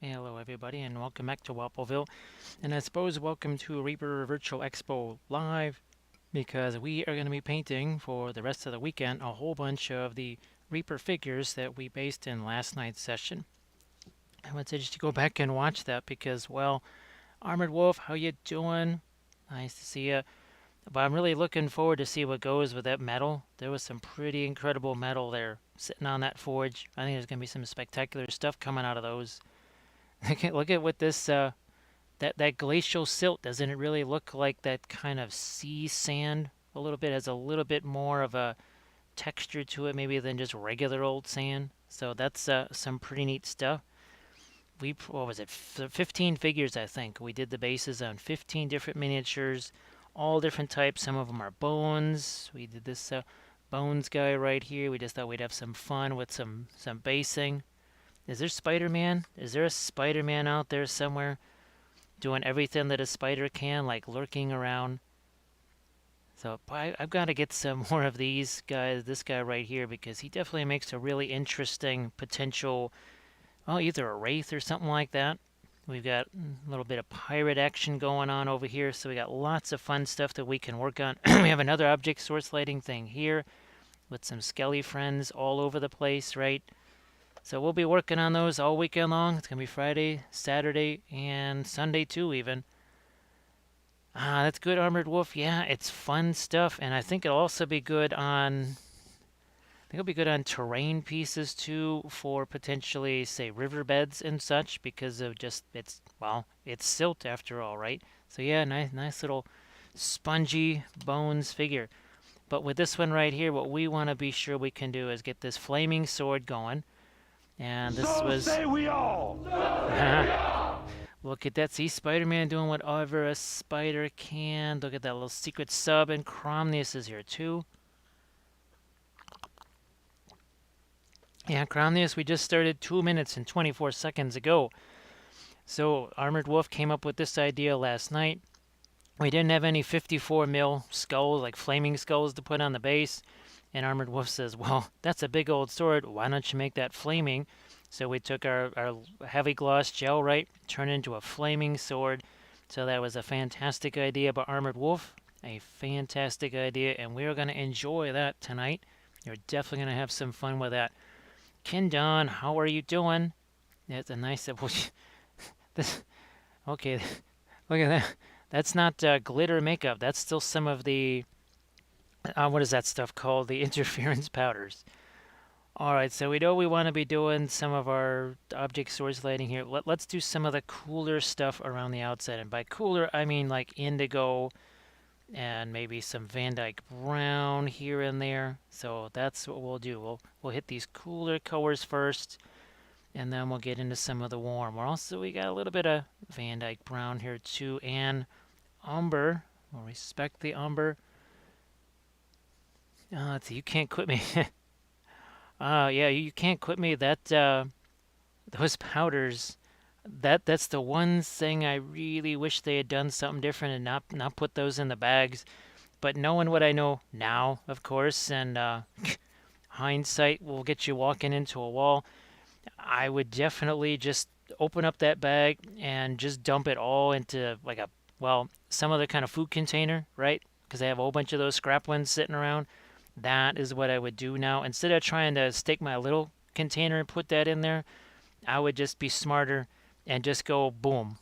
Hello, everybody, and welcome back to Wappelville. And I suppose welcome to Reaper Virtual Expo Live because we are going to be painting for the rest of the weekend a whole bunch of the Reaper figures that we based in last night's session. I would suggest you go back and watch that because, well, Armored Wolf, how you doing? Nice to see you. But I'm really looking forward to see what goes with that metal. There was some pretty incredible metal there sitting on that forge. I think there's going to be some spectacular stuff coming out of those. Look at what this that glacial silt. Doesn't it really look like that kind of sea sand a little bit? Has a little bit more of a texture to it maybe than just regular old sand. So that's some pretty neat stuff. What was it, 15 figures, I think. We did the bases on 15 different miniatures, all different types. Some of them are bones. We did this bones guy right here. We just thought we'd have some fun with some basing. Is there Spider-Man? Is there a Spider-Man out there somewhere doing everything that a spider can, like lurking around? So I've got to get some more of these guys, this guy right here, because he definitely makes a really interesting potential, oh, either a wraith or something like that. We've got a little bit of pirate action going on over here, so we got lots of fun stuff that we can work on. We have another object source lighting thing here with some skelly friends all over the place, right? So we'll be working on those all weekend long. It's going to be Friday, Saturday, and Sunday too, even. Ah, that's good, Armored Wolf. Yeah, it's fun stuff, and I think it'll also be good on. I think it'll be good on terrain pieces too, for potentially, say, riverbeds and such, because of just it's silt after all, right? So yeah, nice little spongy bones figure. But with this one right here, what we want to be sure we can do is get this flaming sword going. And this So was say we all. look at that. See Spider-Man doing whatever a spider can. Look at that little secret sub, and Cromnius is here too. Yeah, Cromnius, we just started 2 minutes and 24 seconds ago. So Armored Wolf came up with this idea last night. We didn't have any 54 mil skulls, like flaming skulls, to put on the base. And Armored Wolf says, well, that's a big old sword. Why don't you make that flaming? So we took our heavy gloss gel, right, turned it into a flaming sword. So that was a fantastic idea by Armored Wolf. A fantastic idea, and we're going to enjoy that tonight. You're definitely going to have some fun with that. Kendon, how are you doing? That's a nice... this, okay, look at that. That's not glitter makeup. That's still some of the... what is that stuff called? The interference powders. Alright, so we know we want to be doing some of our object source lighting here. Let's do some of the cooler stuff around the outside. And by cooler, I mean like indigo and maybe some Van Dyke brown here and there. So that's what we'll do. We'll hit these cooler colors first, and then we'll get into some of the warm. We got a little bit of Van Dyke brown here too, and umber. We'll respect the umber. Let's see, you can't quit me. Yeah, you can't quit me. Those powders, that's the one thing I really wish they had done something different and not put those in the bags. But knowing what I know now, of course, and hindsight will get you walking into a wall, I would definitely just open up that bag and just dump it all into like some other kind of food container, right? Because I have a whole bunch of those scrap ones sitting around. That is what I would do now. Instead of trying to stick my little container and put that in there, I would just be smarter and just go boom.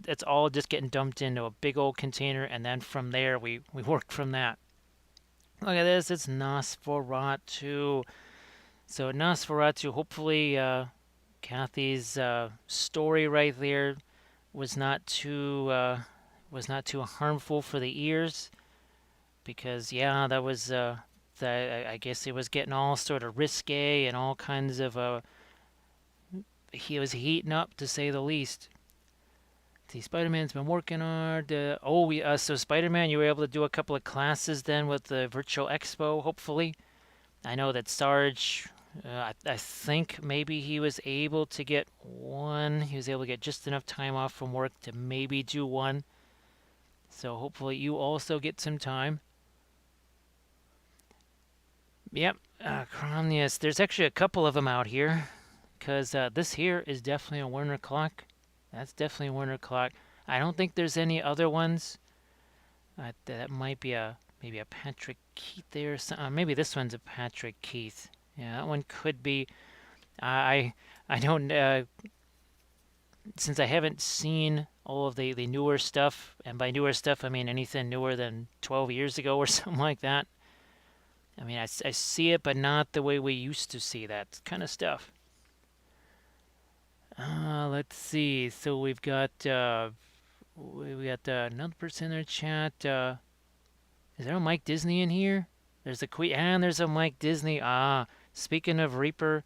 It's all just getting dumped into a big old container, and then from there we work from that. Look at this, it's Nosferatu. So Nosferatu, hopefully Kathy's story right there was not too harmful for the ears, because yeah, that was I guess it was getting all sort of risque and all kinds of he was heating up, to say the least. See, Spider-Man's been working hard. So Spider-Man, you were able to do a couple of classes then with the Virtual Expo, hopefully. I know that Sarge, I think maybe he was able to get one. He was able to get just enough time off from work to maybe do one. So hopefully you also get some time. Yep, Cromnius. There's actually a couple of them out here, because this here is definitely a Werner clock. That's definitely Warner Clock. I don't think there's any other ones. That might be maybe a Patrick Keith there. Maybe this one's a Patrick Keith. Yeah, that one could be. I I don't since I haven't seen all of the newer stuff, and by newer stuff I mean anything newer than 12 years ago or something like that. I mean, I see it, but not the way we used to see that kind of stuff. Let's see. So we got another person in the chat. Is there a Mike Disney in here? There's a Queen, and there's a Mike Disney. Speaking of ReaperCon,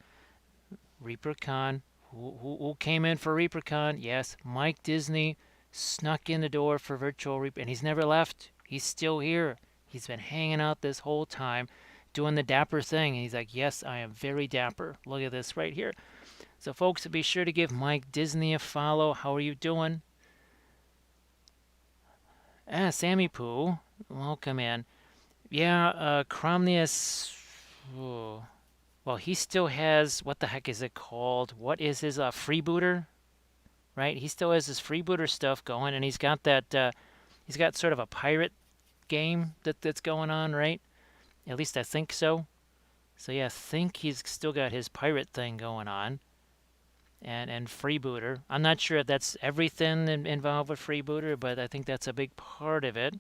who came in for ReaperCon? Yes, Mike Disney snuck in the door for virtual Reaper, and he's never left. He's still here. He's been hanging out this whole time, doing the dapper thing. And he's like, yes, I am very dapper. Look at this right here. So, folks, be sure to give Mike Disney a follow. How are you doing? Sammy Poo, welcome in. Yeah, Cromnius. Oh, well, he still has, what the heck is it called? What is his freebooter? Right? He still has his freebooter stuff going, and he's got that. He's got sort of a pirate game that's going on, right? At least I think so. So yeah, I think he's still got his pirate thing going on, and freebooter. I'm not sure if that's everything involved with freebooter, but I think that's a big part of it.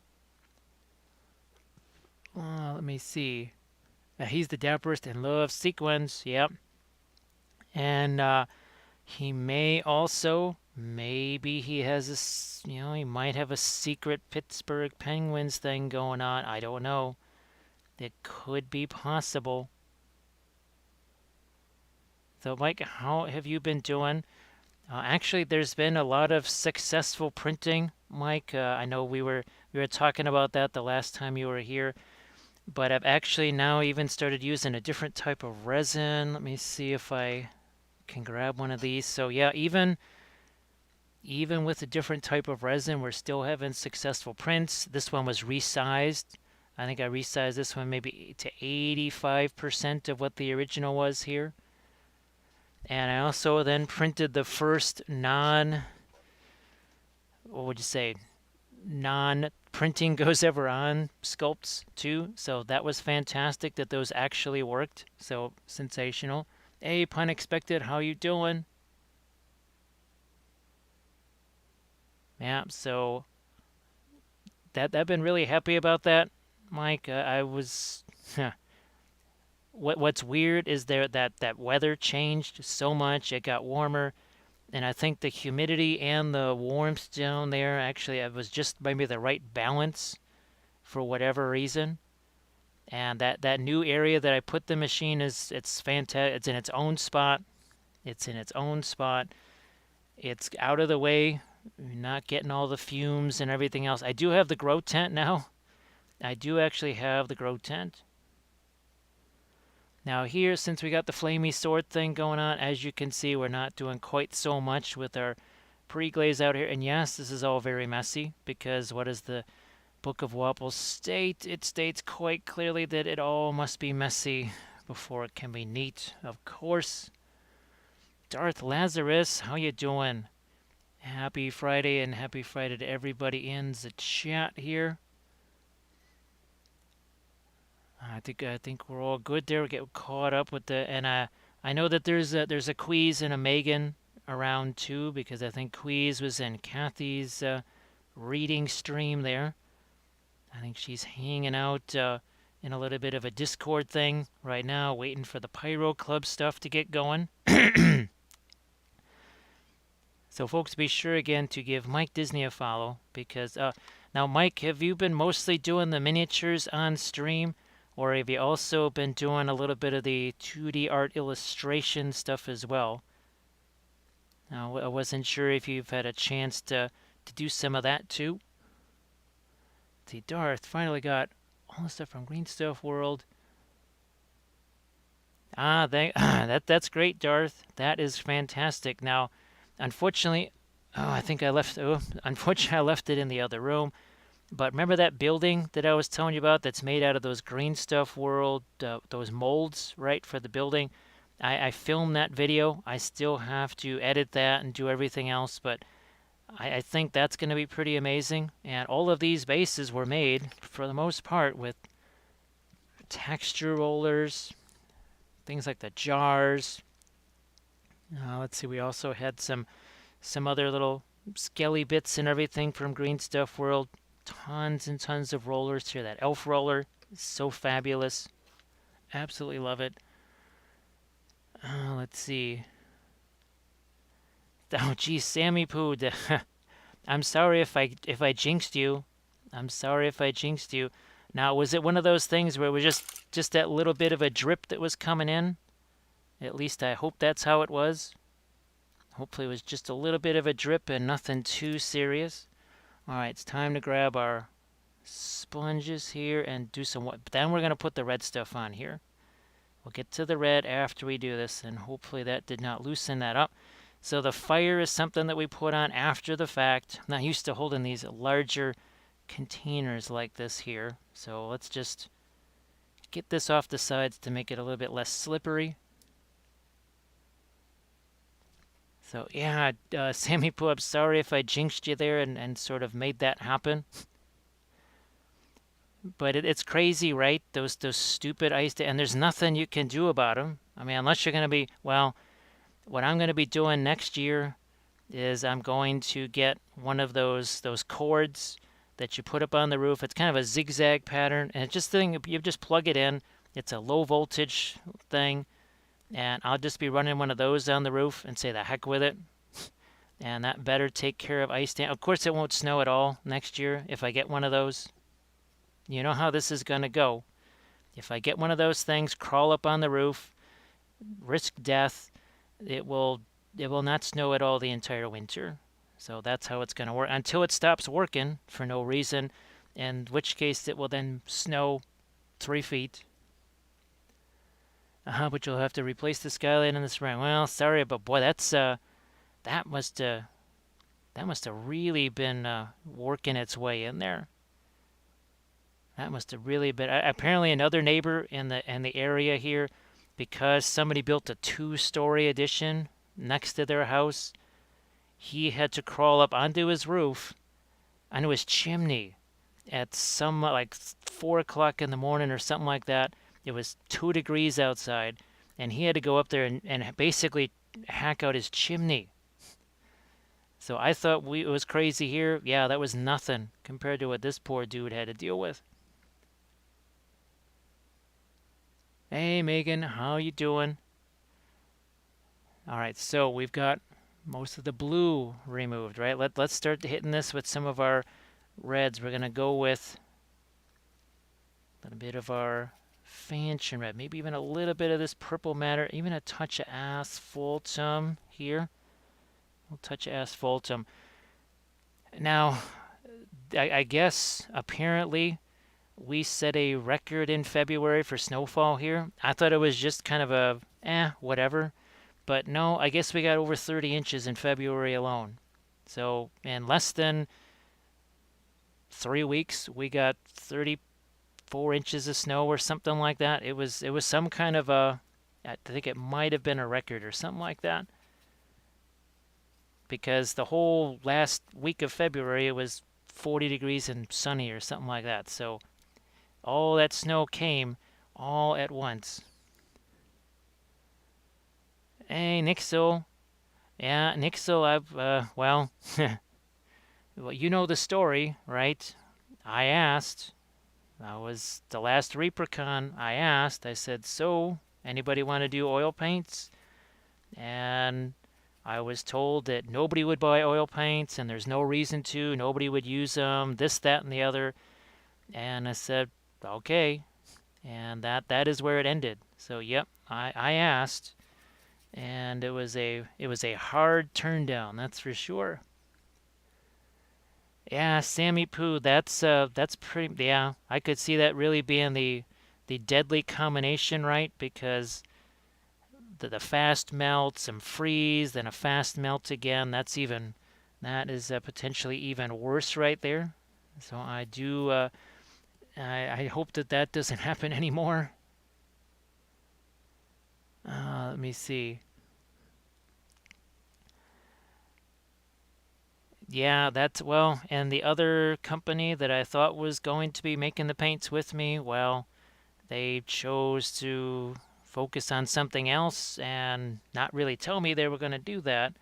Let me see. He's the dapperest and loves sequins. Yep. And he may also, maybe he has he might have a secret Pittsburgh Penguins thing going on. I don't know. It could be possible. So, Mike, how have you been doing? Actually, there's been a lot of successful printing, Mike. I know we were talking about that the last time you were here, but I've actually now even started using a different type of resin. Let me see if I can grab one of these. So yeah, even with a different type of resin, we're still having successful prints. This one was resized. I think I resized this one maybe to 85% of what the original was here. And I also then printed the first what would you say, non-printing goes ever on sculpts too. So that was fantastic that those actually worked. So sensational. Hey, Pun Expected, how you doing? Yeah, so that I've been really happy about that, Mike. I was what's weird is that weather changed so much. It got warmer, and I think the humidity and the warmth down there actually it was just maybe the right balance for whatever reason. And that new area that I put the machine it's fantastic. It's in its own spot. It's in its own spot. It's out of the way. Not getting all the fumes and everything else. I do have the grow tent now. I do actually have the grow tent. Now here, since we got the flamey sword thing going on, as you can see, we're not doing quite so much with our pre-glaze out here. And yes, this is all very messy because what does the Book of Wappel state? It states quite clearly that it all must be messy before it can be neat, of course. Darth Lazarus, how you doing? Happy Friday, and happy Friday to everybody in the chat here. I think we're all good there. We get caught up with and I know that there's a Queez and a Megan around too, because I think Queez was in Kathy's reading stream there. I think she's hanging out in a little bit of a Discord thing right now, waiting for the Pyro Club stuff to get going. So, folks, be sure again to give Mike Disney a follow because now, Mike, have you been mostly doing the miniatures on stream, or have you also been doing a little bit of the 2D art illustration stuff as well? Now, I wasn't sure if you've had a chance to do some of that too. See, Darth finally got all the stuff from Green Stuff World. That's great, Darth. That is fantastic. Now, unfortunately, I think I left. Unfortunately, I left it in the other room. But remember that building that I was telling you about that's made out of those Green Stuff World, those molds, right, for the building? I filmed that video. I still have to edit that and do everything else, but I think that's going to be pretty amazing. And all of these bases were made, for the most part, with texture rollers, things like the jars. Let's see, we also had some other little skelly bits and everything from Green Stuff World. Tons and tons of rollers here. That elf roller is so fabulous. Absolutely love it. Let's see. Oh, geez, Sammy Poo. I'm sorry if I jinxed you. I'm sorry if I jinxed you. Now, was it one of those things where it was just that little bit of a drip that was coming in? At least I hope that's how it was. Hopefully it was just a little bit of a drip and nothing too serious. All right, it's time to grab our sponges here and do some what. Then we're going to put the red stuff on here. We'll get to the red after we do this, and hopefully that did not loosen that up. So the fire is something that we put on after the fact. I'm not used to holding these larger containers like this here. So let's just get this off the sides to make it a little bit less slippery. So yeah, Sammy Poo, I'm sorry if I jinxed you there and sort of made that happen. But it's crazy, right? Those stupid ice and there's nothing you can do about them. I mean, unless you're going to be, well, what I'm going to be doing next year is I'm going to get one of those cords that you put up on the roof. It's kind of a zigzag pattern, and it's just thing you just plug it in. It's a low voltage thing, and I'll just be running one of those on the roof and say the heck with it. And that better take care of ice dam. Of course, it won't snow at all next year if I get one of those. You know how this is going to go. If I get one of those things, crawl up on the roof, risk death, it will not snow at all the entire winter. So that's how it's going to work until it stops working for no reason, in which case it will then snow 3 feet. But you'll have to replace the skylight in the spring. Well, sorry, but boy, that must have really been working its way in there. That must have really been. Apparently, another neighbor in the area here, because somebody built a 2-story addition next to their house, he had to crawl up onto his roof, onto his chimney, at some like 4 o'clock in the morning or something like that. It was 2 degrees outside, and he had to go up there and basically hack out his chimney. So I thought it was crazy here. Yeah, that was nothing compared to what this poor dude had to deal with. Hey, Megan, how you doing? All right, so we've got most of the blue removed, right? Let's start hitting this with some of our reds. We're going to go with a little bit of our fanchon red, maybe even a little bit of this purple matter, even a touch of asphaltum here. A touch of asphaltum. Now, I guess apparently we set a record in February for snowfall here. I thought it was just kind of a whatever. But no, I guess we got over 30 inches in February alone. So in less than 3 weeks, we got 34 inches of snow or something like that. It was some kind of I think it might have been a record or something like that. Because the whole last week of February, it was 40 degrees and sunny or something like that. So all that snow came all at once. Hey, Nixel. Yeah, Nixel, well, well, you know the story, right? I asked. That was the last ReaperCon. I said, so, anybody want to do oil paints? And I was told that nobody would buy oil paints, and there's no reason to. Nobody would use them, this, that, and the other. And I said, okay. And that is where it ended. So, yep, I asked. And it was a hard turn down, that's for sure. Yeah, Sammy Poo, that's pretty. Yeah, I could see that really being the deadly combination, right? Because the fast melt, some freeze, then a fast melt again. That is potentially even worse right there. So I do. I hope that doesn't happen anymore. Let me see. Yeah, that's well, and the other company that I thought was going to be making the paints with me, well, they chose to focus on something else and not really tell me they were going to do that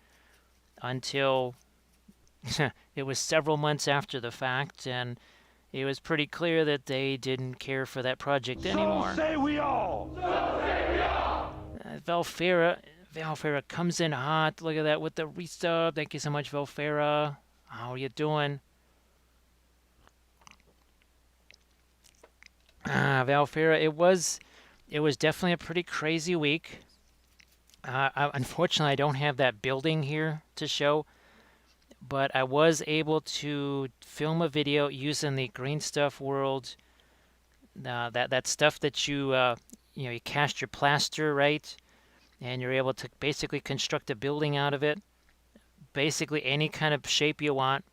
until it was several months after the fact, and it was pretty clear that they didn't care for that project anymore. So say we all. Valfera comes in hot. Look at that with the resub. Thank you so much, Valfera. How are you doing? Valfera, it was definitely a pretty crazy week. Unfortunately, I don't have that building here to show, but I was able to film a video using the Green Stuff World. That stuff that you cast your plaster, right, and you're able to basically construct a building out of it. Basically any kind of shape you want: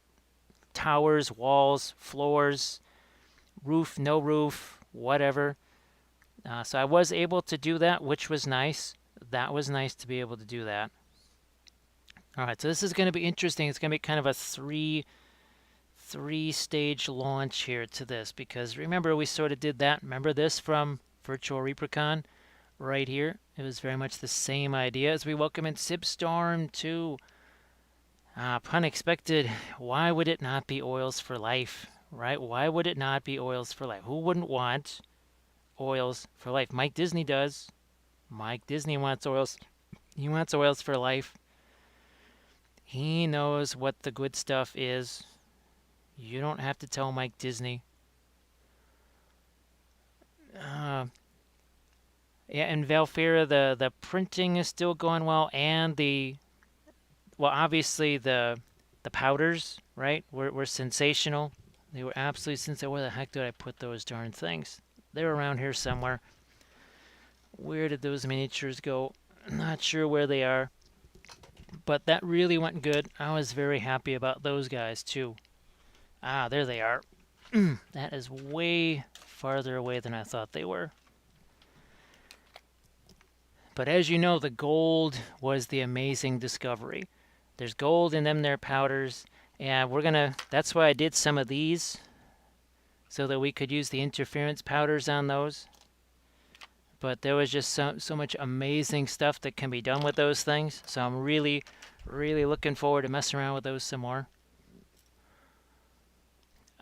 towers, walls, floors, roof, no roof, whatever. So I was able to do that, which was nice. That was nice to be able to do that. All right, so this is going to be interesting. It's going to be kind of a three-stage launch here to this, because remember we sort of did that. Remember this from Virtual ReaperCon right here? It was very much the same idea as we welcome in Sibstorm 2. Pun expected. Why would it not be Oils for Life, right? Why would it not be Oils for Life? Who wouldn't want Oils for Life? Mike Disney does. Mike Disney wants Oils. He wants Oils for Life. He knows what the good stuff is. You don't have to tell Mike Disney. Yeah, and Valfera, the printing is still going well, and obviously the powders, right, were sensational. They were absolutely sensational. Where the heck did I put those darn things? They're around here somewhere. Where did those miniatures go? I'm not sure where they are. But that really went good. I was very happy about those guys too. There they are. That is way farther away than I thought they were. But as you know, the gold was the amazing discovery. There's gold in them there powders, and that's why I did some of these, so that we could use the interference powders on those. But there was just so much amazing stuff that can be done with those things, so I'm really, really looking forward to messing around with those some more.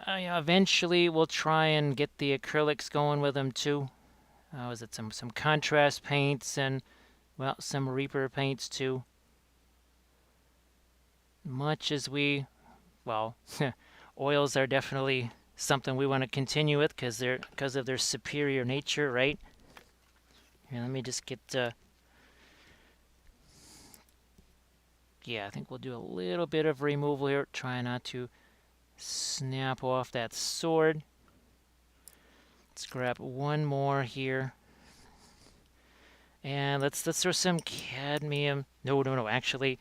Eventually, we'll try and get the acrylics going with them too. Was it some contrast paints and, well, some Reaper paints too. Much as oils are definitely something we want to continue with because of their superior nature, right? Here, let me just get. Yeah, I think we'll do a little bit of removal here. Try not to snap off that sword. Let's grab one more here. And let's throw some cadmium. No. Actually,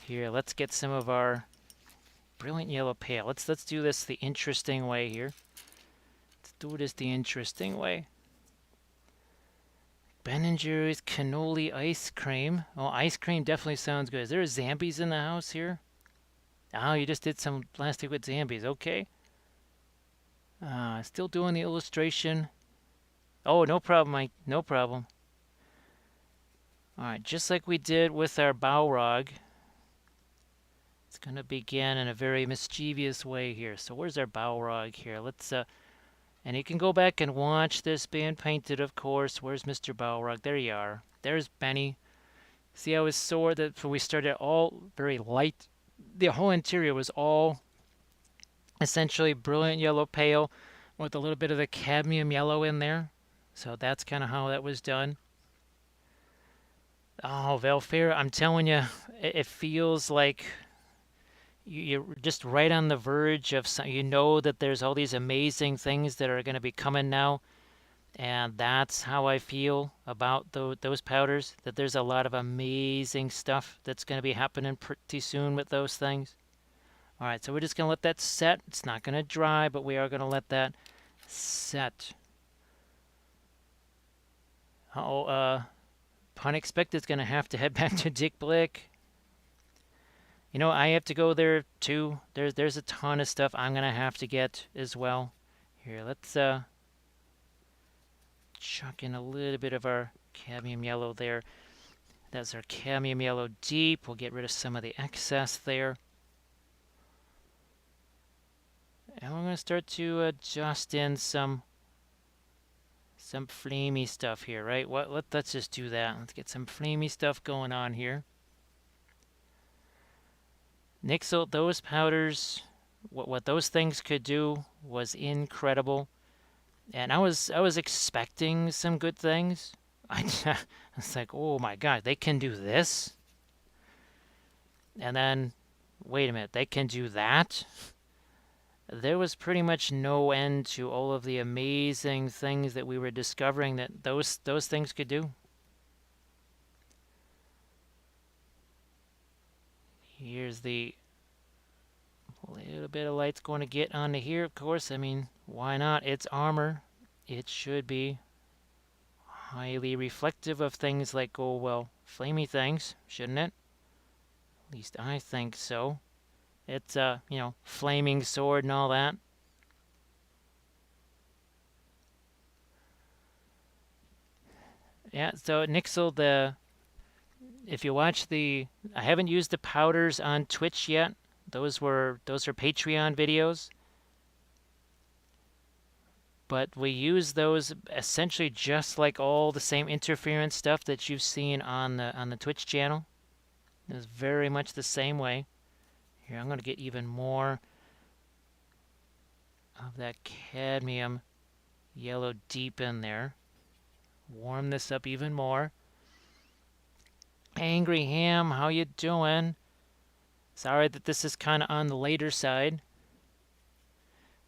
here, let's get some of our brilliant yellow pale. Let's do this the interesting way here. Let's do this the interesting way. Ben & Jerry's cannoli ice cream. Oh, ice cream definitely sounds good. Is there Zambies in the house here? Oh, you just did some plastic with Zambies. Okay. Still doing the illustration. Oh, no problem, Mike. No problem. All right, just like we did with our Balrog, it's going to begin in a very mischievous way here. So where's our Balrog here? Let's and you can go back and watch this being painted, of course. Where's Mr. Balrog? There you are. There's Benny. See how his sword, that we started all very light. The whole interior was all essentially brilliant yellow pale with a little bit of the cadmium yellow in there. So that's kind of how that was done. Oh, Valfera, I'm telling you, it feels like you're just right on the verge of some, you know that there's all these amazing things that are going to be coming now, and that's how I feel about those powders, that there's a lot of amazing stuff that's going to be happening pretty soon with those things. All right, so we're just going to let that set. It's not going to dry, but we are going to let that set. Pun expected is going to have to head back to Dick Blick. You know, I have to go there too. There's a ton of stuff I'm going to have to get as well. Here, let's chuck in a little bit of our cadmium yellow there. That's our cadmium yellow deep. We'll get rid of some of the excess there. And we're going to start to adjust in some flamey stuff here, right? Let's just do that. Let's get some flamey stuff going on here. Nixle, those powders, what those things could do was incredible. And I was expecting some good things. I was like, oh my god, they can do this? And then, wait a minute, they can do that? There was pretty much no end to all of the amazing things that we were discovering that those things could do. Here's the little bit of light's going to get onto here, of course. I mean, why not? It's armor. It should be highly reflective of things like, oh, well, flamey things, shouldn't it? At least I think so. It's, you know, flaming sword and all that. Yeah, so Nixle, if you watch I haven't used the powders on Twitch yet. Those are Patreon videos. But we use those essentially just like all the same interference stuff that you've seen on the Twitch channel. It's very much the same way. Here, I'm going to get even more of that cadmium yellow deep in there. Warm this up even more. Angry Ham, how you doing? Sorry that this is kind of on the later side.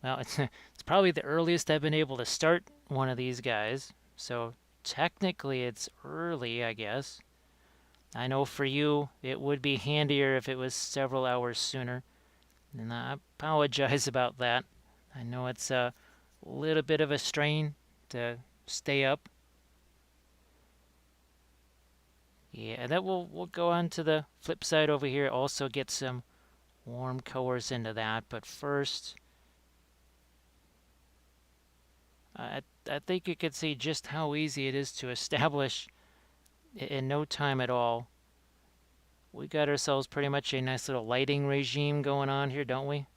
Well, it's probably the earliest I've been able to start one of these guys. So technically it's early, I guess. I know for you it would be handier if it was several hours sooner. And I apologize about that. I know it's a little bit of a strain to stay up. Yeah, that we'll go on to the flip side over here. Also get some warm colors into that. But first, I think you could see just how easy it is to establish in no time at all. We got ourselves pretty much a nice little lighting regime going on here, don't we?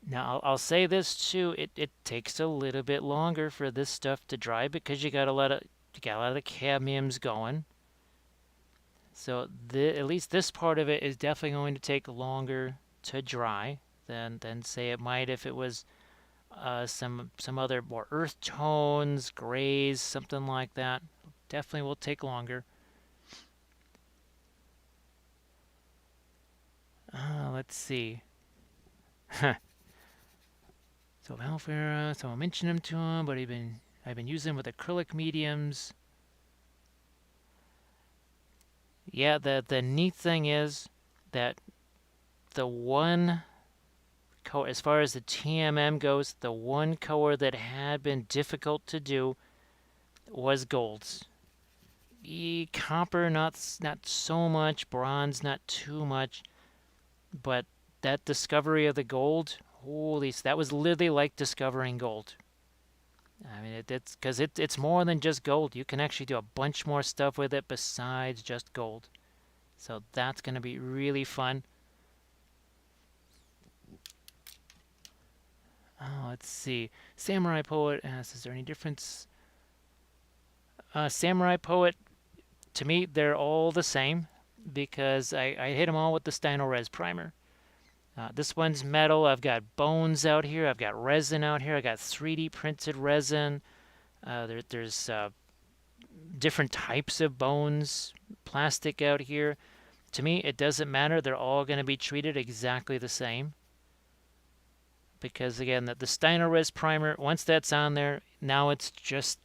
Now, I'll say this too, it takes a little bit longer for this stuff to dry because you got a lot of the cadmiums going. So at least this part of it is definitely going to take longer to dry than say it might if it was some other more earth tones, grays, something like that. Definitely will take longer. Let's see. So Valfera, so I mentioned him to him, but I've been using him with acrylic mediums. Yeah, the neat thing is that the one color, as far as the TMM goes, the one color that had been difficult to do was golds. Copper, not so much. Bronze, not too much. But that discovery of the gold, holy, that was literally like discovering gold. I mean, it's because it's more than just gold. You can actually do a bunch more stuff with it besides just gold. So that's going to be really fun. Let's see. Samurai Poet asks, is there any difference? Samurai Poet, to me, they're all the same because I hit them all with the Stynylrez primer. This one's metal. I've got bones out here. I've got resin out here. I got 3D printed resin. There's different types of bones, plastic out here. To me, it doesn't matter. They're all going to be treated exactly the same. Because again, the Stynylrez primer, once that's on there, now it's just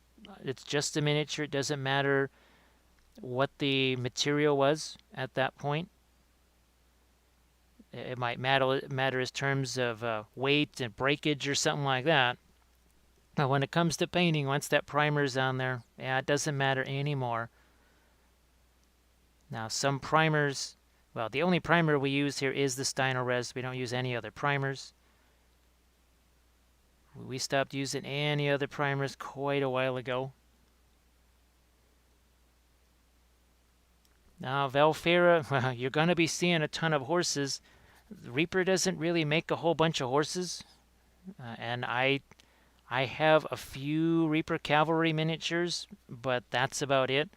a miniature. It doesn't matter what the material was at that point. It might matter in terms of weight and breakage or something like that. But when it comes to painting, once that primer's on there, yeah, it doesn't matter anymore. Now, some primers, well, the only primer we use here is the Stynylrez. We don't use any other primers. We stopped using any other primers quite a while ago. Now, Valfera, well, you're going to be seeing a ton of horses. The Reaper doesn't really make a whole bunch of horses. And I have a few Reaper Cavalry miniatures, but that's about it.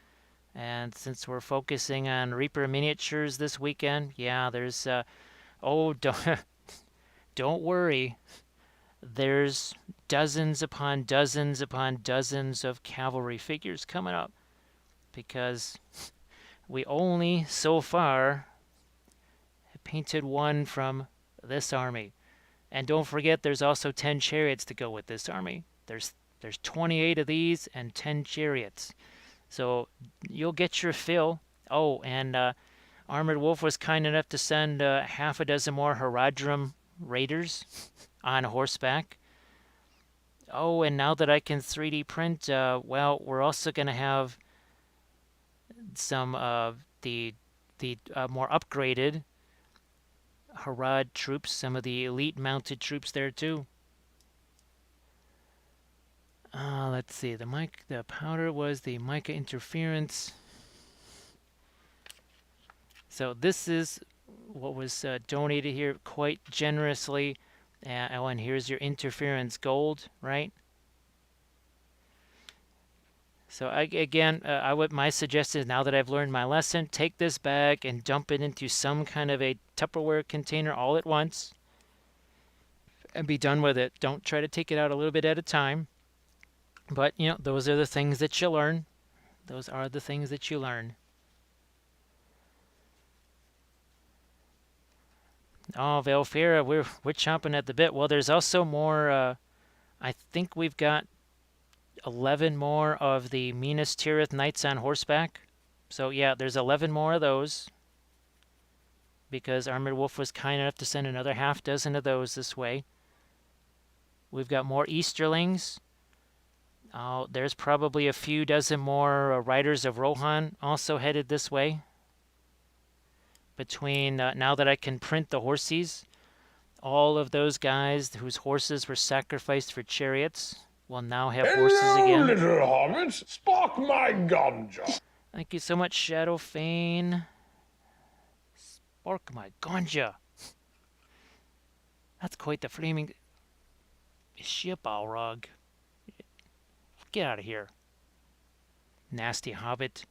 And since we're focusing on Reaper miniatures this weekend, yeah, there's oh, don't worry. There's dozens upon dozens upon dozens of cavalry figures coming up because we only so far have painted one from this army. And don't forget, there's also 10 chariots to go with this army. There's 28 of these and 10 chariots. So you'll get your fill. Oh, and Armored Wolf was kind enough to send half a dozen more Herodrum Raiders on horseback. Oh, and now that I can 3D print, well, we're also going to have some of the more upgraded Herod troops, some of the elite mounted troops there too. Let's see. The powder was the mica interference. So this is what was donated here quite generously. Oh, and here's your interference gold, right? So again, my suggestion is, now that I've learned my lesson, take this bag and dump it into some kind of a Tupperware container all at once and be done with it. Don't try to take it out a little bit at a time. But, you know, those are the things that you learn. Those are the things that you learn. Oh, Valfera, we're chomping at the bit. Well, there's also more. I think we've got 11 more of the Minas Tirith Knights on horseback. So yeah, there's 11 more of those because Armored Wolf was kind enough to send another half dozen of those this way. We've got more Easterlings. Oh, there's probably a few dozen more Riders of Rohan also headed this way. Between now that I can print the horses, all of those guys whose horses were sacrificed for chariots will now have horses again. Little hobbit, spark my ganja. Thank you so much, Shadowfane. Spark my ganja. That's quite the flaming ship, Balrog. Get out of here. Nasty hobbit.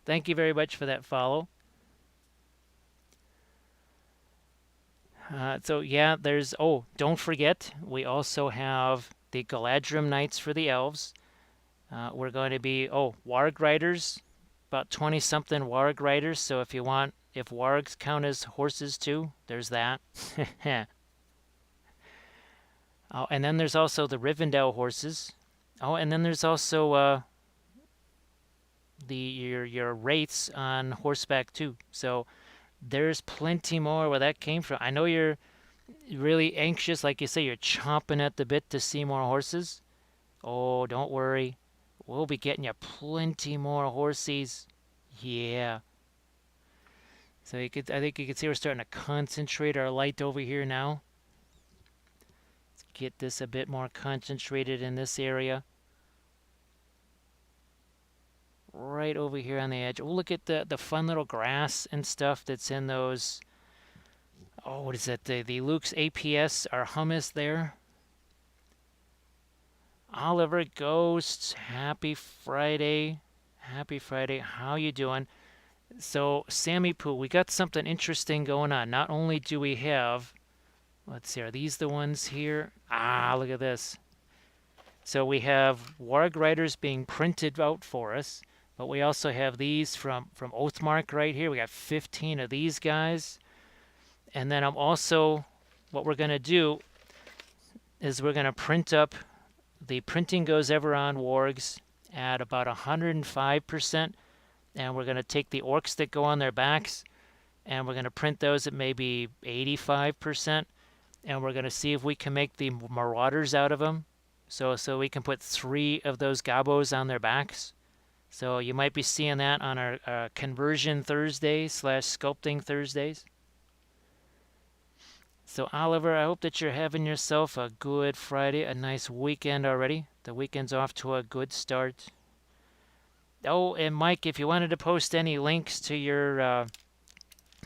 Thank you very much for that follow. So yeah, there's, oh, don't forget, we also have the Galadrim Knights for the elves. We're going to be, Warg Riders, about 20-something Warg Riders. So if Wargs count as horses too, there's that. Oh, and then there's also the Rivendell horses. Oh, and then there's also your wraiths on horseback too. So there's plenty more where that came from. I know you're really anxious, like you say, you're chomping at the bit to see more horses. Oh, don't worry. We'll be getting you plenty more horses. Yeah. So I think you can see we're starting to concentrate our light over here now. Let's get this a bit more concentrated in this area. Right over here on the edge. Oh, look at the fun little grass and stuff that's in those. Oh, what is that? The Luke's APS, our hummus there. Oliver Ghosts, happy Friday. Happy Friday. How you doing? So, Sammy Poo, we got something interesting going on. Not only do we have, let's see, are these the ones here? Ah, look at this. So we have Warg Riders being printed out for us. But we also have these from Oathmark right here. We got 15 of these guys. And then what we're going to do is we're going to print up, the printing goes ever on wargs at about 105%. And we're going to take the orcs that go on their backs and we're going to print those at maybe 85%. And we're going to see if we can make the marauders out of them. So we can put 3 of those gobos on their backs. So you might be seeing that on our conversion Thursdays slash sculpting Thursdays. So Oliver, I hope that you're having yourself a good Friday, a nice weekend already. The weekend's off to a good start. Oh, and Mike, if you wanted to post any links to your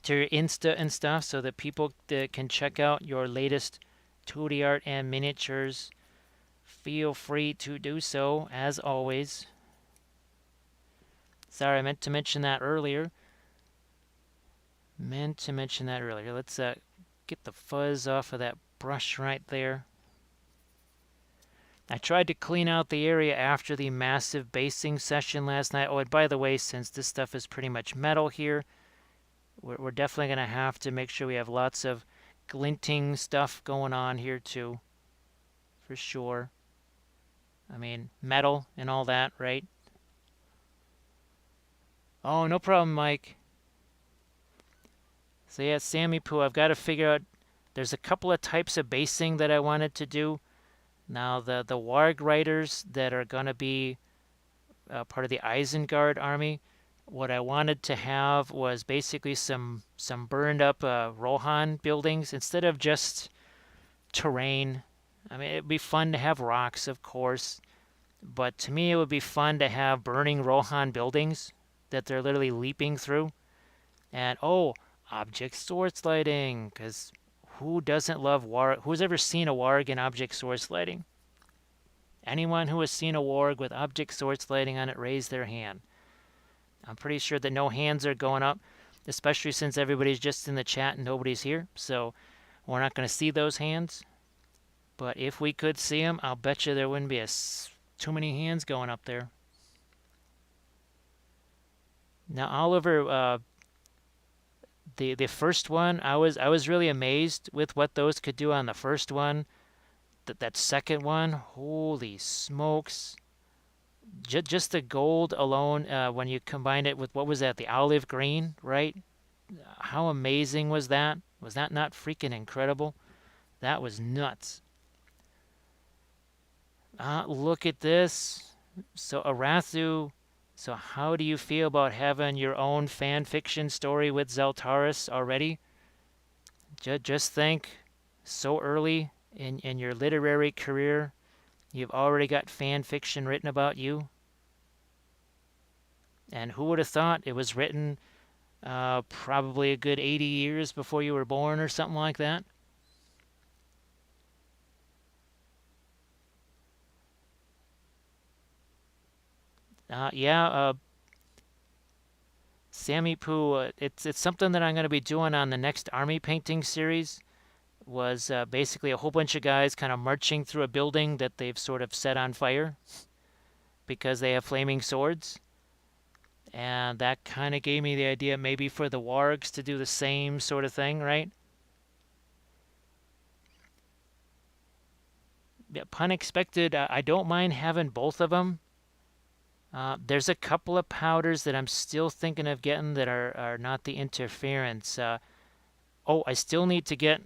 Insta and stuff, so that people can check out your latest 2D art and miniatures, feel free to do so. As always. Sorry, I meant to mention that earlier. Let's get the fuzz off of that brush right there. I tried to clean out the area after the massive basing session last night. Oh, and by the way, since this stuff is pretty much metal here, we're definitely going to have to make sure we have lots of glinting stuff going on here too, for sure. I mean, metal and all that, right? Oh, no problem, Mike. So yeah, Sammy Poo, I've got to figure out, there's a couple of types of basing that I wanted to do. Now, the Warg Riders that are going to be part of the Isengard army, what I wanted to have was basically some burned up Rohan buildings instead of just terrain. I mean, it'd be fun to have rocks, of course, but to me, it would be fun to have burning Rohan buildings that they're literally leaping through. And oh, object source lighting, because who doesn't love Warg? Who's ever seen a Warg in object source lighting? Anyone who has seen a Warg with object source lighting on it, raise their hand. I'm pretty sure that no hands are going up, especially since everybody's just in the chat and nobody's here. So we're not going to see those hands. But if we could see them, I'll bet you there wouldn't be too many hands going up there. Now, Oliver, the first one, I was really amazed with what those could do on the first one. That second one, holy smokes! Just the gold alone, when you combine it with what was that, the olive green, right? How amazing was that? Was that not freaking incredible? That was nuts. Look at this. So Arathu, so how do you feel about having your own fan fiction story with Zeltaris already? Just think, so early in your literary career, you've already got fan fiction written about you. And who would have thought it was written probably a good 80 years before you were born or something like that? Yeah, Sammy Poo, it's something that I'm going to be doing on the next army painting series. Was basically a whole bunch of guys kind of marching through a building that they've sort of set on fire because they have flaming swords. And that kind of gave me the idea maybe for the wargs to do the same sort of thing, right? Yeah, pun expected. I don't mind having both of them. There's a couple of powders that I'm still thinking of getting that are not the interference. Oh, I still need to get,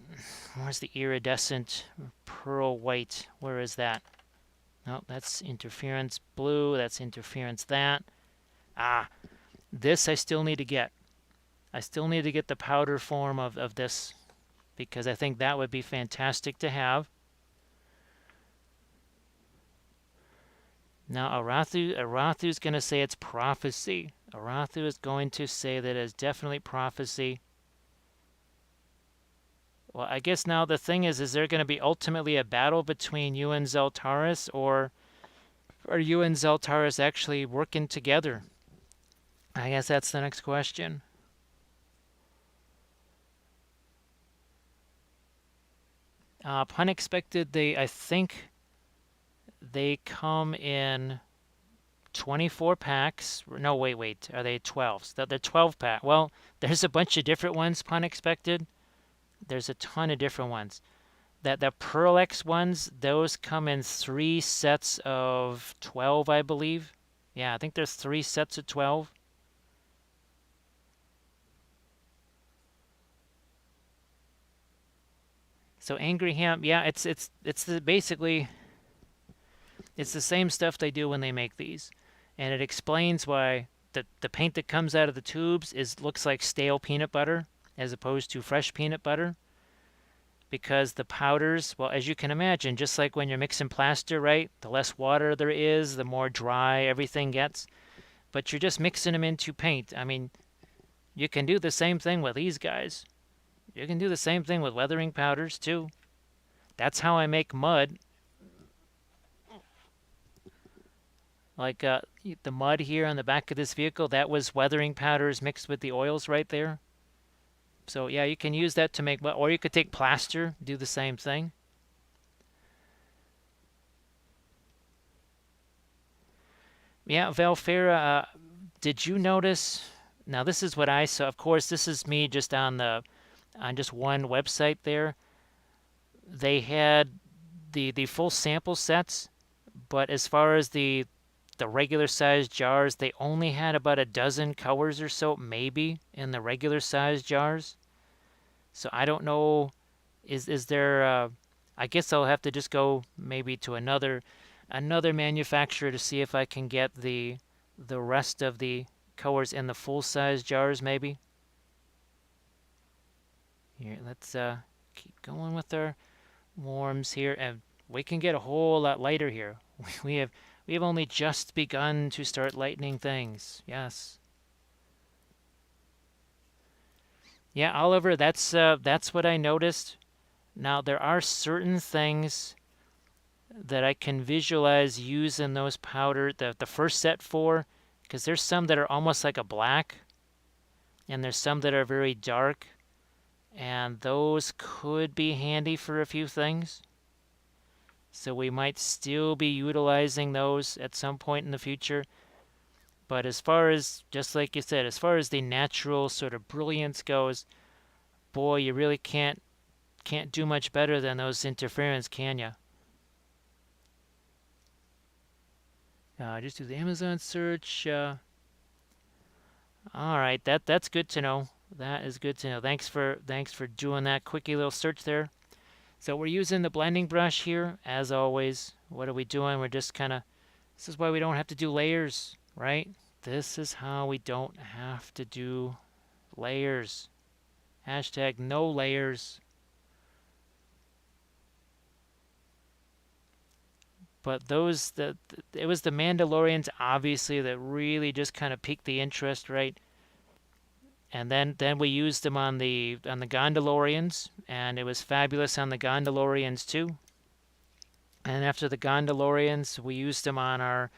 where's the iridescent pearl white? Where is that? No, that's interference blue. That's interference that. Ah, this I still need to get. I still need to get the powder form of this because I think that would be fantastic to have. Now, Arathu's going to say it's prophecy. Arathu is going to say that it's definitely prophecy. Well, I guess now the thing is there going to be ultimately a battle between you and Zeltaris, or are you and Zeltaris actually working together? I guess that's the next question. Pun expected, I think they come in 24 packs. No, wait. Are they 12s? They're 12 pack. Well, there's a bunch of different ones, pun expected. There's a ton of different ones. That the Pearl X ones, those come in 3 sets of 12, I believe. Yeah, I think there's 3 sets of 12. So Angry Ham, yeah, it's basically It's the same stuff they do when they make these. And it explains why the paint that comes out of the tubes looks like stale peanut butter as opposed to fresh peanut butter, because the powders, well, as you can imagine, just like when you're mixing plaster, right? The less water there is, the more dry everything gets. But you're just mixing them into paint. I mean, you can do the same thing with these guys. You can do the same thing with weathering powders too. That's how I make mud. Like the mud here on the back of this vehicle, that was weathering powders mixed with the oils right there. So yeah, you can use that to make, or you could take plaster, do the same thing. Yeah, Valfera, did you notice? Now this is what I saw. Of course, this is me just on just one website there. They had the full sample sets, but as far as the regular sized jars, they only had about a dozen colors or so, maybe, in the regular sized jars. So I don't know. Is there? I guess I'll have to just go maybe to another manufacturer to see if I can get the rest of the colors in the full size jars, maybe. Here, let's keep going with our warms here, and we can get a whole lot lighter here. We have we have only just begun to start lightening things. Yes. Yeah, Oliver, that's what I noticed. Now there are certain things that I can visualize using those powder the first set for, because there's some that are almost like a black, and there's some that are very dark, and those could be handy for a few things. So we might still be utilizing those at some point in the future. But as far as, just like you said, as far as the natural sort of brilliance goes, boy, you really can't do much better than those interference, can you? Just do the Amazon search. All right, that's good to know. That is good to know. Thanks for doing that quickie little search there. So we're using the blending brush here, as always. What are we doing? We're just kind of, this is why we don't have to do layers, right? This is how we don't have to do layers. Hashtag no layers. But it was the Mandalorians, obviously, that really just kind of piqued the interest, right? And then we used them on the Gondalorians, and it was fabulous on the Gondalorians too. And after the Gondalorians, we used them on our,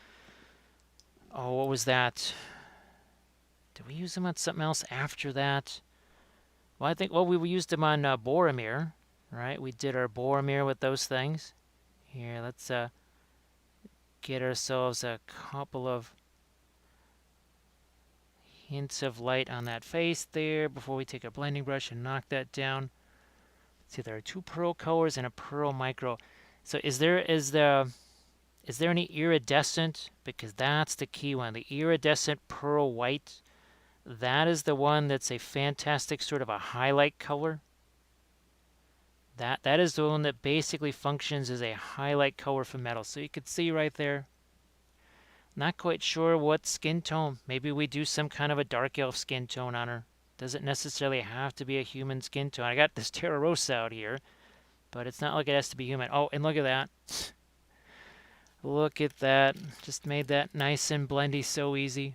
oh, what was that? Did we use them on something else after that? Well, I think, well, we used them on Boromir, right? We did our Boromir with those things. Here, let's get ourselves a couple of hints of light on that face there before we take a blending brush and knock that down. See, there are two pearl colors and a pearl micro. So is there any iridescent? Because that's the key one. The iridescent pearl white. That is the one that's a fantastic sort of a highlight color. That is the one that basically functions as a highlight color for metal. So you can see right there. Not quite sure what skin tone. Maybe we do some kind of a dark elf skin tone on her. Doesn't necessarily have to be a human skin tone. I got this Terra Rosa out here, but it's not like it has to be human. Oh, and look at that. Look at that. Just made that nice and blendy so easy.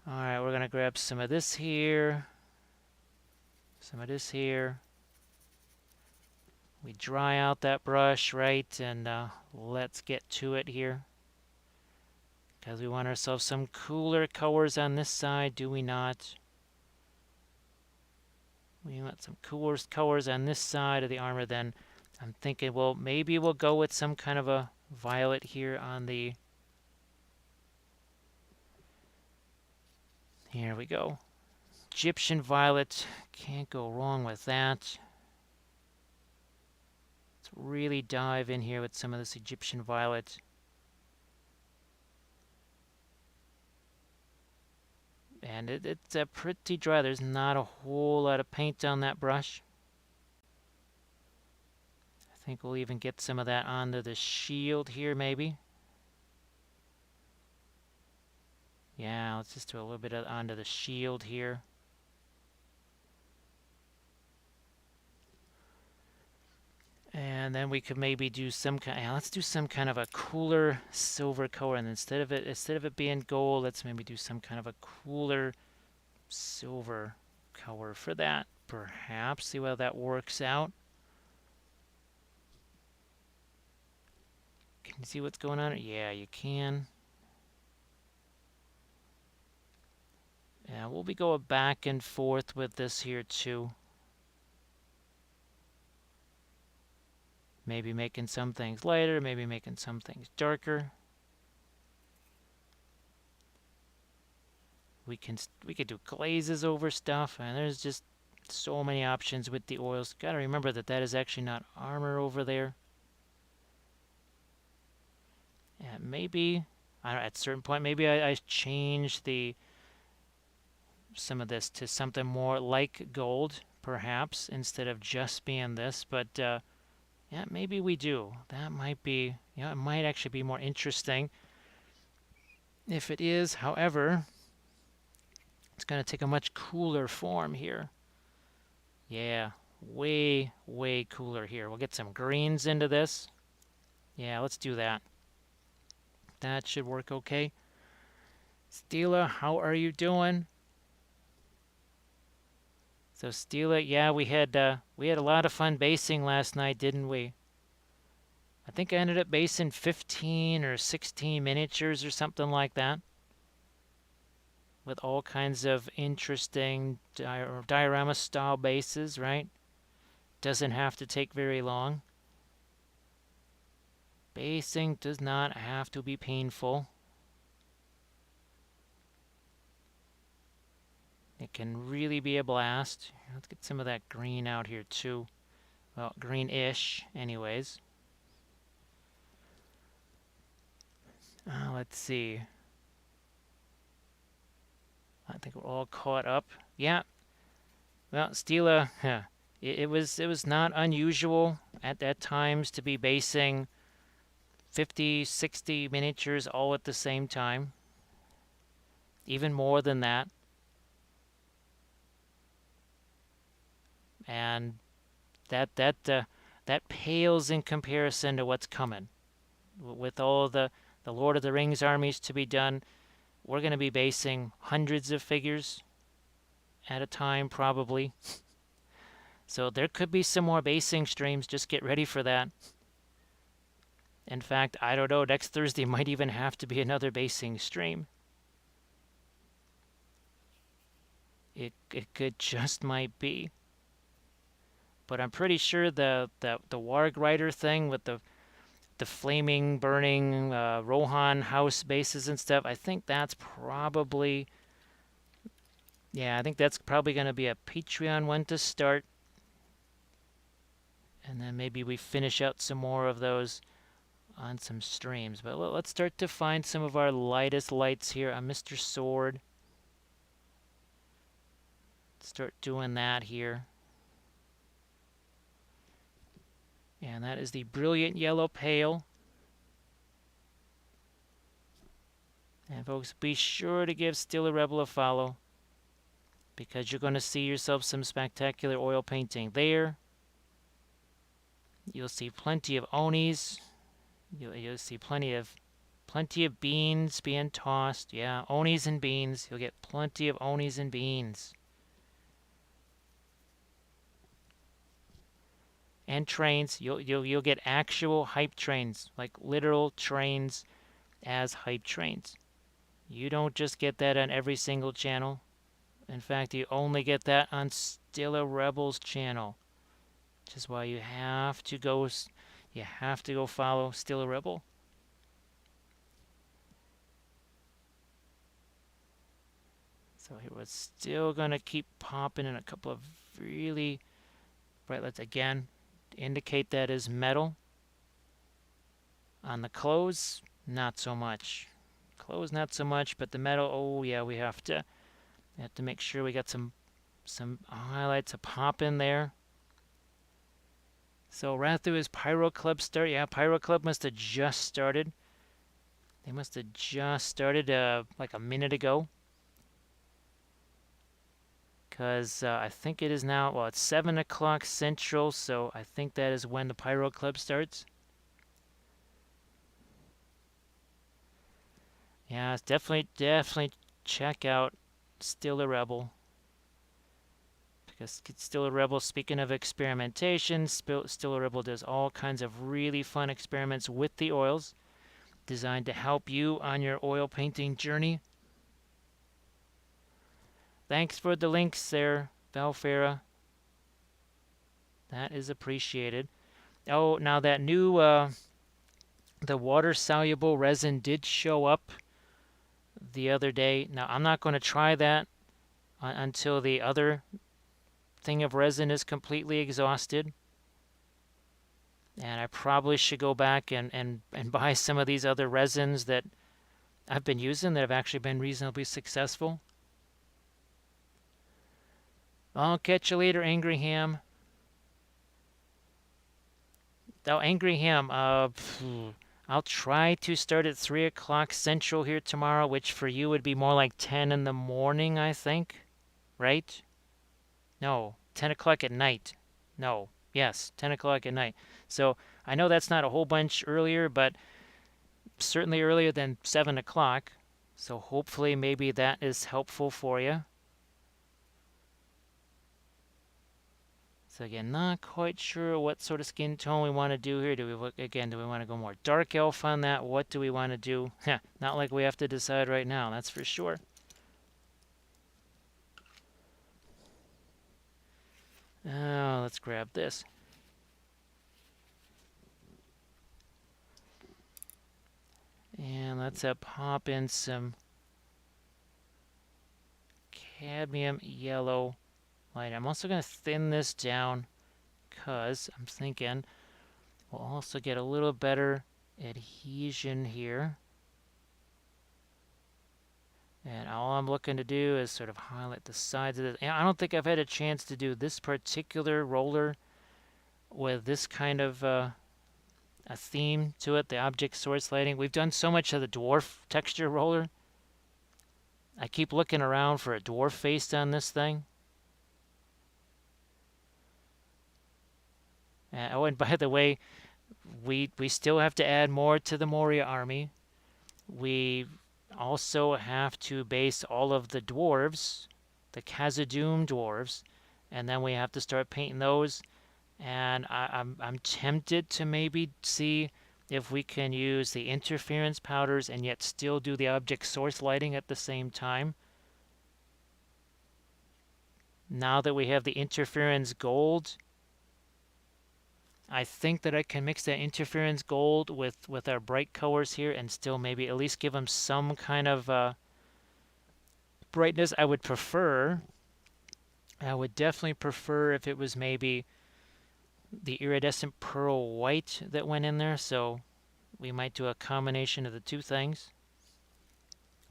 All right, we're going to grab some of this here. Some of this here. We dry out that brush, right? And let's get to it here. Because we want ourselves some cooler colors on this side, do we not? We want some cooler colors on this side of the armor. Then I'm thinking, well, maybe we'll go with some kind of a violet here on the... Here we go. Egyptian violet. Can't go wrong with that. Let's really dive in here with some of this Egyptian violet. And it's pretty dry. There's not a whole lot of paint on that brush. I think we'll even get some of that onto the shield here, maybe. Yeah, let's just do a little bit of onto the shield here. And then we could maybe do some kind. Yeah, let's do some kind of a cooler silver color, and instead of it being gold, let's maybe do some kind of a cooler silver color for that. Perhaps see how that works out. Can you see what's going on? Yeah, you can. Yeah, we'll be going back and forth with this here too. Maybe making some things lighter, maybe making some things darker. We could do glazes over stuff, and there's just so many options with the oils. Got to remember that that is actually not armor over there. And maybe I don't know, at a certain point, maybe I change some of this to something more like gold, perhaps, instead of just being this. But yeah, maybe we do. That might be, it might actually be more interesting if it is. However, it's going to take a much cooler form here. Yeah, way, way cooler here. We'll get some greens into this. Yeah, let's do that. That should work okay. Stila, how are you doing? So Stila, yeah, we had a lot of fun basing last night, didn't we? I think I ended up basing 15 or 16 miniatures or something like that, with all kinds of interesting diorama style bases, right? Doesn't have to take very long. Basing does not have to be painful. It can really be a blast. Let's get some of that green out here too. Well, greenish anyways. Let's see. I think we're all caught up. Yeah. Well, Stila, it was not unusual at times to be basing 50, 60 miniatures all at the same time. Even more than that. And that pales in comparison to what's coming. With all the Lord of the Rings armies to be done, we're going to be basing hundreds of figures at a time, probably. So there could be some more basing streams. Just get ready for that. In fact, I don't know, next Thursday might even have to be another basing stream. It could just might be. But I'm pretty sure the Warg Rider thing with the flaming, burning Rohan house bases and stuff, I think that's probably, I think that's probably going to be a Patreon one to start. And then maybe we finish out some more of those on some streams. But let's start to find some of our lightest lights here on Mr. Sword. Start doing that here. And that is the Brilliant Yellow Pale. And folks, be sure to give Still a Rebel a follow, because you're going to see yourself some spectacular oil painting there. You'll see plenty of Onis. You'll see plenty of beans being tossed. Yeah, Onis and beans. You'll get plenty of Onis and beans. And trains. You'll get actual hype trains, like literal trains as hype trains. You don't just get that on every single channel. In fact, you only get that on Stilla Rebel's channel. Which is why you have to go follow Stilla Rebel. So here we're still gonna keep popping in a couple of really bright lights. Again, indicate that is metal. On the clothes, not so much. Clothes, not so much, but the metal, oh yeah, we have to make sure we got some highlights to pop in there. So Rathu is Pyro Club start. Yeah, Pyro Club must have just started. They must have just started like a minute ago. Because I think it is now, well, it's 7 o'clock Central, so I think that is when the Pyro Club starts. Yeah, it's definitely check out Still a Rebel. Because Still a Rebel, speaking of experimentation, Still a Rebel does all kinds of really fun experiments with the oils designed to help you on your oil painting journey. Thanks for the links there, Valfera. That is appreciated. Oh, now that new the water soluble resin did show up the other day. Now I'm not going to try that until the other thing of resin is completely exhausted. And I probably should go back and buy some of these other resins that I've been using that have actually been reasonably successful. I'll catch you later, Angry Ham. Oh, Angry Ham, I'll try to start at 3 o'clock Central here tomorrow, which for you would be more like 10 in the morning, I think. Right? No, 10 o'clock at night. No, yes, 10 o'clock at night. So I know that's not a whole bunch earlier, but certainly earlier than 7 o'clock. So hopefully maybe that is helpful for you. So again, not quite sure what sort of skin tone we want to do here. Do we want to go more dark elf on that? What do we want to do? Not like we have to decide right now, that's for sure. Oh, let's grab this. And let's pop in some cadmium yellow light. I'm also going to thin this down because I'm thinking we'll also get a little better adhesion here. And all I'm looking to do is sort of highlight the sides of this. And I don't think I've had a chance to do this particular roller with this kind of a theme to it, the object source lighting. We've done so much of the dwarf texture roller. I keep looking around for a dwarf face on this thing. Oh, and by the way, we still have to add more to the Moria army. We also have to base all of the dwarves, the Khazad-dûm dwarves, and then we have to start painting those. And I'm tempted to maybe see if we can use the interference powders and yet still do the object source lighting at the same time. Now that we have the interference gold, I think that I can mix that interference gold with our bright colors here and still maybe at least give them some kind of brightness. I would definitely prefer if it was maybe the iridescent pearl white that went in there, so we might do a combination of the two things.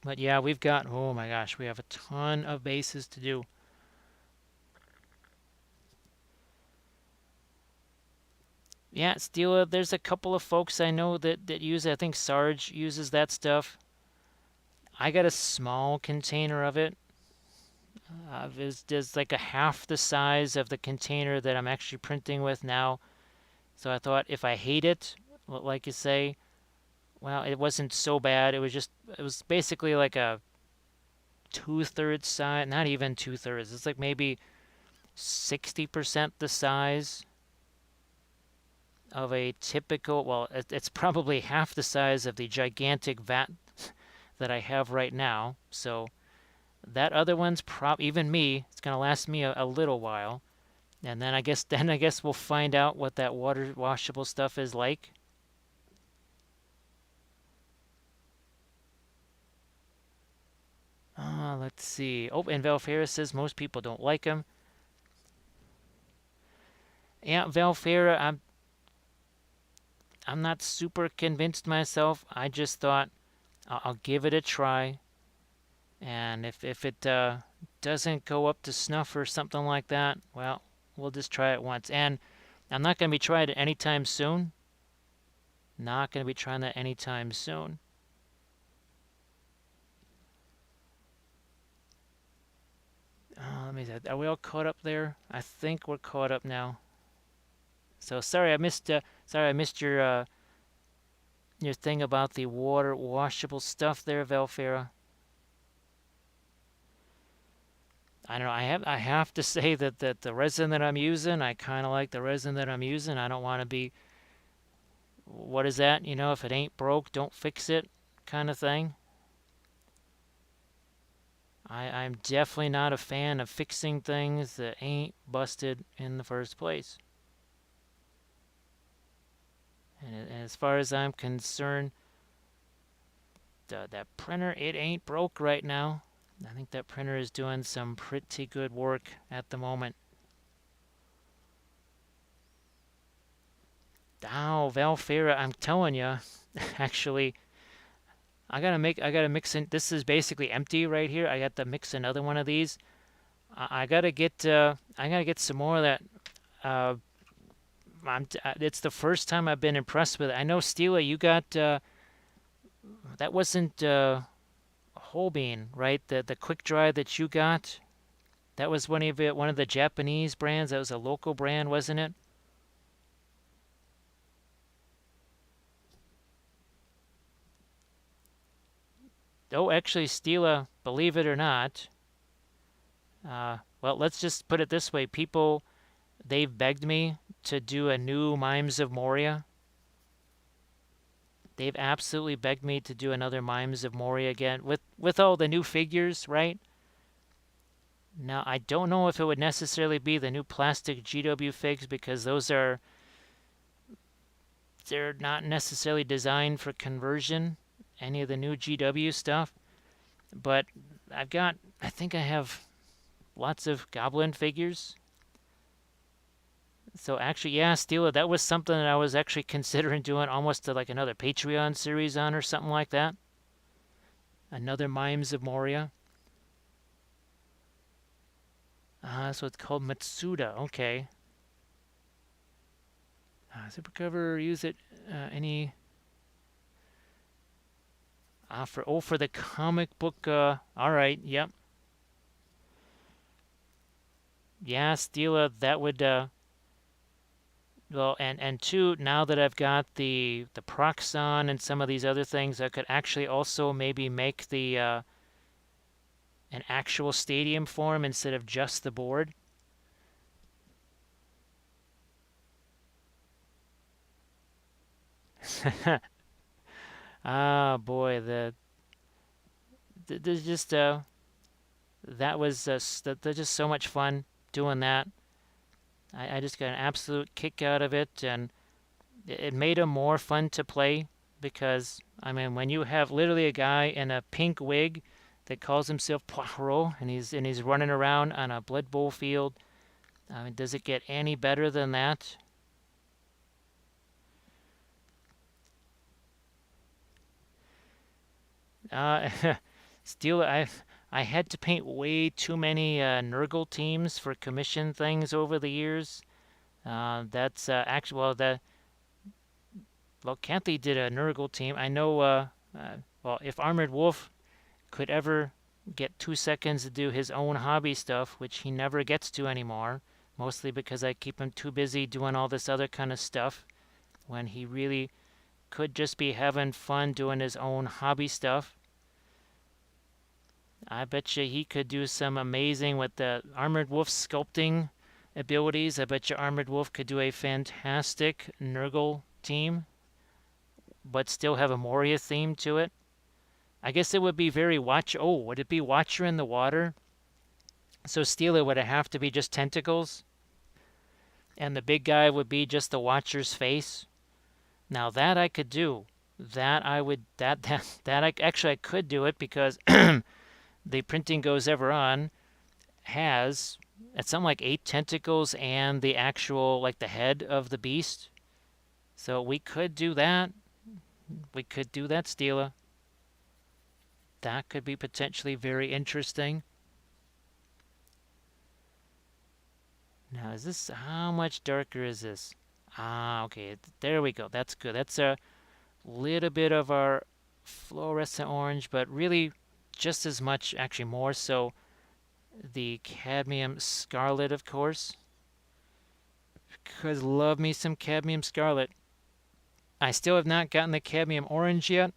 But yeah, we've got, oh my gosh, we have a ton of bases to do. Yeah, Stila, there's a couple of folks I know that use it. I think Sarge uses that stuff. I got a small container of it. It's like a half the size of the container that I'm actually printing with now. So I thought if I hate it, like you say, well, it wasn't so bad. It was basically like a 2/3 size, not even 2/3. It's like maybe 60% the size of a typical, well, it's probably half the size of the gigantic vat that I have right now. So that other one's even me, it's going to last me a little while. And then I guess we'll find out what that water washable stuff is like. Let's see. Oh, and Valfera says most people don't like him. Yeah, Valfera, I'm not super convinced myself. I just thought I'll give it a try. And if it doesn't go up to snuff or something like that, well, we'll just try it once. And I'm not going to be trying it anytime soon. Not going to be trying that anytime soon. Let me see. Are we all caught up there? I think we're caught up now. So sorry I missed. Sorry I missed your thing about the water washable stuff there, Velfera. I don't know. I have to say that the resin that I'm using, I kind of like the resin that I'm using. I don't want to be, what is that? If it ain't broke, don't fix it, kind of thing. I'm definitely not a fan of fixing things that ain't busted in the first place. And as far as I'm concerned, that printer, it ain't broke right now. I think that printer is doing some pretty good work at the moment. Oh, Valfera, I'm telling you, actually, I gotta mix in. This is basically empty right here. I got to mix another one of these. I gotta get some more of that. Uh, it's the first time I've been impressed with it. I know, Stila, you got that wasn't whole bean, right? The quick dry that you got, that was one of the Japanese brands. That was a local brand, wasn't it? Oh, actually, Stila, believe it or not, well, let's just put it this way: they've begged me to do a new Mimes of Moria. They've absolutely begged me to do another Mimes of Moria again with all the new figures, right? Now, I don't know if it would necessarily be the new plastic GW figs because they're not necessarily designed for conversion, any of the new GW stuff. But I think I have lots of Goblin figures. So actually, yeah, Steela, that was something that I was actually considering doing almost to like another Patreon series on or something like that. Another Mimes of Moria. So it's called Matsuda. Okay. Supercover, use it. Any. For the comic book. All right. Yep. Yeah, Steela, that would. Well, and two, now that I've got the Proxon and some of these other things, I could actually also maybe make the an actual stadium form instead of just the board. Ah, boy, there's just that was there's just so much fun doing that. I just got an absolute kick out of it, and it made him more fun to play because I mean, when you have literally a guy in a pink wig that calls himself Poirot and he's running around on a Blood Bowl field, I mean, does it get any better than that? Uh, Still, I had to paint way too many Nurgle teams for commission things over the years. That's actually well, Kathy did a Nurgle team. I know. Well, if Armored Wolf could ever get 2 seconds to do his own hobby stuff, which he never gets to anymore, mostly because I keep him too busy doing all this other kind of stuff, when he really could just be having fun doing his own hobby stuff. I bet you he could do some amazing with the Armored Wolf sculpting abilities. I bet you Armored Wolf could do a fantastic Nurgle team, but still have a Moria theme to it. I guess it would be very watch. Oh, would it be Watcher in the water? So Steeler would have to be just tentacles, and the big guy would be just the Watcher's face. Now that I could do. That I would that I actually I could do it because the printing goes ever on has it's something like 8 tentacles and the actual like the head of the beast. So we could do that. We could do that, Steela. That could be potentially very interesting. Now, is this how much darker is this? Ah, okay. There we go. That's good. That's a little bit of our fluorescent orange, but really just as much, actually more so, the cadmium scarlet, of course. Because love me some cadmium scarlet. I still have not gotten the cadmium orange yet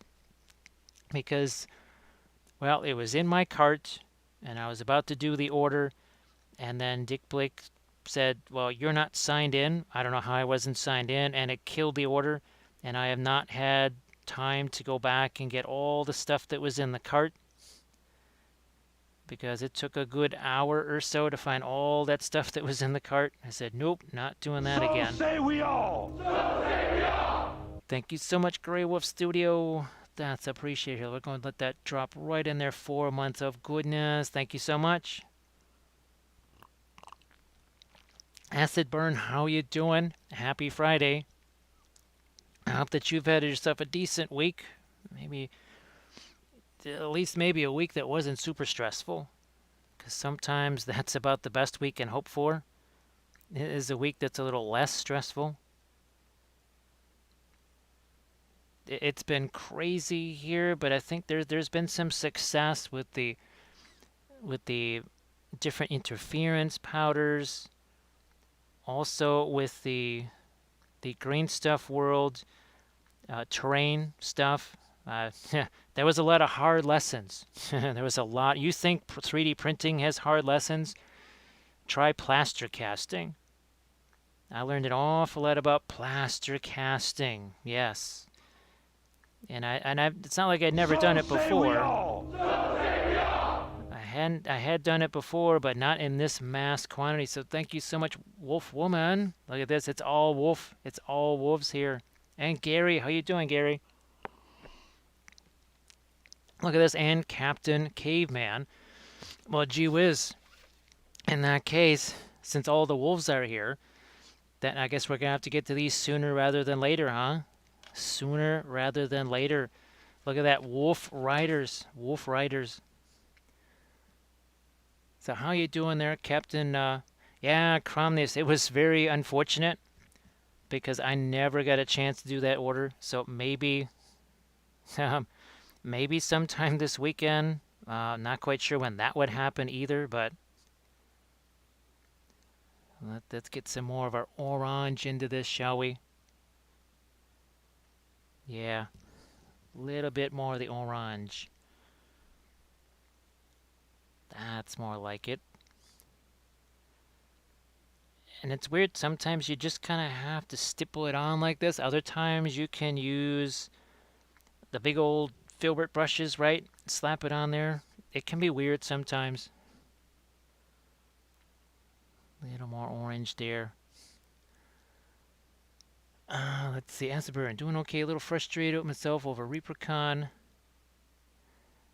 because, well, it was in my cart and I was about to do the order, and then Dick Blake said, "Well, you're not signed in." I don't know how I wasn't signed in, and it killed the order, and I have not had time to go back and get all the stuff that was in the cart because it took a good hour or so to find all that stuff that was in the cart. I said, "Nope, not doing that So again." say we all. Thank you so much, Grey Wolf Studio. That's appreciated. We're going to let that drop right in there. 4 months of goodness. Thank you so much. Acid Burn, how you doing? Happy Friday. I hope that you've had yourself a decent week. Maybe, at least maybe a week that wasn't super stressful. Because sometimes that's about the best we can hope for. It is a week that's a little less stressful. It's been crazy here, but I think there's been some success with the different interference powders, also with the green stuff world, terrain stuff. There was a lot of hard lessons. There was a lot. You think 3D printing has hard lessons? Try plaster casting. I learned an awful lot about plaster casting. Yes, it's not like I'd never done So it say we before. all. I had done it before, but not in this mass quantity. So thank you so much, Wolf Woman. Look at this. It's all wolf. It's all wolves here. And Gary, how you doing, Gary? Look at this. And Captain Caveman. Well, gee whiz. In that case, since all the wolves are here, then I guess we're gonna have to get to these sooner rather than later, huh? Sooner rather than later. Look at that. Wolf Riders. Wolf Riders. So how you doing there, Captain? Yeah, Cromnus. It was very unfortunate because I never got a chance to do that order. So maybe, maybe sometime this weekend. Not quite sure when that would happen either, but let's get some more of our orange into this, shall we? Yeah, a little bit more of the orange. That's more like it. And it's weird, sometimes you just kind of have to stipple it on like this. Other times you can use the big old filbert brushes, right? Slap it on there. It can be weird sometimes. A little more orange there. Let's see, Acid doing okay. A little frustrated with myself over Reapercon.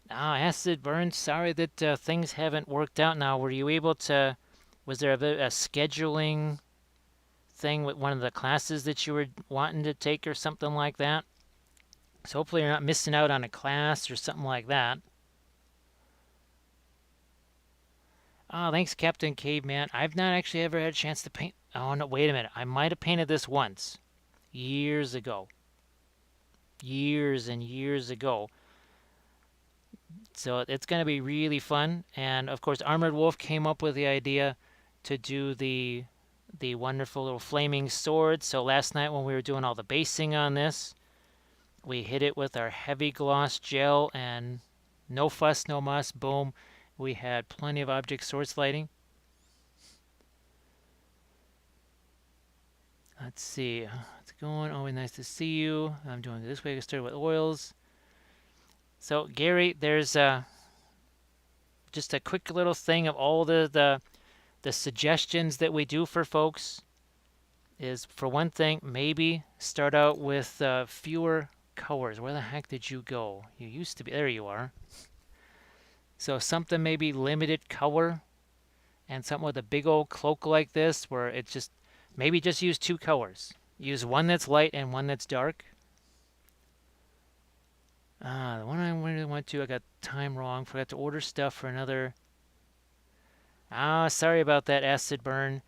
Acid Burn, sorry that things haven't worked out now. Were you able to, was there a scheduling thing with one of the classes that you were wanting to take or something like that? So hopefully you're not missing out on a class or something like that. Oh, thanks, Captain Caveman. I've not actually ever had a chance to paint. Oh, no, wait a minute. I might have painted this once. Years ago. Years and years ago. So it's going to be really fun. And of course, Armored Wolf came up with the idea to do the wonderful little flaming sword. So last night when we were doing all the basing on this, we hit it with our heavy gloss gel and no fuss, no muss, boom. We had plenty of object source lighting. Let's see. How's it going? Always nice to see you. I'm doing it this way. I started with oils. So, Gary, there's just a quick little thing of all the suggestions that we do for folks is, for one thing, maybe start out with fewer colors. Where the heck did you go? You used to be. There you are. So something maybe limited color and something with a big old cloak like this where it's just maybe just use two colors. Use one that's light and one that's dark. The one I really went to, I got time wrong. Forgot to order stuff for another. Sorry about that, Acid Burn.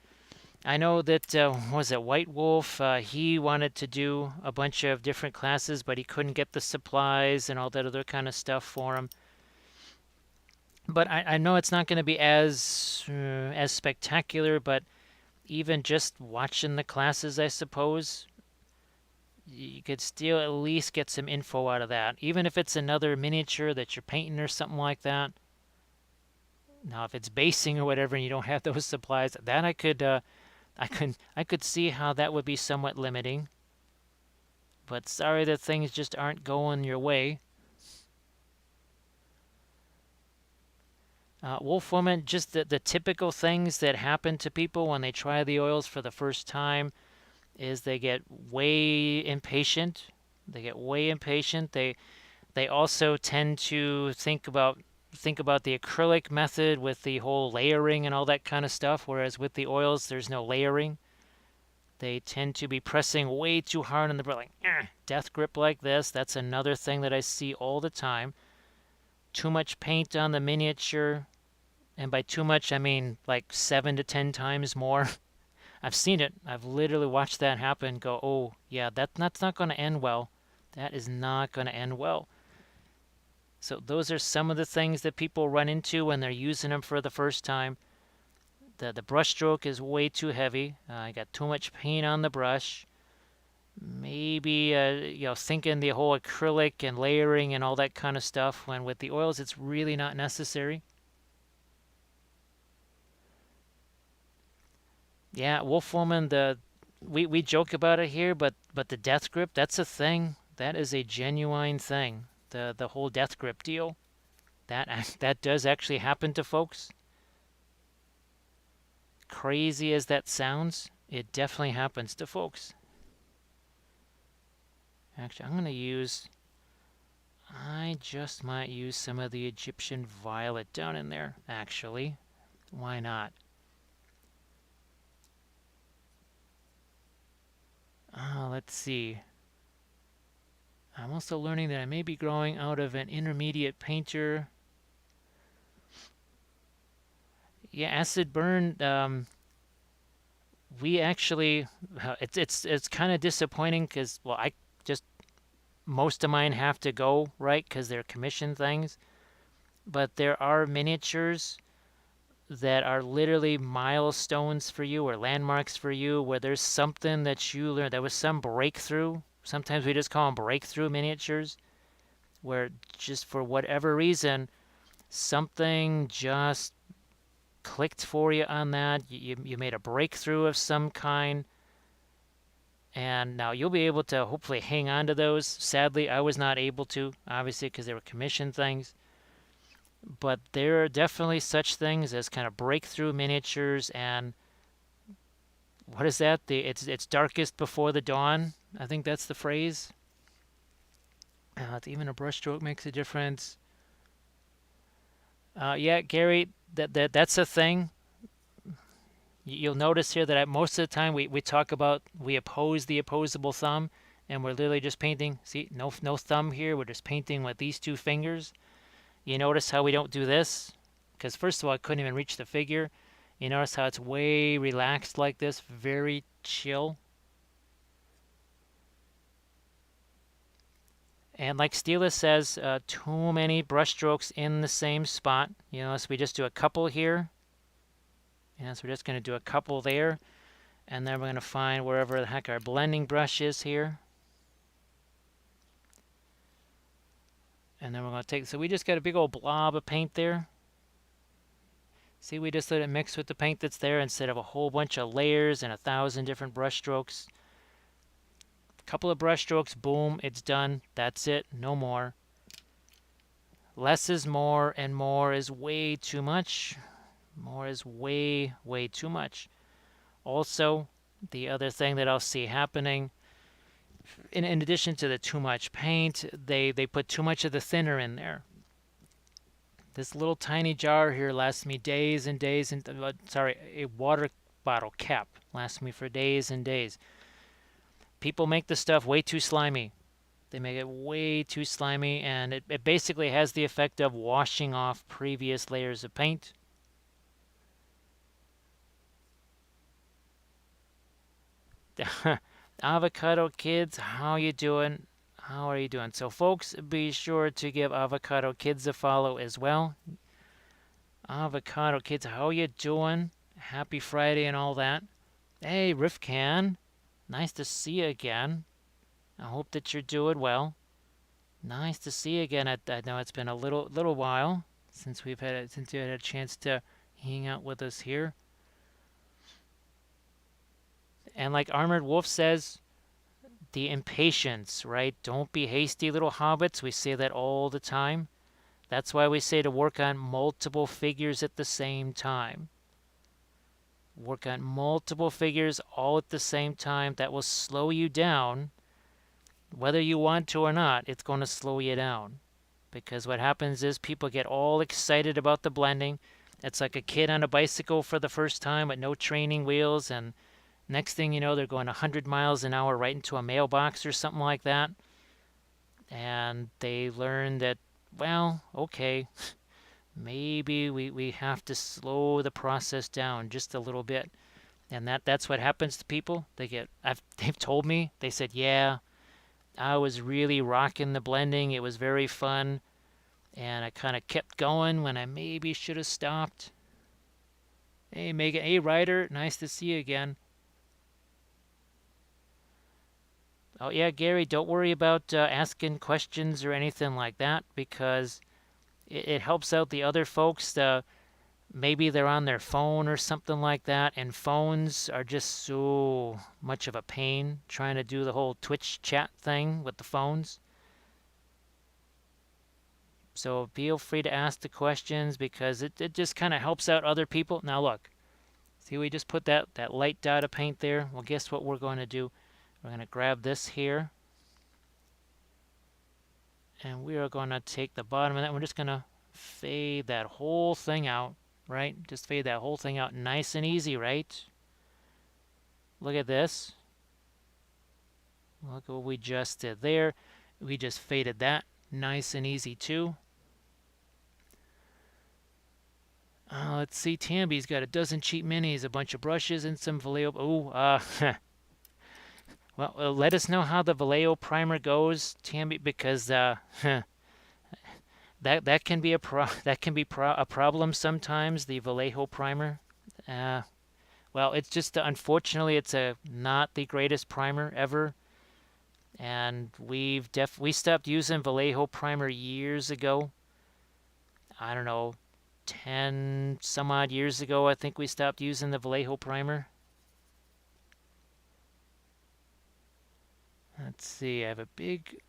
I know that was it White Wolf? He wanted to do a bunch of different classes, but he couldn't get the supplies and all that other kind of stuff for him. But I know it's not going to be as spectacular. But even just watching the classes, I suppose you could still at least get some info out of that, even if it's another miniature that you're painting or something like that. Now, if it's basing or whatever, and you don't have those supplies, that I could see how that would be somewhat limiting. But sorry that things just aren't going your way. Wolfwoman, just the typical things that happen to people when they try the oils for the first time is they get way impatient. They get way impatient. They also tend to think about the acrylic method with the whole layering and all that kind of stuff, whereas with the oils there's no layering. They tend to be pressing way too hard on the brush, like death grip like this. That's another thing that I see all the time. Too much paint on the miniature, and by too much I mean like 7 to 10 times more. I've seen it. I've literally watched that happen. Go, oh yeah, that's not going to end well. That is not going to end well. So those are some of the things that people run into when they're using them for the first time. The brush stroke is way too heavy. I got too much paint on the brush. Maybe thinking the whole acrylic and layering and all that kind of stuff, when with the oils it's really not necessary. Yeah, Wolfwoman, we joke about it here, but the death grip, that's a thing. That is a genuine thing. The whole death grip deal. That does actually happen to folks. Crazy as that sounds, it definitely happens to folks. Actually, I just might use some of the Egyptian violet down in there, actually. Why not? Let's see. I'm also learning that I may be growing out of an intermediate painter. Yeah, acid burn. We actually, it's kind of disappointing because, well, I just most of mine have to go right because they're commission things. But there are miniatures that are literally milestones for you or landmarks for you, where there's something that you learned. There was some breakthrough. Sometimes we just call them breakthrough miniatures, where just for whatever reason, something just clicked for you on that. You made a breakthrough of some kind. And now you'll be able to hopefully hang on to those. Sadly, I was not able to, obviously, because they were commission things. But there are definitely such things as kind of breakthrough miniatures. And what is that? It's darkest before the dawn. I think that's the phrase. Even a brushstroke makes a difference. Yeah, Gary, that's a thing. You'll notice here that most of the time we talk about, we oppose the opposable thumb, and we're literally just painting. See, no thumb here. We're just painting with these two fingers. You notice how we don't do this? Because first of all, I couldn't even reach the figure. You notice how it's way relaxed like this, very chill. And like Stila says, too many brush strokes in the same spot. You know, so we just do a couple here. Yeah, so we're just going to do a couple there. And then we're going to find wherever the heck our blending brush is here. And then we're going to take, so we just got a big old blob of paint there. See, we just let it mix with the paint that's there instead of a whole bunch of layers and 1,000 different brush strokes. A couple of brush strokes, boom, it's done. That's it, no more. Less is more, and more is way too much. More is way, way too much. Also, the other thing that I'll see happening, in addition to the too much paint, they put too much of the thinner in there. This little tiny jar here lasts me days and days, and sorry, a water bottle cap lasts me for days and days. People make the stuff way too slimy. They make it way too slimy, and it basically has the effect of washing off previous layers of paint. Avocado Kids, how you doing? How are you doing? So, folks, be sure to give Avocado Kids a follow as well. Avocado Kids, how you doing? Happy Friday and all that. Hey, Rifcan, nice to see you again. I hope that you're doing well. Nice to see you again. I know it's been a little while since since you had a chance to hang out with us here. And like Armored Wolf says, the impatience, right? Don't be hasty, little hobbits. We say that all the time. That's why we say to work on multiple figures at the same time. Work on multiple figures all at the same time. That will slow you down. Whether you want to or not, it's going to slow you down. Because what happens is people get all excited about the blending. It's like a kid on a bicycle for the first time with no training wheels, and next thing you know, they're going 100 miles an hour right into a mailbox or something like that. And they learn that, well, okay, maybe we have to slow the process down just a little bit. And that's what happens to people. They've told me, they said, yeah, I was really rocking the blending. It was very fun. And I kind of kept going when I maybe should have stopped. Hey, Megan. Hey, Ryder. Nice to see you again. Oh, yeah, Gary, don't worry about asking questions or anything like that because it helps out the other folks. Maybe they're on their phone or something like that, and phones are just so much of a pain trying to do the whole Twitch chat thing with the phones. So feel free to ask the questions because it just kind of helps out other people. Now look, see we just put that light dot of paint there? Well, guess what we're going to do? We're going to grab this here. And we are going to take the bottom of that. We're just going to fade that whole thing out, right? Just fade that whole thing out nice and easy, right? Look at this. Look what we just did there. We just faded that nice and easy too. Let's see, Tamby's got a dozen cheap minis, a bunch of brushes, and some Vallejo. Oh, well, let us know how the Vallejo primer goes, Tamby, because that can be a problem sometimes. The Vallejo primer. Well, it's just unfortunately it's not the greatest primer ever, and we stopped using Vallejo primer years ago. I don't know, 10 some odd years ago, I think we stopped using the Vallejo primer. Let's see, I have a big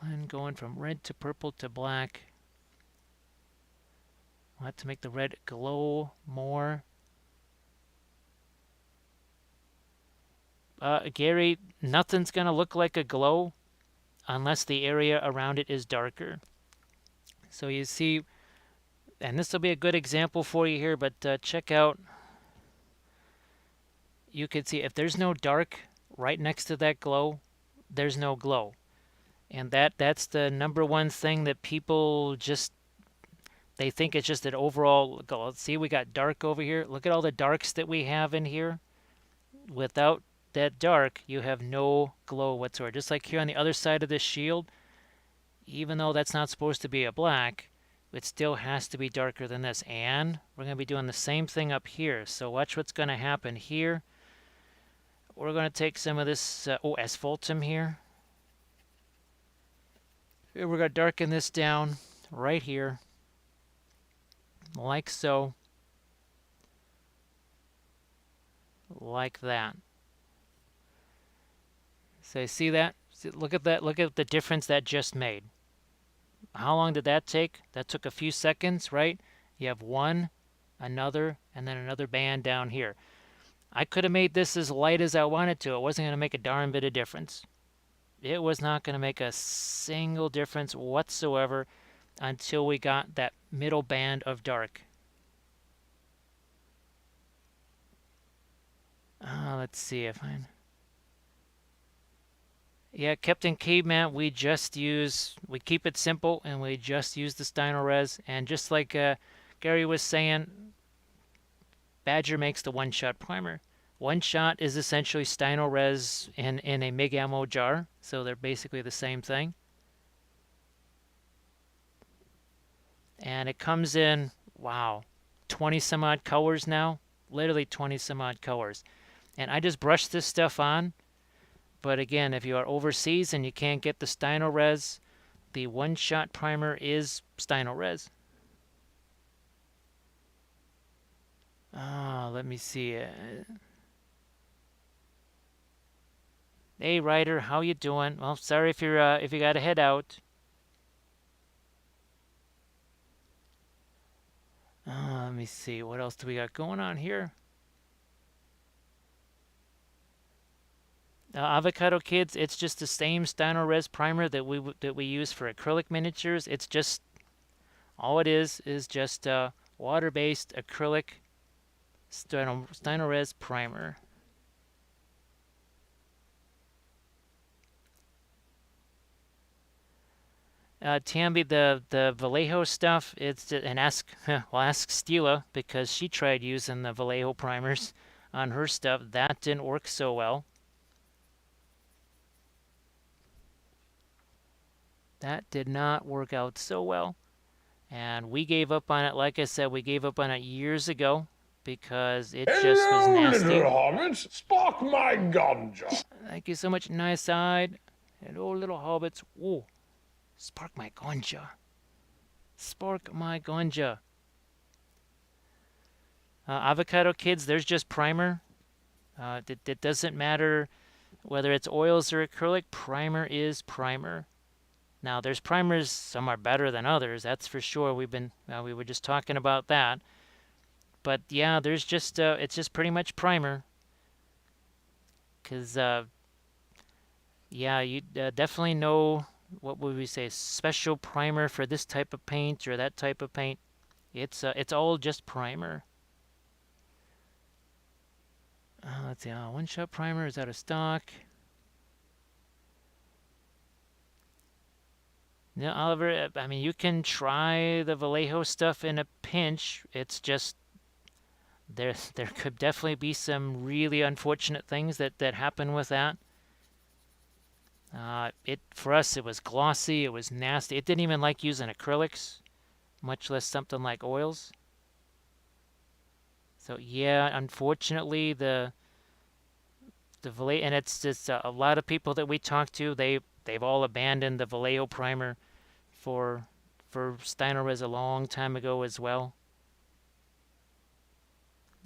line going from red to purple to black. I'll have to make the red glow more. Gary, nothing's going to look like a glow unless the area around it is darker. So you see, and this will be a good example for you here, but check out, you can see if there's no dark right next to that glow, there's no glow. And that's the number one thing that people just, they think it's just an overall glow. See, we got dark over here. Look at all the darks that we have in here. Without that dark, you have no glow whatsoever. Just like here on the other side of this shield, even though that's not supposed to be a black, it still has to be darker than this. And we're going to be doing the same thing up here. So watch what's going to happen here. We're going to take some of this asphaltum here. We're going to darken this down right here, like so, like that. So you see that? Look at that. Look at the difference that just made. How long did that take? That took a few seconds, right? You have one, another, and then another band down here. I could have made this as light as I wanted to. It wasn't going to make a darn bit of difference. It was not going to make a single difference whatsoever until we got that middle band of dark. Let's see if I... Yeah, Captain Caveman, we keep it simple, and we just use the Steiner Res. And just like Gary was saying, Badger makes the one-shot primer. One shot is essentially Steino Res in a MIG ammo jar, so they're basically the same thing. And it comes in, wow, 20 some odd colors now, literally 20 some odd colors. And I just brush this stuff on. But again, if you are overseas and you can't get the Steino Res, the one shot primer is Steino Res. Let me see. Hey Ryder, how you doing? Well, sorry if you got to head out. Let me see. What else do we got going on here? Avocado Kids, it's just the same Steino Res primer that we use for acrylic miniatures. It's just all it is just water-based acrylic Steino Res primer. Tambi, the Vallejo stuff, and ask ask Stila because she tried using the Vallejo primers on her stuff. That didn't work so well. That did not work out so well. And we gave up on it. Like I said, we gave up on it years ago because it just was Hello, nasty. little hobbits. Spark my ganja. Thank you so much, Nice Side. Hello, little hobbits. Whoa, spark my ganja. Spark my ganja. Avocado Kids, there's just primer. It doesn't matter whether it's oils or acrylic. Primer is primer. Now, there's primers. Some are better than others. That's for sure. We were just talking about that. But yeah, there's just it's just pretty much primer. Cause yeah, you definitely know what would we say special primer for this type of paint or that type of paint. It's all just primer. Let's see. One shot primer is out of stock. Yeah, Oliver. I mean, you can try the Vallejo stuff in a pinch. It's just there could definitely be some really unfortunate things that happen with that. It for us it was glossy, it was nasty. It didn't even like using acrylics, much less something like oils. So yeah, unfortunately the Vallejo, and it's just a lot of people that we talk to, they've all abandoned the Vallejo primer for Steiner Res a long time ago as well.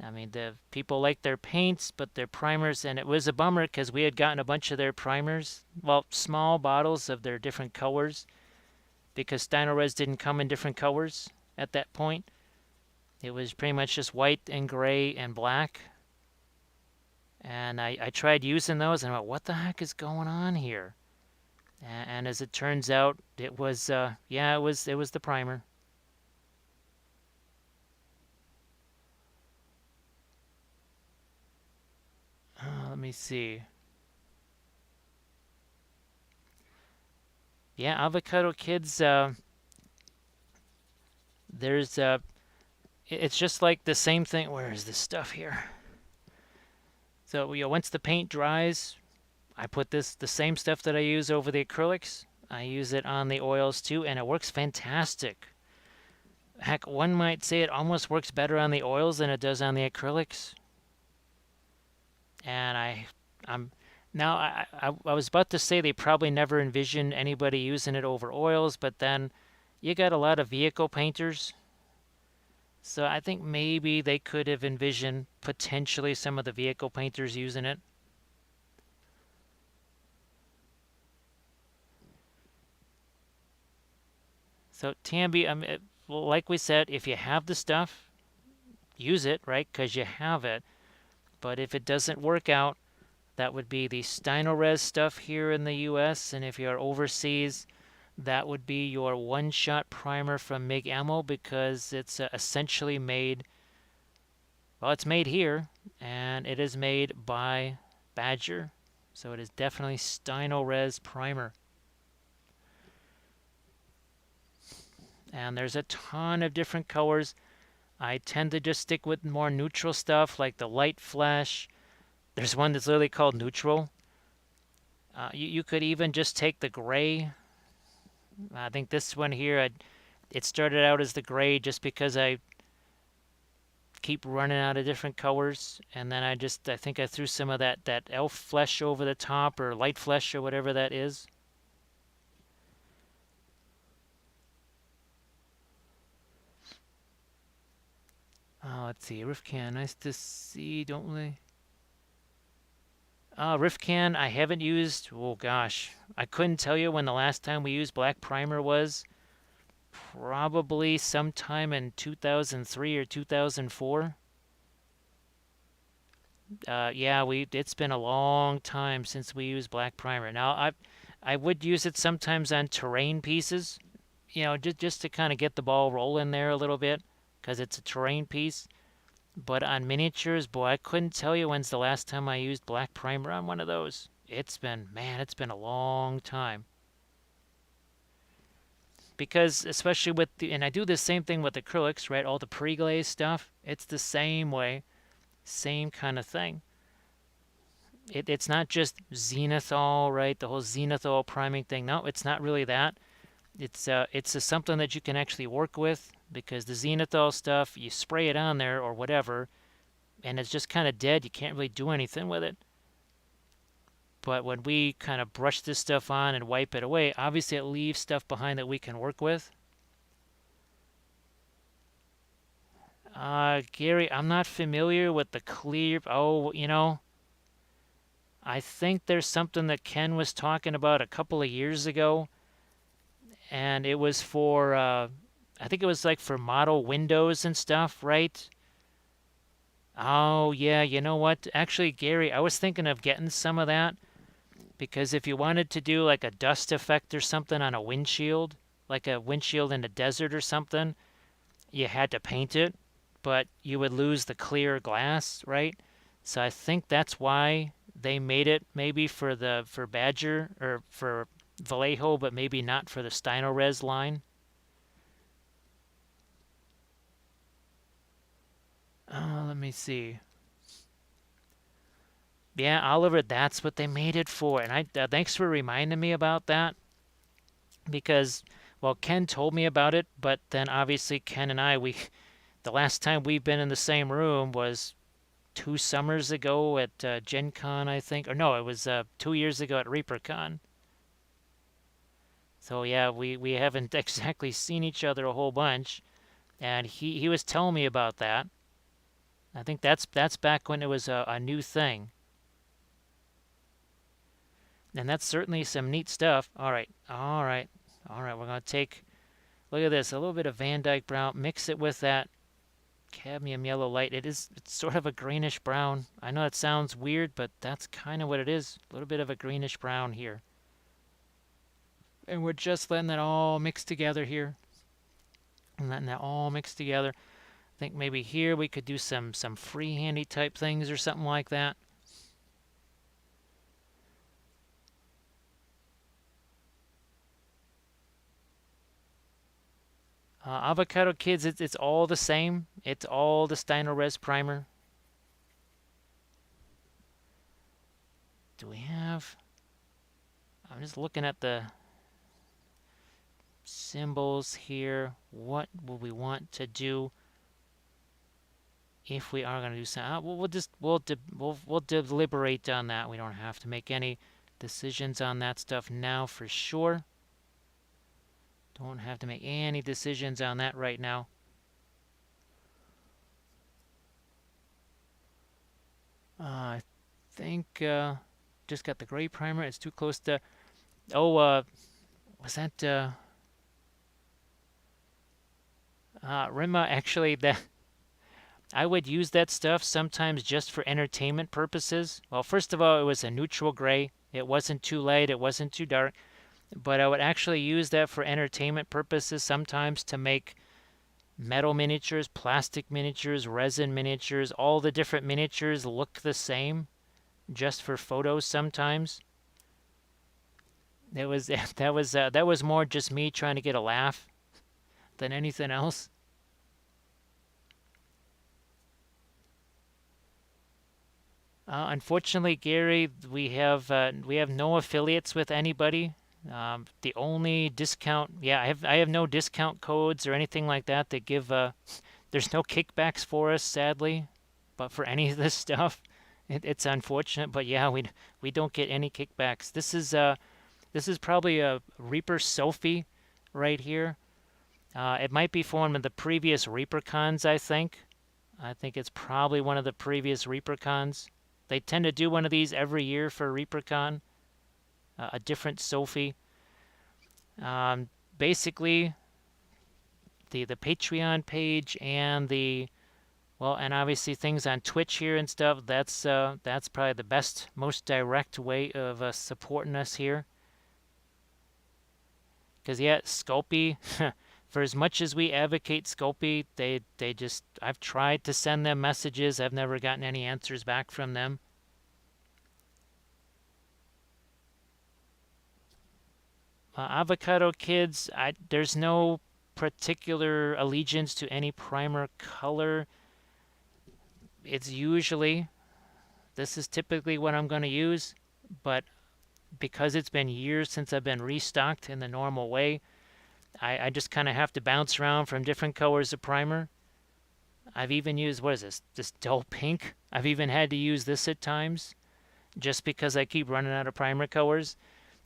I mean, the people like their paints, but their primers, and it was a bummer because we had gotten a bunch of their primers, well, small bottles of their different colors, because Steiner Res didn't come in different colors at that point. It was pretty much just white and gray and black. And I tried using those, and I went, what the heck is going on here? And as it turns out, it was, yeah, it was the primer. Let me see. Yeah, Avocado Kids, there's, it's just like the same thing. Where is this stuff here? So, once the paint dries, I put the same stuff that I use over the acrylics. I use it on the oils too, and it works fantastic. Heck, one might say it almost works better on the oils than it does on the acrylics. And I'm now I was about to say they probably never envisioned anybody using it over oils, but then you got a lot of vehicle painters. So I think maybe they could have envisioned potentially some of the vehicle painters using it. So Tambi, well, like we said, if you have the stuff, use it, right? Because you have it. But if it doesn't work out, that would be the Steinores stuff here in the US. And if you're overseas, that would be your one-shot primer from MIG Ammo because it's essentially made, well, it's made here, and it is made by Badger. So it is definitely Steinores primer. And there's a ton of different colors. I tend to just stick with more neutral stuff like the light flash, There's one that's literally called neutral. You could even just take the gray. I think this one here, it started out as the gray just because I keep running out of different colors, and then I think I threw some of that elf flesh over the top, or light flesh, or whatever that is. Let's see, Rifcan, nice to see, don't we? Rifcan, I haven't used. Oh gosh, I couldn't tell you when the last time we used black primer was. Probably sometime in 2003 or 2004. Yeah, it's been a long time since we used black primer. Now I would use it sometimes on terrain pieces, just to kind of get the ball rolling there a little bit, because it's a terrain piece. But on miniatures, boy, I couldn't tell you when's the last time I used black primer on one of those. It's been a long time. Because especially and I do the same thing with acrylics, right? All the pre-glaze stuff, it's the same way, same kind of thing. It's not just zenithal, right? The whole zenithal priming thing. No, it's not really that. It's something that you can actually work with, because the zenithal stuff, you spray it on there or whatever, and it's just kind of dead. You can't really do anything with it. But when we kind of brush this stuff on and wipe it away, obviously it leaves stuff behind that we can work with. Gary, I'm not familiar with the clear. Oh, I think there's something that Ken was talking about a couple of years ago, and it was for, I think it was like for model windows and stuff, right? Oh, yeah, you know what? Actually, Gary, I was thinking of getting some of that, because if you wanted to do like a dust effect or something on a windshield, like a windshield in the desert or something, you had to paint it, but you would lose the clear glass, right? So I think that's why they made it, maybe for Badger or for Vallejo, but maybe not for the Steinerres line. Let me see. Yeah, Oliver, that's what they made it for. And thanks for reminding me about that, because, well, Ken told me about it, but then obviously Ken and I, the last time we've been in the same room was 2 summers ago at Gen Con, I think. Or no, it was 2 years ago at ReaperCon. So yeah, we haven't exactly seen each other a whole bunch. And he was telling me about that. I think that's back when it was a new thing. And that's certainly some neat stuff. All right, all right, all right. We're going to take, look at this, a little bit of Van Dyke brown, mix it with that cadmium yellow light. It's sort of a greenish brown. I know it sounds weird, but that's kind of what it is. A little bit of a greenish brown here. And we're just letting that all mix together here. And letting that all mix together. I think maybe here we could do some freehandy type things or something like that. Avocado Kids, it's all the same. It's all the Steiner Res primer. Do we have... I'm just looking at the symbols here. What would we want to do if we are going to do something? We'll deliberate on that. We don't have to make any decisions on that stuff now for sure. Don't have to make any decisions on that right now. I think just got the gray primer. It's too close to... Oh, was that... Rima, actually, I would use that stuff sometimes just for entertainment purposes. Well, first of all, it was a neutral gray. It wasn't too light. It wasn't too dark. But I would actually use that for entertainment purposes sometimes to make metal miniatures, plastic miniatures, resin miniatures. All the different miniatures look the same, just for photos sometimes. It was that was more just me trying to get a laugh than anything else. Unfortunately, Gary, we have no affiliates with anybody. The only discount, yeah, I have no discount codes or anything like that that give. There's no kickbacks for us, sadly, but for any of this stuff, it's unfortunate. But yeah, we don't get any kickbacks. This is probably a Reaper Sophie right here. It might be from one of the previous Reaper cons, I think. I think it's probably one of the previous Reaper cons. They tend to do one of these every year for ReaperCon, a different Sophie. Um, Basically, the Patreon page and and obviously things on Twitch here and stuff. That's probably the best, most direct way of supporting us here. Because yeah, Sculpey, for as much as we advocate Sculpey, they just I've tried to send them messages. I've never gotten any answers back from them. Avocado Kids, there's no particular allegiance to any primer color. It's usually, this is typically what I'm going to use, but because it's been years since I've been restocked in the normal way, I just kind of have to bounce around from different colors of primer. I've even used, what is this? This dull pink. I've even had to use this at times just because I keep running out of primer colors.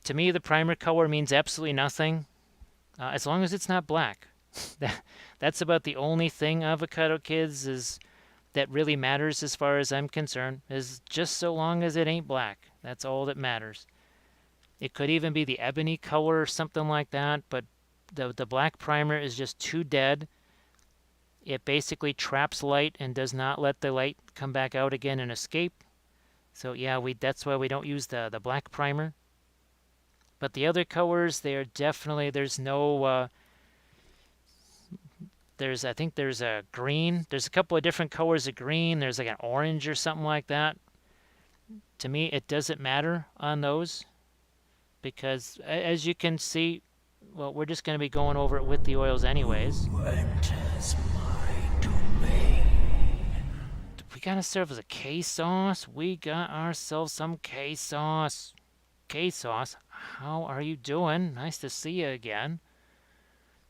To me, the primer color means absolutely nothing as long as it's not black. That's about the only thing, Avocado Kids, is that really matters as far as I'm concerned, is just so long as it ain't black. That's all that matters. It could even be the ebony color or something like that, but the black primer is just too dead. It basically traps light and does not let the light come back out again and escape. So yeah, that's why we don't use the black primer. But the other colors, they are definitely, there's no, I think there's a green. There's a couple of different colors of green. There's like an orange or something like that. To me, it doesn't matter on those because as you can see, well, we're just going to be going over it with the oils anyways. Enters my domain. We got ourselves a K-Sauce. We got ourselves some K-Sauce. K-Sauce, how are you doing? Nice to see you again.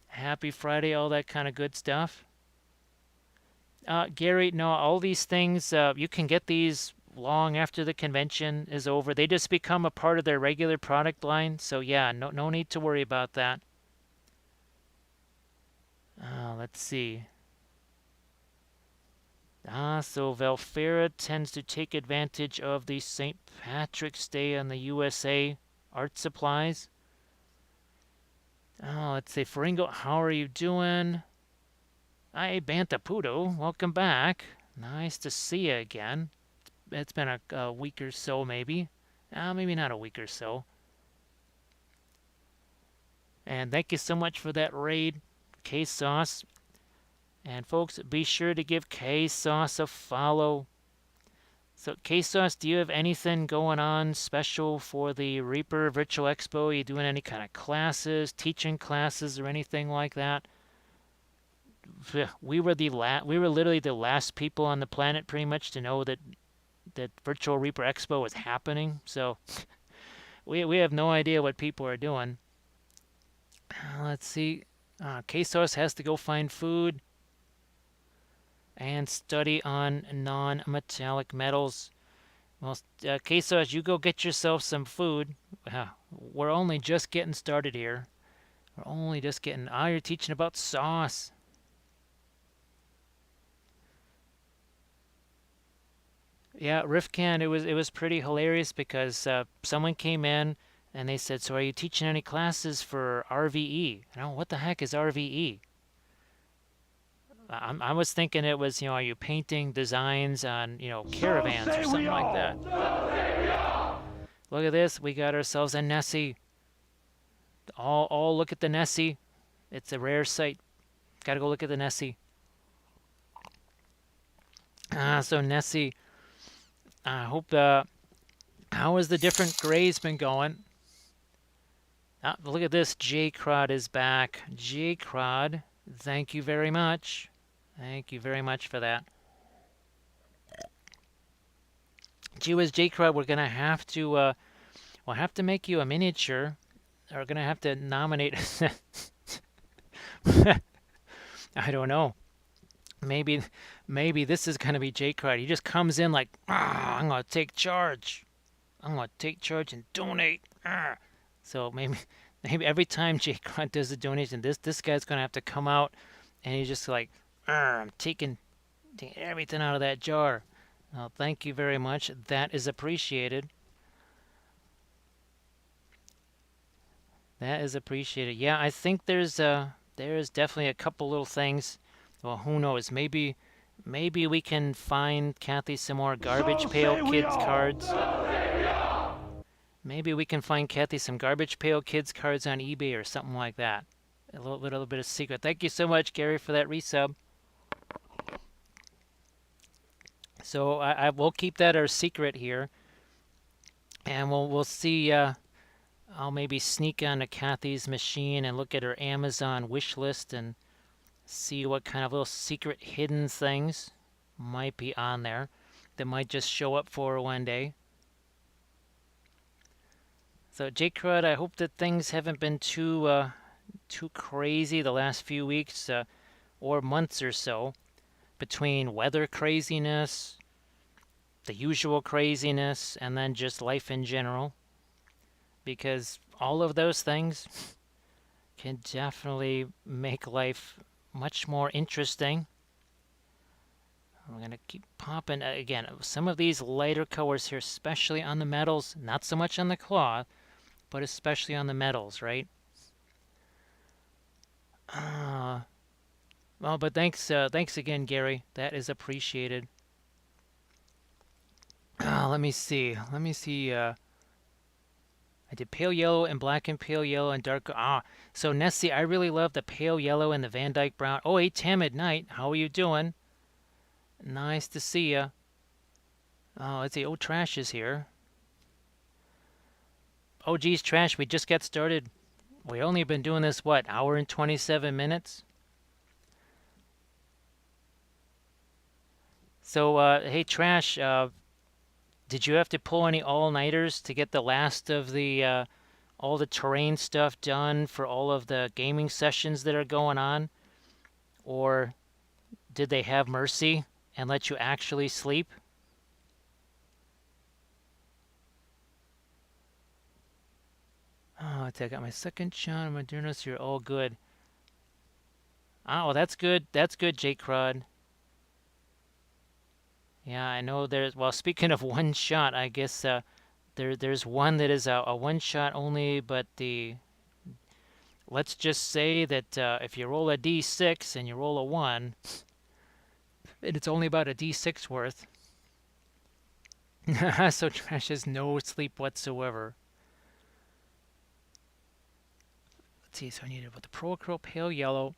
Happy Friday, all that kind of good stuff. Gary, no, all these things, you can get these long after the convention is over. They just become a part of their regular product line. So yeah, no need to worry about that. Let's see. So Valfera tends to take advantage of the St. Patrick's Day on the USA art supplies. Let's see. Faringo, how are you doing? Hi, Bantapudo. Welcome back. Nice to see you again. It's been a week or so, maybe. Maybe not a week or so. And thank you so much for that raid, K-Sauce. And folks, be sure to give K-Sauce a follow. So, K-Sauce, do you have anything going on special for the Reaper Virtual Expo? Are you doing any kind of classes, teaching classes, or anything like that? We were literally the last people on the planet, pretty much, to know that Virtual Reaper Expo was happening. So, we have no idea what people are doing. Let's see. K-Sauce has to go find food and study on non-metallic metals. Well, Queso, you go get yourself some food. We're only just getting started here. We're only just getting. You're teaching about sauce. Yeah, Rifcan. It was pretty hilarious because someone came in and they said, "So are you teaching any classes for RVE?" And what the heck is RVE? I was thinking it was, are you painting designs on, caravans or something like that? Look at this. We got ourselves a Nessie. All look at the Nessie. It's a rare sight. Gotta go look at the Nessie. So Nessie, I hope how has the different grays been going? Look at this. J-Crod is back. J-Crod, thank you very much. Thank you very much for that. Gee whiz, J Crowd, we'll have to make you a miniature. We're gonna have to nominate. I don't know. Maybe, maybe this is gonna be J Crowd. He just comes in like, ah, I'm gonna take charge. I'm gonna take charge and donate. Ah. So maybe every time J Crowd does a donation, this guy's gonna have to come out, and he's just like, ah, I'm taking everything out of that jar. Well, thank you very much. That is appreciated. That is appreciated. Yeah, I think there's definitely a couple little things. Well, who knows? Maybe we can find Kathy some more So Garbage Pail say we Kids all. cards. Maybe we can find Kathy some Garbage Pail Kids cards on eBay or something like that. A little bit of secret. Thank you so much, Gary, for that resub. So I will keep that our secret here, and we'll see. I'll maybe sneak onto Kathy's machine and look at her Amazon wish list and see what kind of little secret hidden things might be on there that might just show up for her one day. So Jake Crud, I hope that things haven't been too crazy the last few weeks or months or so, between weather craziness, the usual craziness, and then just life in general, because all of those things can definitely make life much more interesting. We're going to keep popping. Again, some of these lighter colors here, especially on the metals, not so much on the cloth, but especially on the metals, right? Uh, well, but thanks again, Gary. That is appreciated. Let me see. I did pale yellow and black and pale yellow and dark. So Nessie, I really love the pale yellow and the Van Dyke brown. Oh, hey, Tim at night. How are you doing? Nice to see ya. Oh, let's see. Oh, Trash is here. Oh, geez, Trash, we just got started. We only been doing this, what, hour and 27 minutes? So, hey, Trash, did you have to pull any all-nighters to get the last of the, all the terrain stuff done for all of the gaming sessions that are going on? Or did they have mercy and let you actually sleep? Oh, I got my second shot. I'm doing this. You're all good. Oh, well, that's good. That's good, Jake Crud. Yeah, I know there's. Well, speaking of one shot, I guess there's one that is a one shot only, but the let's just say that if you roll a d6 and you roll a 1, and it's only about a d6 worth, so Trash has no sleep whatsoever. Let's see, so I need it with the Pro Acryl Pale Yellow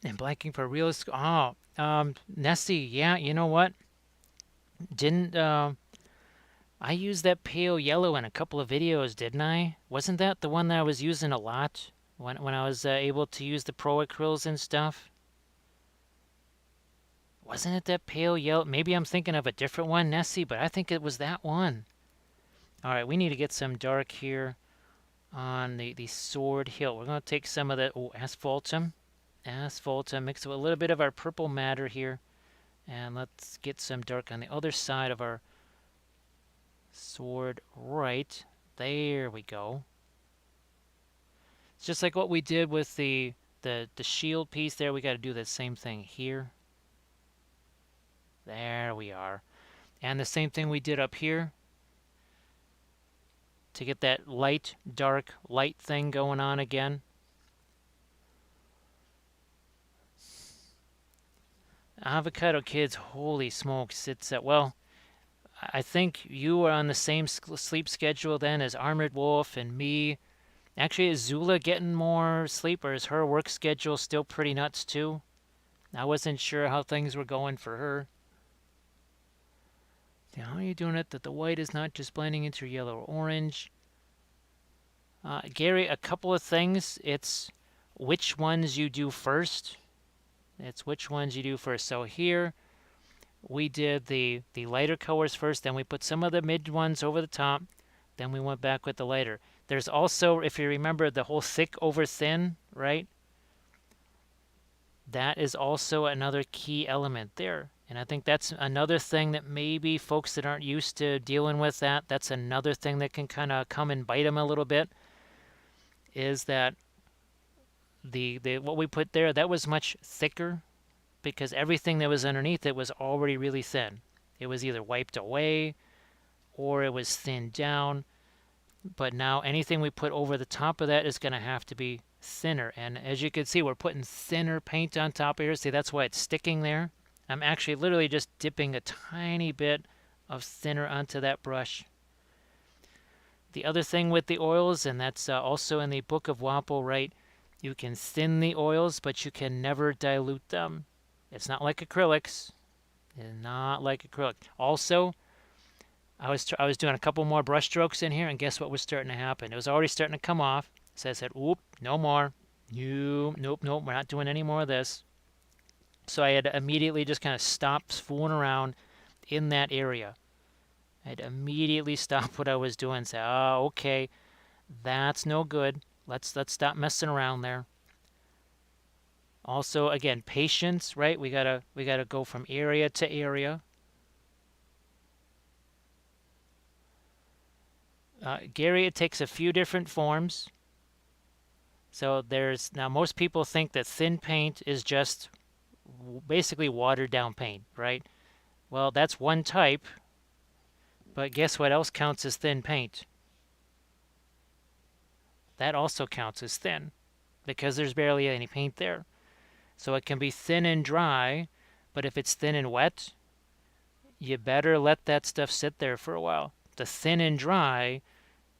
and blanking for realist. Oh, Nessie, yeah, you know what? Didn't I used that pale yellow in a couple of videos, didn't I? Wasn't that the one that I was using a lot when I was able to use the Pro Acryls and stuff? Wasn't it that pale yellow? Maybe I'm thinking of a different one, Nessie, but I think it was that one. All right, we need to get some dark here on the sword hilt. We're going to take some of the asphaltum. Asphaltum, mix it with a little bit of our purple matter here. And let's get some dark on the other side of our sword right. There we go. It's just like what we did with the shield piece there. We got to do the same thing here. There we are. And the same thing we did up here to get that light, dark, light thing going on again. Avocado Kids, holy smokes. It's, well, I think you are on the same sleep schedule then as Armored Wolf and me. Actually, is Zula getting more sleep, or is her work schedule still pretty nuts too? I wasn't sure how things were going for her. Now, how are you doing it that the white is not just blending into yellow or orange? Gary, a couple of things. It's which ones you do first. So here, we did the lighter colors first, then we put some of the mid ones over the top, then we went back with the lighter. There's also, if you remember, the whole thick over thin, right? That is also another key element there. And I think that's another thing that maybe folks that aren't used to dealing with that, that's another thing that can kind of come and bite them a little bit, is that the what we put there, that was much thicker because everything that was underneath it was already really thin. It was either wiped away or it was thinned down. But now anything we put over the top of that is going to have to be thinner. And as you can see, we're putting thinner paint on top of here. See, that's why it's sticking there. I'm actually literally just dipping a tiny bit of thinner onto that brush. The other thing with the oils, and that's also in the book of Wappel, right? You can thin the oils, but you can never dilute them. It's not like acrylics. It's not like acrylic. Also, I was doing a couple more brush strokes in here, and guess what was starting to happen? It was already starting to come off. So I said, "Oop, no more. Nope, we're not doing any more of this." So I had to immediately just kind of stop fooling around in that area. I had to immediately stop what I was doing and say, "Oh, okay, that's no good. Let's stop messing around there." Also, again, patience, right? We gotta go from area to area. Gary, it takes a few different forms. So there's now most people think that thin paint is just basically watered down paint, right? Well, that's one type, but guess what else counts as thin paint? That also counts as thin because there's barely any paint there. So it can be thin and dry, but if it's thin and wet, you better let that stuff sit there for a while. The thin and dry,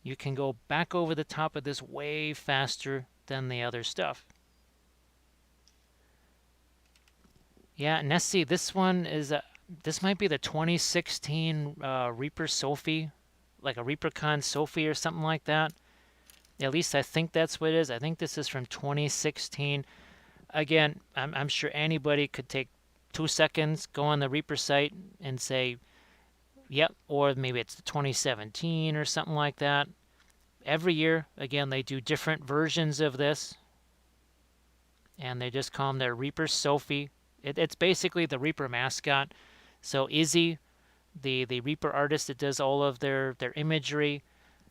you can go back over the top of this way faster than the other stuff. Yeah, Nessie, this one is this might be the 2016 Reaper Sophie, like a ReaperCon Sophie or something like that. At least I think that's what it is. I think this is from 2016. Again, I'm sure anybody could take 2 seconds, go on the Reaper site and say, yep, or maybe it's the 2017 or something like that. Every year, again, they do different versions of this, and they just call them their Reaper Sophie. It's basically the Reaper mascot. So Izzy, the Reaper artist that does all of their imagery,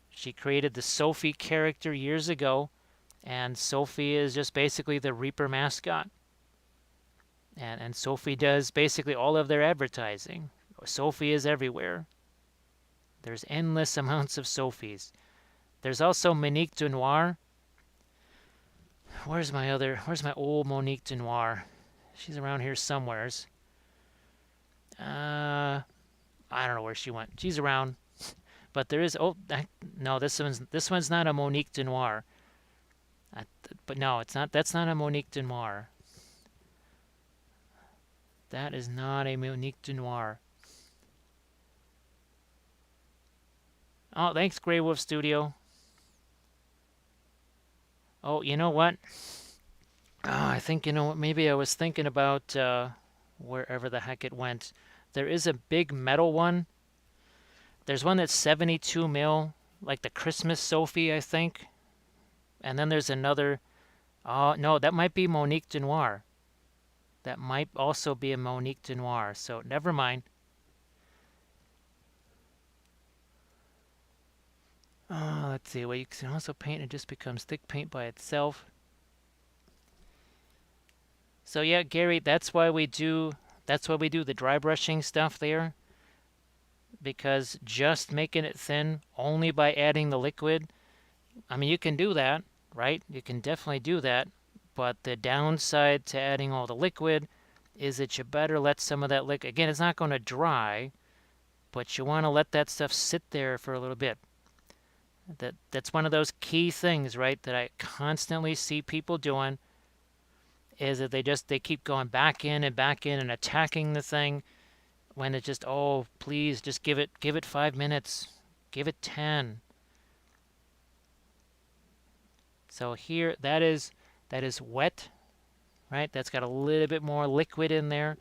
she created the Sophie character years ago, and Sophie is just basically the Reaper mascot. And Sophie does basically all of their advertising. Sophie is everywhere. There's endless amounts of Sophies. There's also Monique Denoir. Where's my old Monique Denoir? She's around here somewheres. I don't know where she went. She's around. But there is, no, this one's not a Monique Denoir. But no, it's not. That's not a Monique Denoir. That is not a Monique Denoir. Oh, thanks, Grey Wolf Studio. Oh, you know what? Oh, I think, you know what? Maybe I was thinking about wherever the heck it went. There is a big metal one. There's one that's 72 mil, like the Christmas Sophie, I think. And then there's another. Oh, no, that might be Monique Denoir. That might also be a Monique Denoir. So never mind. Let's see. Well, you can also paint. It just becomes thick paint by itself. So yeah, Gary, that's why we do the dry brushing stuff there. Because just making it thin only by adding the liquid, I mean, you can do that, right? You can definitely do that. But the downside to adding all the liquid is that you better let some of that liquid, again, it's not going to dry, but you want to let that stuff sit there for a little bit. That's one of those key things, right, that I constantly see people doing, is that they keep going back in and attacking the thing when it's just, oh, please just give it 5 minutes, give it 10. So here that is wet, right? That's got a little bit more liquid in there.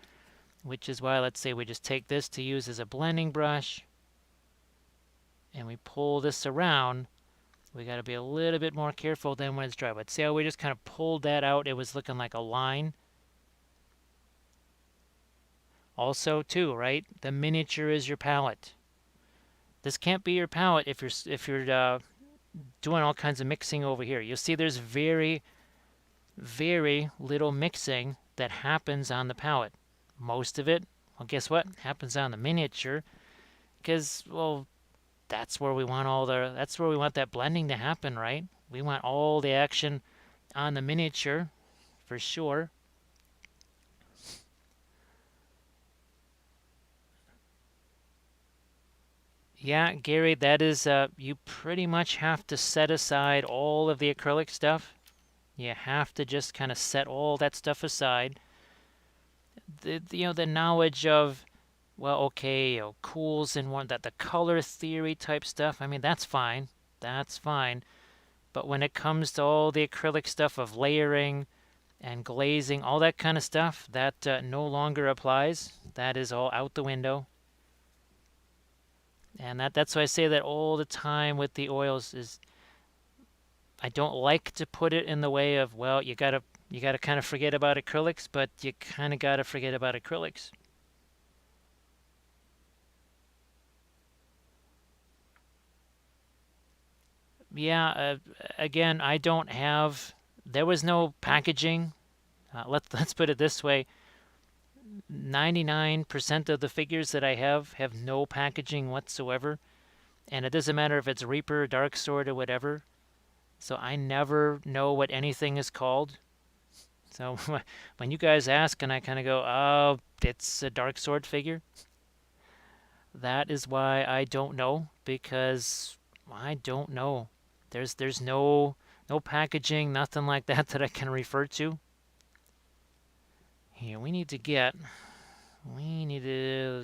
which is why let's say we just take this to use as a blending brush and we pull this around. We got to be a little bit more careful than when it's dry. But see how we just kind of pulled that out? It was looking like a line. Also, too, right? The miniature is your palette. This can't be your palette if you're doing all kinds of mixing over here. You'll see there's very, very little mixing that happens on the palette. Most of it, well, guess what? Happens on the miniature because, well, that's where we want that blending to happen, right? We want all the action on the miniature for sure. Yeah, Gary, that is you pretty much have to set aside all of the acrylic stuff. You have to just kind of set all that stuff aside. The knowledge of, well, okay, cools and one that the color theory type stuff. I mean, that's fine. That's fine. But when it comes to all the acrylic stuff of layering and glazing, all that kind of stuff, that no longer applies. That is all out the window. And that's why I say that all the time with the oils is I don't like to put it in the way of, well, you gotta kind of forget about acrylics, but you kind of gotta forget about acrylics. Yeah, again, I don't have. There was no packaging. Let's put it this way: 99% of the figures that I have no packaging whatsoever, and it doesn't matter if it's Reaper, Dark Sword, or whatever. So I never know what anything is called. So when you guys ask, and I kind of go, "Oh, it's a Dark Sword figure," that is why I don't know because I don't know. There's no packaging, nothing like that that I can refer to. Here, we need to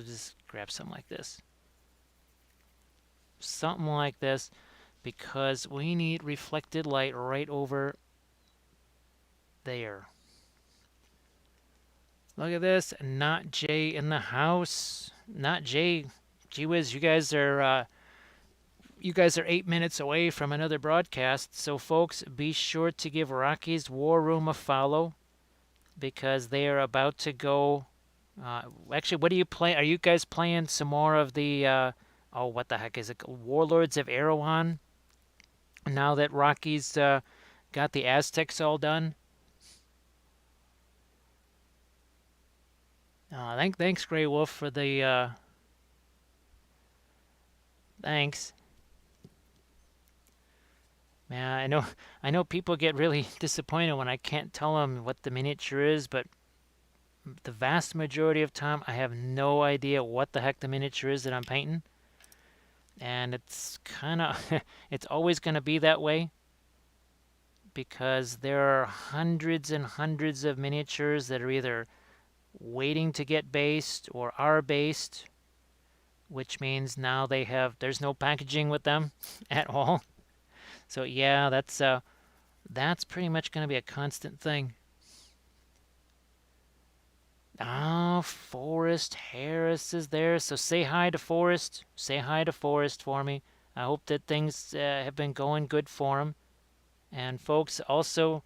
just grab something like this. Something like this because we need reflected light right over there. Look at this, not Jay in the house. Not Jay. Gee whiz, you guys are 8 minutes away from another broadcast. So folks, be sure to give Rocky's War Room a follow because they are about to go. Actually, what do you play? Are you guys playing some more of the? Oh, what the heck is it? Warlords of Erewhon. Now that Rocky's got the Aztecs all done. Thanks, Grey Wolf, for the thanks. Yeah, I know people get really disappointed when I can't tell them what the miniature is, but the vast majority of time I have no idea what the heck the miniature is that I'm painting. And it's kind of it's always going to be that way because there are hundreds and hundreds of miniatures that are either waiting to get based or are based, which means now there's no packaging with them at all. So yeah, that's pretty much going to be a constant thing. Ah, Forrest Harris is there. So say hi to Forrest. Say hi to Forrest for me. I hope that things have been going good for him. And folks, also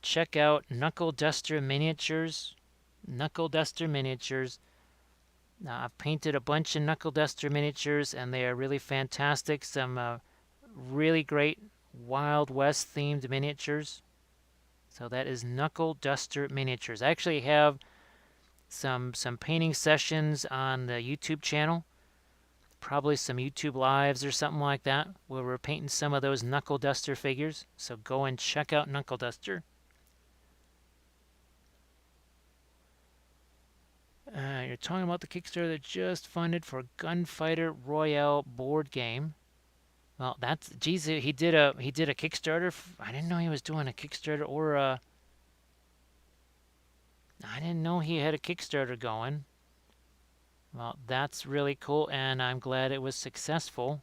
check out Knuckle Duster Miniatures. Knuckle Duster Miniatures. I've painted a bunch of Knuckle Duster miniatures, and they are really fantastic. Some really great Wild West themed miniatures. So that is Knuckle Duster Miniatures. I actually have some painting sessions on the YouTube channel. Probably some YouTube lives or something like that where we're painting some of those Knuckle Duster figures. So go and check out Knuckle Duster. You're talking about the Kickstarter that just funded for Gunfighter Royale board game. Well, geez, he did a Kickstarter. I didn't know he was doing a Kickstarter or I didn't know he had a Kickstarter going. Well, that's really cool, and I'm glad it was successful.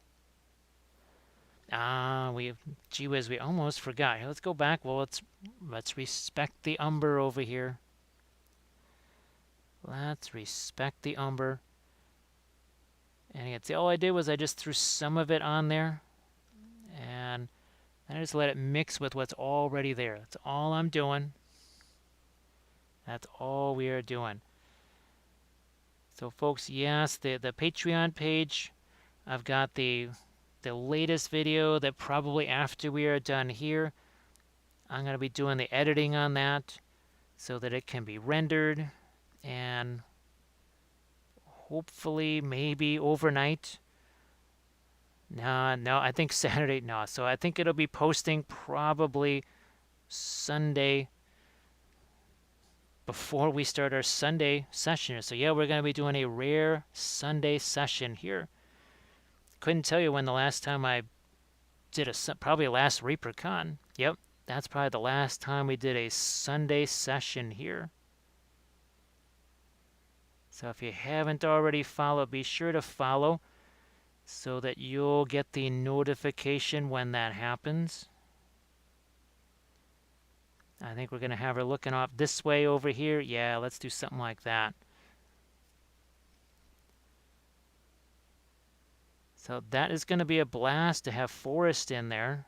Gee whiz, we almost forgot. Let's go back. Well, let's respect the Umber over here. Let's respect the umber. And it's all I did was I just threw some of it on there, and I just let it mix with what's already there. That's all I'm doing. That's all we are doing. So folks, yes, the Patreon page, I've got the latest video that probably after we are done here, I'm going to be doing the editing on that so that it can be rendered, and hopefully maybe overnight. No, I think Saturday, no. So I think it'll be posting probably Sunday before we start our Sunday session. So yeah, we're going to be doing a rare Sunday session here. Couldn't tell you when the last time I did probably last ReaperCon. Yep, that's probably the last time we did a Sunday session here. So if you haven't already followed, be sure to follow so that you'll get the notification when that happens. I think we're going to have her looking off this way over here. Yeah, let's do something like that. So that is going to be a blast to have Forrest in there.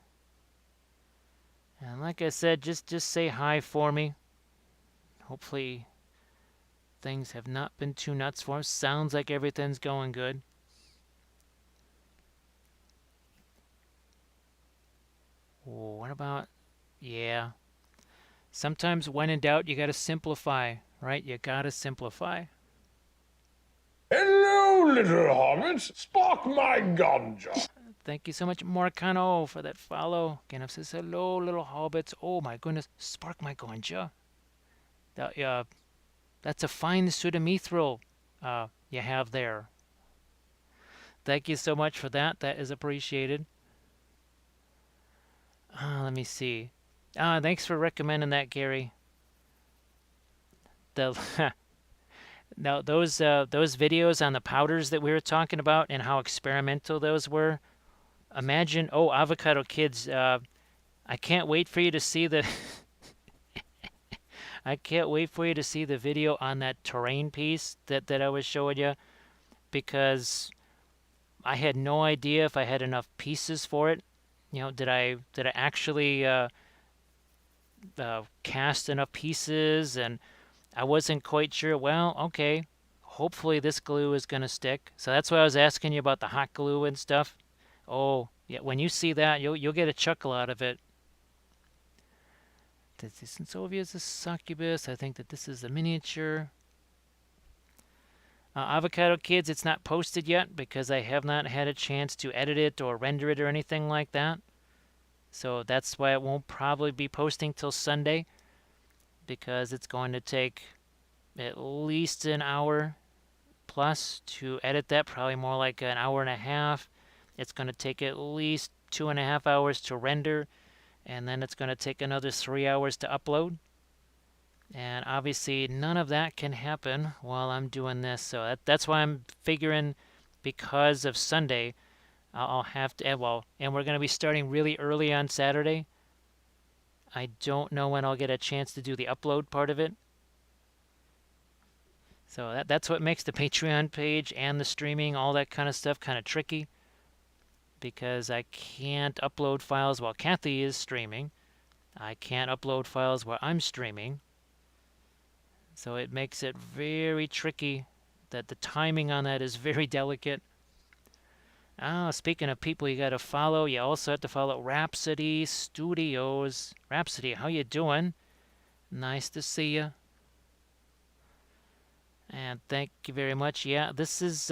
And like I said, just say hi for me. Hopefully things have not been too nuts for him. Sounds like everything's going good. Oh, what about... Yeah. Sometimes when in doubt, you got to simplify, right? You got to simplify. Hello, little hobbit. Spark my ganja. Thank you so much, Morcano, for that follow. Ganov says, hello, little hobbits. Oh, my goodness. Spark my ganja. That's a fine pseudomethyl you have there. Thank you so much for that. That is appreciated. Let me see. Thanks for recommending that, Gary. The Now those videos on the powders that we were talking about and how experimental those were. Imagine, Avocado Kids. I can't wait for you to see the. I can't wait for you to see the video on that terrain piece that I was showing you, because I had no idea if I had enough pieces for it. You know, did I actually cast enough pieces? And I wasn't quite sure. Well, okay, hopefully this glue is going to stick. So that's why I was asking you about the hot glue and stuff. Oh, yeah, when you see that, you'll get a chuckle out of it. Since Sylvia is a succubus, I think that this is the miniature. Avocado Kids, it's not posted yet because I have not had a chance to edit it or render it or anything like that. So that's why it won't probably be posting till Sunday, because it's going to take at least an hour plus to edit that, probably more like an hour and a half. It's going to take at least 2.5 hours to render, and then it's going to take another 3 hours to upload. And obviously none of that can happen while I'm doing this. So that's why I'm figuring, because of Sunday, I'll have to, and we're going to be starting really early on Saturday. I don't know when I'll get a chance to do the upload part of it. So that's what makes the Patreon page and the streaming, all that kind of stuff, kind of tricky, because I can't upload files while Kathy is streaming. I can't upload files while I'm streaming. So it makes it very tricky. That the timing on that is very delicate. Speaking of people you got to follow, you also have to follow Rhapsody Studios. Rhapsody, how you doing? Nice to see you. And thank you very much. Yeah, this is...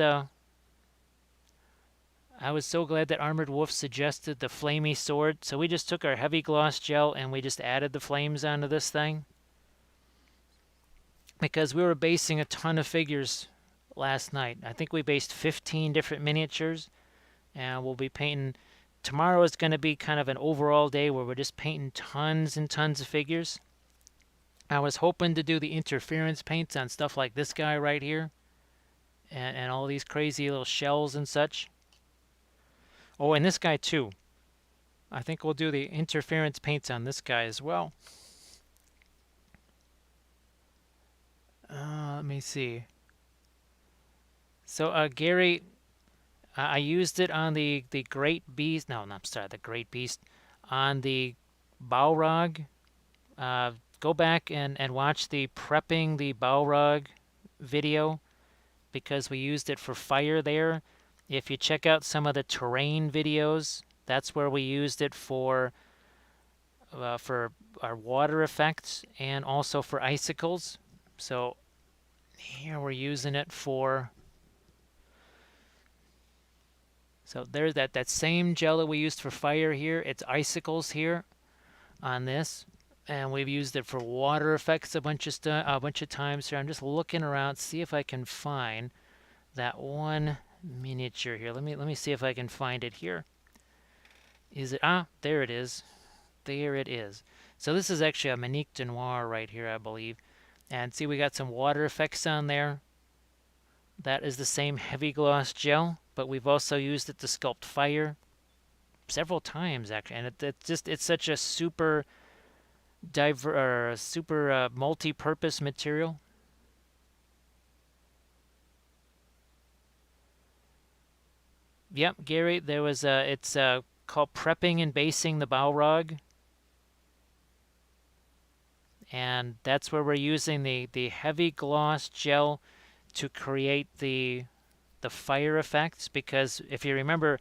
I was so glad that Armored Wolf suggested the flamey sword. So we just took our heavy gloss gel and we just added the flames onto this thing. Because we were basing a ton of figures last night. I think we based 15 different miniatures. And we'll be painting... Tomorrow is going to be kind of an overall day where we're just painting tons and tons of figures. I was hoping to do the interference paints on stuff like this guy right here. And all these crazy little shells and such. Oh, and this guy too. I think we'll do the interference paints on this guy as well. Let me me see. So, Gary, I used it on the Great Beast. No, not sorry, the Great Beast on the Balrog. Uh, Go back and watch the prepping the Balrog video because we used it for fire there. If you check out some of the terrain videos, that's where we used it for our water effects and also for icicles. So here we're using it for. So there's that same gel that we used for fire here. It's icicles here on this, and we've used it for water effects a bunch of times here. I'm just looking around, see if I can find that one miniature here. Let me see if I can find it here. Is it? There it is. There it is. So this is actually a Manique de Noir right here, I believe. And see, we got some water effects on there. That is the same heavy gloss gel, but we've also used it to sculpt fire several times actually, and it's such a super multi-purpose material. Yep, Gary, there was it's called prepping and basing the Balrog, and that's where we're using the heavy gloss gel to create the fire effects, because if you remember,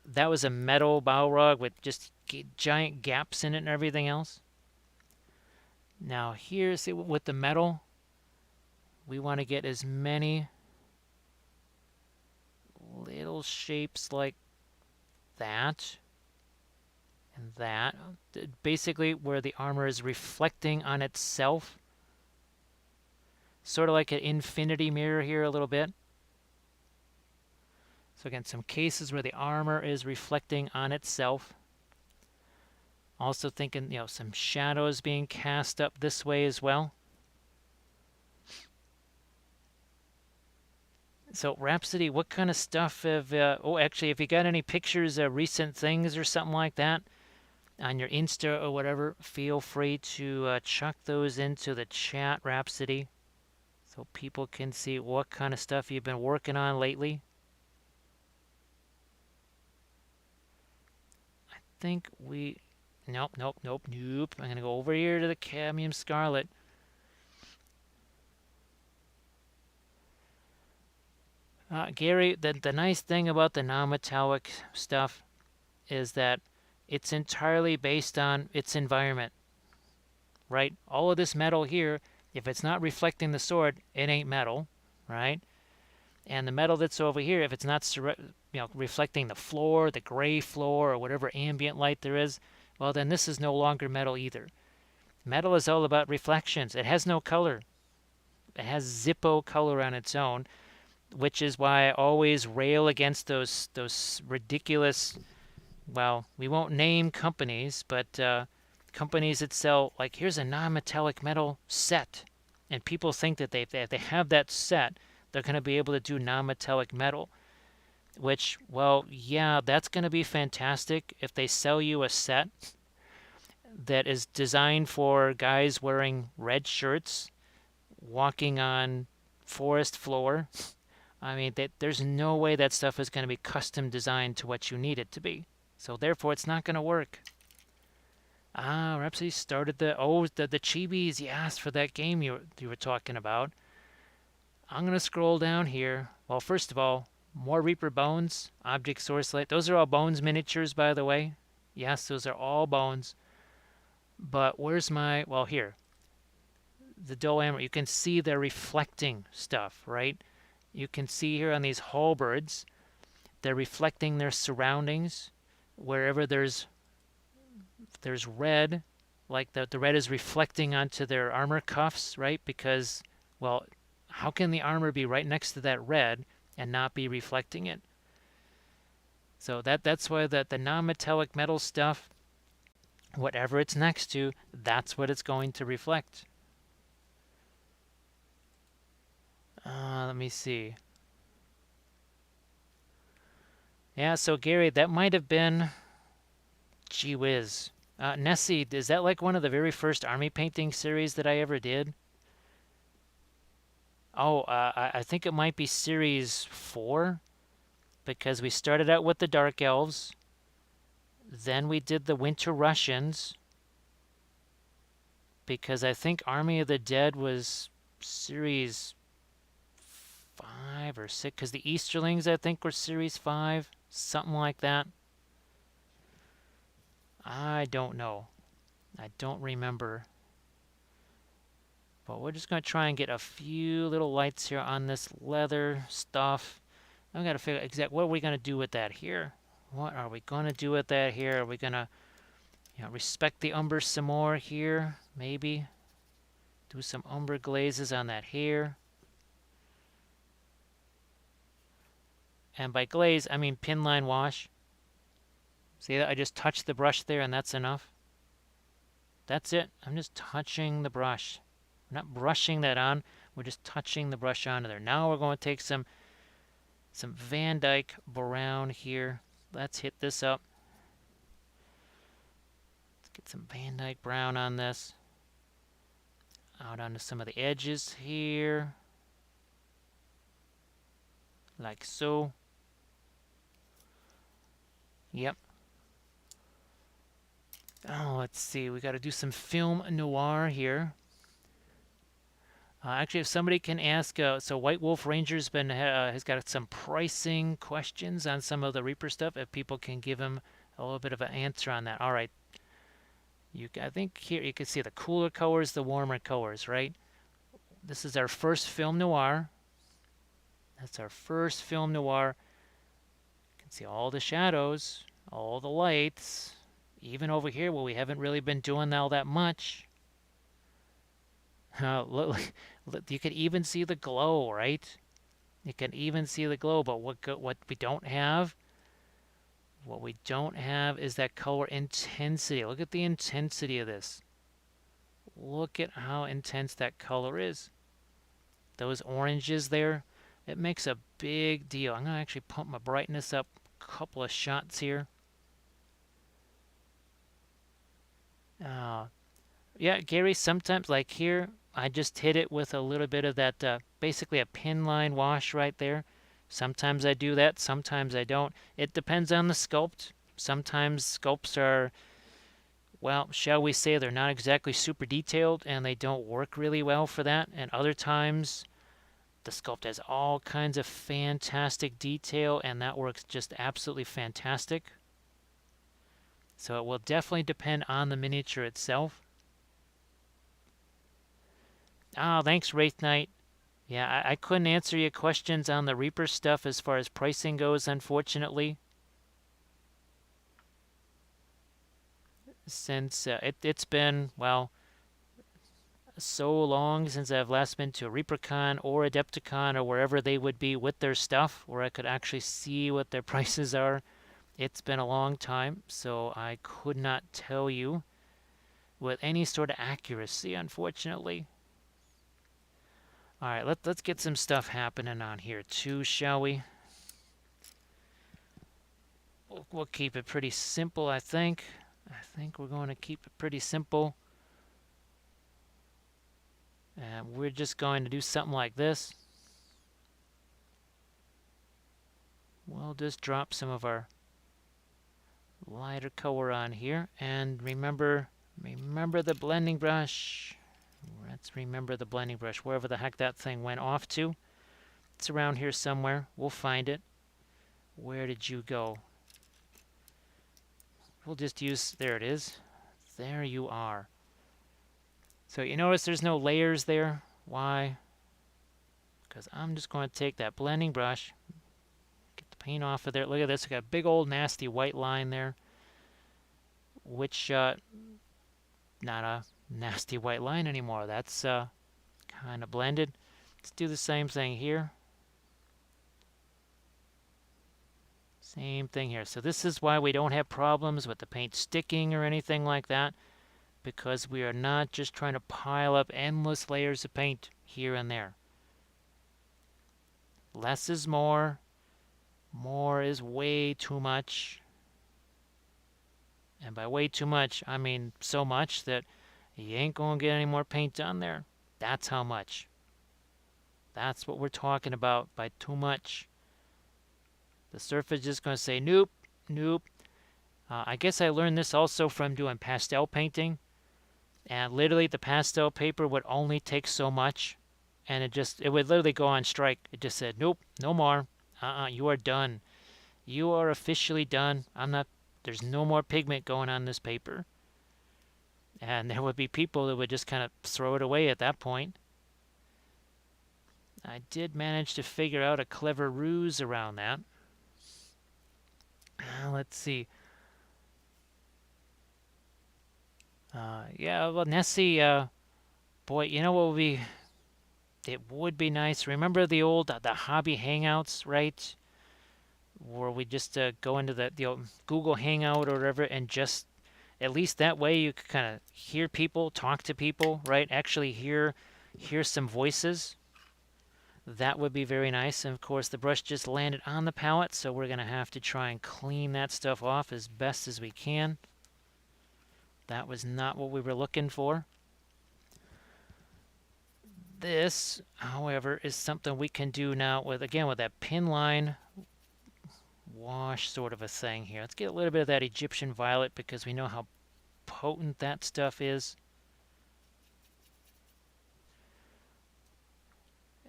that was a metal Balrog with just giant gaps in it and everything else. Now here, see, with the metal, we want to get as many little shapes like that and that. Basically where the armor is reflecting on itself. Sort of like an infinity mirror here a little bit. So again, some cases where the armor is reflecting on itself. Also thinking, some shadows being cast up this way as well. So Rhapsody, what kind of stuff have, actually, if you got any pictures of recent things or something like that on your Insta or whatever, feel free to chuck those into the chat, Rhapsody, so people can see what kind of stuff you've been working on lately. I think nope. I'm going to go over here to the Cadmium Scarlet. Gary, the nice thing about the non-metallic stuff is that it's entirely based on its environment, right? All of this metal here, if it's not reflecting the sword, it ain't metal, right? And the metal that's over here, if it's not reflecting the floor, the gray floor, or whatever ambient light there is, well, then this is no longer metal either. Metal is all about reflections. It has no color. It has Zippo color on its own, which is why I always rail against those ridiculous, well, we won't name companies, but companies that sell, like, here's a non-metallic metal set, and people think that if they have that set, they're going to be able to do non-metallic metal, which, well, yeah, that's going to be fantastic if they sell you a set that is designed for guys wearing red shirts, walking on forest floor. I mean, there's no way that stuff is going to be custom designed to what you need it to be. So therefore, it's not going to work. Rhapsody started the chibis. You asked for that game you were talking about. I'm going to scroll down here. Well, first of all, more Reaper Bones, Object Source Light. Those are all Bones miniatures, by the way. Yes, those are all Bones. But where's my, well, here. The dull amber. You can see they're reflecting stuff, right? You can see here on these halberds, they're reflecting their surroundings. Wherever there's red, like the red is reflecting onto their armor cuffs, right? Because, well, how can the armor be right next to that red and not be reflecting it? So that's why the non-metallic metal stuff, whatever it's next to, that's what it's going to reflect. Let me see. Yeah, so Gary, that might have been, gee whiz. Nessie, is that like one of the very first army painting series that I ever did? Oh, I think it might be series 4 because we started out with the Dark Elves, then we did the Winter Russians because I think Army of the Dead was series 5 or 6 because the Easterlings I think were series 5, something like that. I don't know. I don't remember. But we're just going to try and get a few little lights here on this leather stuff. I've got to figure out exactly what are we going to do with that here. What are we going to do with that here? Are we going to respect the umber some more here? Maybe. Do some umber glazes on that here. And by glaze, I mean pin line wash. See that? I just touched the brush there and that's enough. That's it. I'm just touching the brush. We're not brushing that on. We're just touching the brush onto there. Now we're going to take some Van Dyke brown here. Let's hit this up. Let's get some Van Dyke brown on this. Out onto some of the edges here. Like so. Yep. Oh, let's see. We got to do some film noir here. Actually, if somebody can ask, so White Wolf Ranger's been has got some pricing questions on some of the Reaper stuff. If people can give him a little bit of an answer on that. All right. I think here you can see the cooler colors, the warmer colors, right? This is our first film noir. That's our first film noir. You can see all the shadows, all the lights, even over here where we haven't really been doing all that much. Look, you can even see the glow, right? You can even see the glow, but what we don't have, is that color intensity. Look at the intensity of this. Look at how intense that color is. Those oranges there, it makes a big deal. I'm going to actually pump my brightness up a couple of shots here. Yeah, Gary, sometimes like here, I just hit it with a little bit of that, basically a pin line wash right there. Sometimes I do that, sometimes I don't. It depends on the sculpt. Sometimes sculpts are, well, shall we say, they're not exactly super detailed and they don't work really well for that. And other times, the sculpt has all kinds of fantastic detail and that works just absolutely fantastic. So it will definitely depend on the miniature itself. Oh, thanks, Wraith Knight. Yeah, I couldn't answer your questions on the Reaper stuff as far as pricing goes, unfortunately. Since it's been, well, so long since I've last been to a ReaperCon or Adepticon or wherever they would be with their stuff, where I could actually see what their prices are. It's been a long time, so I could not tell you with any sort of accuracy, unfortunately. All right, let's get some stuff happening on here too, shall we? We'll keep it pretty simple, I think. I think we're going to keep it pretty simple. And we're just going to do something like this. We'll just drop some of our lighter color on here. And remember the blending brush. Let's remember the blending brush, wherever the heck that thing went off to. It's around here somewhere. We'll find it. Where did you go? We'll just use, there it is. There you are. So you notice there's no layers there. Why? Because I'm just going to take that blending brush, get the paint off of there. Look at this. I got a big old nasty white line there, which not a nasty white line anymore. That's kind of blended. Let's do the same thing here. Same thing here. So this is why we don't have problems with the paint sticking or anything like that, because we are not just trying to pile up endless layers of paint here and there. Less is more. More is way too much. And by way too much, I mean so much that you ain't going to get any more paint on there. That's how much. That's what we're talking about by too much. The surface is just going to say, nope, nope. I guess I learned this also from doing pastel painting. And literally the pastel paper would only take so much. And it would literally go on strike. It just said, nope, no more. You are done. You are officially done. There's no more pigment going on this paper. And there would be people that would just kind of throw it away at that point. I did manage to figure out a clever ruse around that. Let's see. Yeah, well, Nessie, boy, you know what would be? It would be nice. Remember the old the hobby hangouts, right? Where we just go into the Google Hangout or whatever, and just at least that way you could kind of hear people, talk to people, right? Actually hear some voices. That would be very nice. And of course, the brush just landed on the palette, so we're gonna have to try and clean that stuff off as best as we can. That was not what we were looking for. This, however, is something we can do now with, again, with that pin line wash sort of a thing here. Let's get a little bit of that Egyptian violet because we know how potent that stuff is.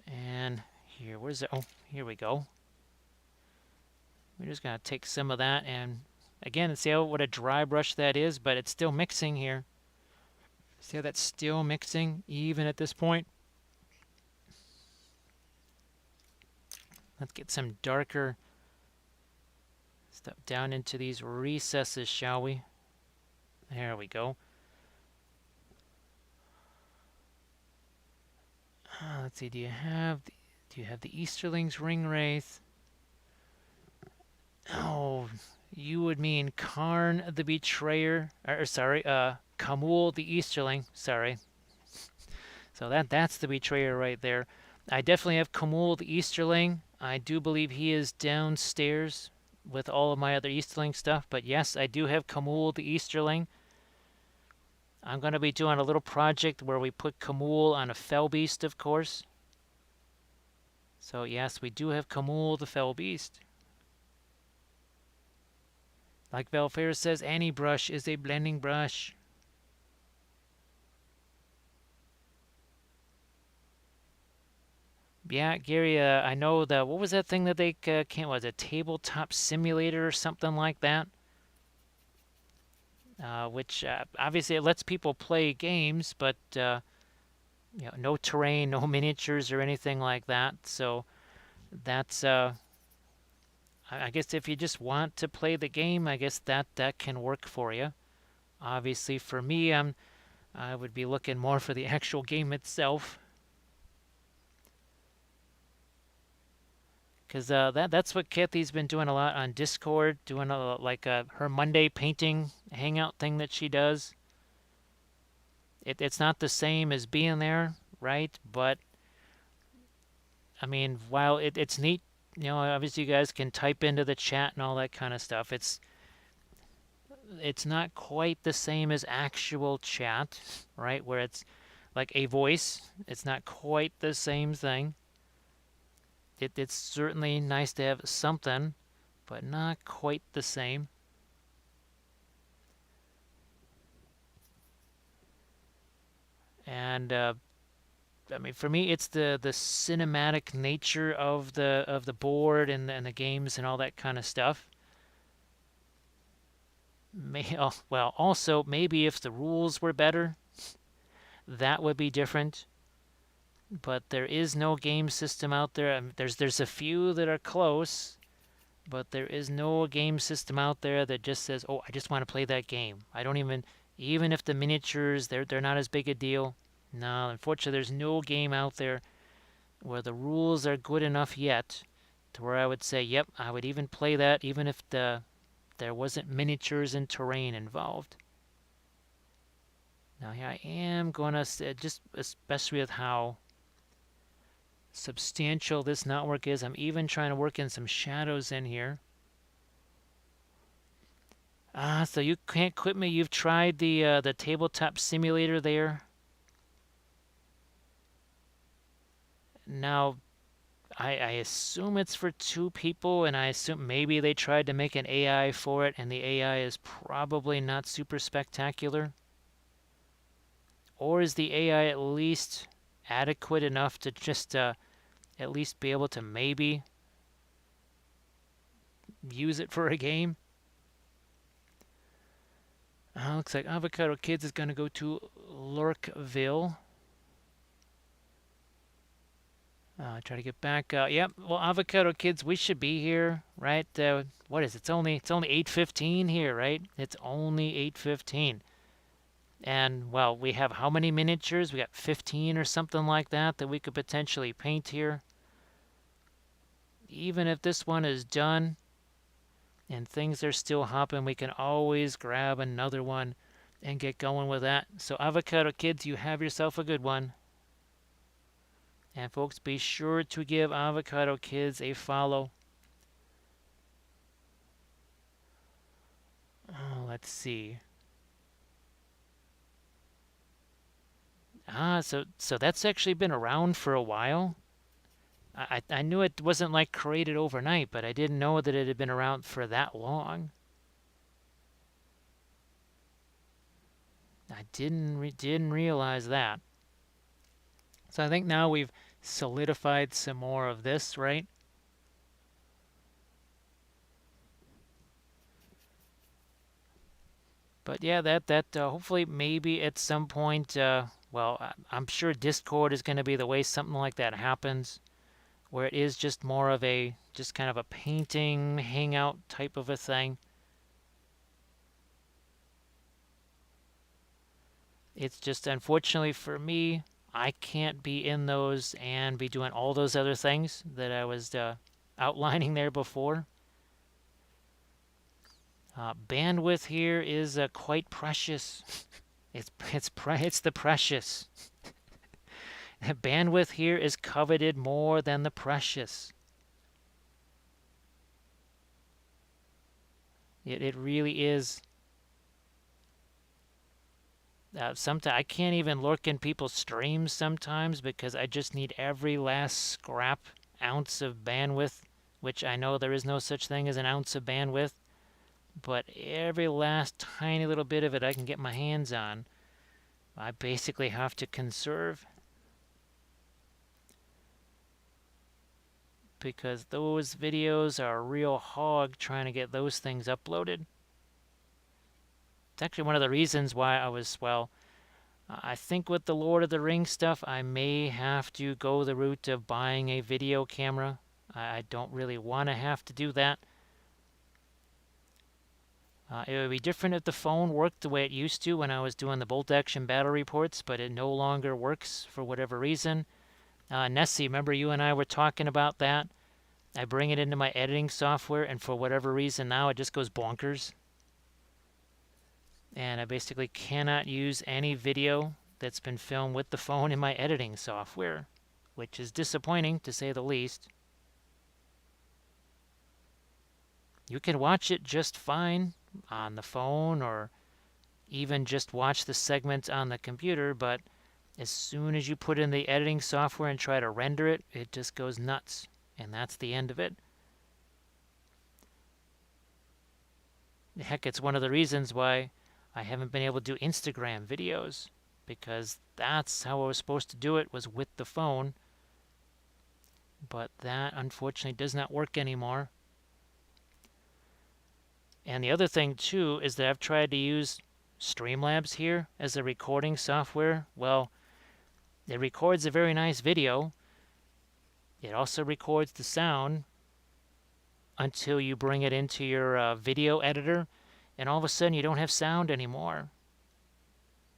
And here, where's it? Oh, here we go. We're just going to take some of that and, again, see what a dry brush that is, but it's still mixing here. See how that's still mixing even at this point? Let's get some darker stuff down into these recesses, shall we? There we go. Let's see. Do you have the Easterling's ring wraith? Oh, you would mean Karn the Betrayer, or sorry, Kamul the Easterling. Sorry. So that's the Betrayer right there. I definitely have Kamul the Easterling. I do believe he is downstairs with all of my other Easterling stuff. But yes, I do have Kamul the Easterling. I'm going to be doing a little project where we put Kamul on a Fell Beast, of course. So yes, we do have Kamul the Fell Beast. Like Valfair says, any brush is a blending brush. Yeah, Gary, I know what was that thing that they came, was it Tabletop Simulator or something like that? Which obviously it lets people play games, but no terrain, no miniatures or anything like that. So that's, I guess if you just want to play the game, I guess that can work for you. Obviously, for me, I would be looking more for the actual game itself. Because that's what Kathy's been doing a lot on Discord, doing her Monday painting hangout thing that she does. It's not the same as being there, right? But, I mean, while it's neat, obviously you guys can type into the chat and all that kind of stuff. It's not quite the same as actual chat, right? Where it's like a voice. It's not quite the same thing. It's certainly nice to have something, but not quite the same. And I mean, for me, it's the cinematic nature of the board and the games and all that kind of stuff. Well, also maybe if the rules were better, that would be different. But there is no game system out there. I mean, there's a few that are close, but there is no game system out there that just says, "Oh, I just want to play that game." I don't even if the miniatures they're not as big a deal. No, unfortunately, there's no game out there where the rules are good enough yet to where I would say, "Yep, I would even play that even if there wasn't miniatures and terrain involved." Now, here I am going to just especially with how substantial this knotwork is. I'm even trying to work in some shadows in here. So you can't quit me. You've tried the tabletop simulator there. Now, I assume it's for two people, and I assume maybe they tried to make an AI for it, and the AI is probably not super spectacular. Or is the AI at least adequate enough to just at least be able to maybe use it for a game? Looks like Avocado Kids is going to go to Lurkville. Try to get back. Yep. Well, Avocado Kids, we should be here, right? What is it? It's only 8:15 here, right? It's only 8:15. And well, we have how many miniatures? We got 15 or something like that that we could potentially paint here. Even if this one is done and things are still hopping, we can always grab another one and get going with that. So Avocado Kids, you have yourself a good one. And folks, be sure to give Avocado Kids a follow. Let's see. So that's actually been around for a while. I knew it wasn't like created overnight, but I didn't know that it had been around for that long. I didn't realize that. So I think now we've solidified some more of this, right? But yeah, that hopefully maybe at some point, well, I'm sure Discord is going to be the way something like that happens, where it is just more of a just kind of a painting hangout type of a thing. It's just unfortunately for me, I can't be in those and be doing all those other things that I was outlining there before. Bandwidth here is quite precious. It's the precious. Bandwidth here is coveted more than the precious. It really is. Sometimes I can't even lurk in people's streams sometimes because I just need every last scrap ounce of bandwidth, which I know there is no such thing as an ounce of bandwidth, but every last tiny little bit of it I can get my hands on, I basically have to conserve because those videos are a real hog trying to get those things uploaded. It's actually one of the reasons why well, I think with the Lord of the Rings stuff, I may have to go the route of buying a video camera. I don't really want to have to do that. It would be different if the phone worked the way it used to when I was doing the bolt action battle reports, but it no longer works for whatever reason. Nessie, remember you and I were talking about that? I bring it into my editing software, and for whatever reason now it just goes bonkers. And I basically cannot use any video that's been filmed with the phone in my editing software, which is disappointing to say the least. You can watch it just fine on the phone or even just watch the segments on the computer, but as soon as you put in the editing software and try to render it, it just goes nuts, and that's the end of it. Heck, it's one of the reasons why I haven't been able to do Instagram videos, because that's how I was supposed to do it, was with the phone. But that unfortunately does not work anymore. And the other thing too is that I've tried to use Streamlabs here as a recording software. Well, it records a very nice video. It also records the sound until you bring it into your video editor, and all of a sudden you don't have sound anymore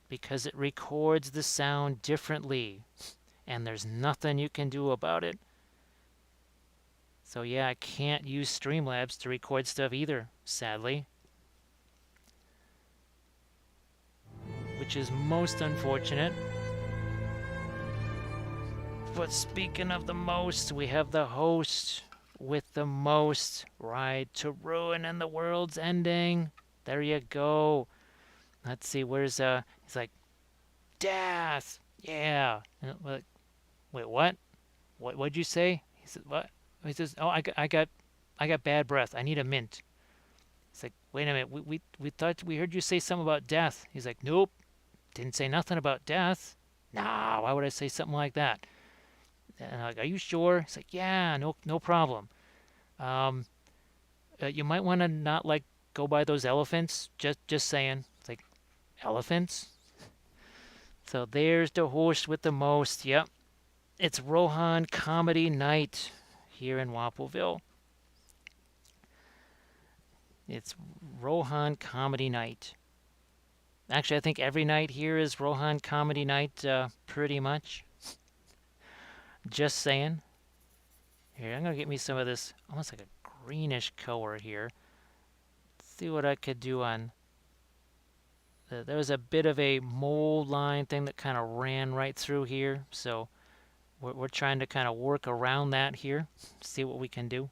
because it records the sound differently, and there's nothing you can do about it. So yeah, I can't use Streamlabs to record stuff either, sadly. Which is most unfortunate. But speaking of the most, we have the host with the most right to ruin and the world's ending. There you go. Let's see, where's he's like, death. Yeah. Like, wait, what? What'd you say? He says, what? He says, oh, I got bad breath. I need a mint. It's like, wait a minute. We thought we heard you say something about death. He's like, nope, didn't say nothing about death. Nah, why would I say something like that? And I'm like, are you sure? He's like, yeah, no problem. Um, you might want to not like go by those elephants. Just saying. It's like elephants. So there's the horse with the most. Yep, it's Rohan Comedy Night here in Wappelville. It's Rohan Comedy Night. Actually, I think every night here is Rohan Comedy Night, pretty much. Just saying. Here, I'm gonna get me some of this, almost like a greenish color here. See what I could do on. There was a bit of a mold line thing that kind of ran right through here, so we're trying to kind of work around that here. See what we can do.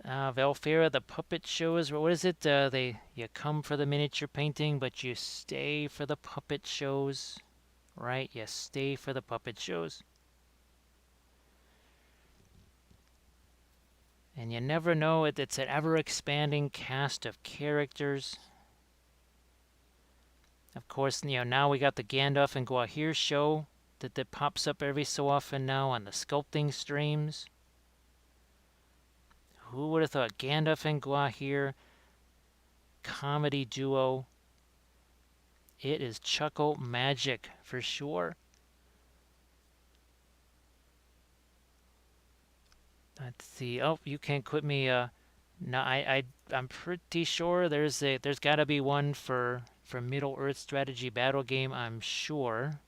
Valfera, the puppet shows. What is it? You come for the miniature painting, but you stay for the puppet shows, right? You stay for the puppet shows, and you never know. It's an ever-expanding cast of characters. Of course, now we got the Gandalf and Guahir show that pops up every so often now on the sculpting streams. Who would have thought Gandalf and Guahir comedy duo? It is chuckle magic for sure. Let's see. Oh, you can't quit me. No, I'm pretty sure there's got to be one for Middle Earth strategy battle game. I'm sure.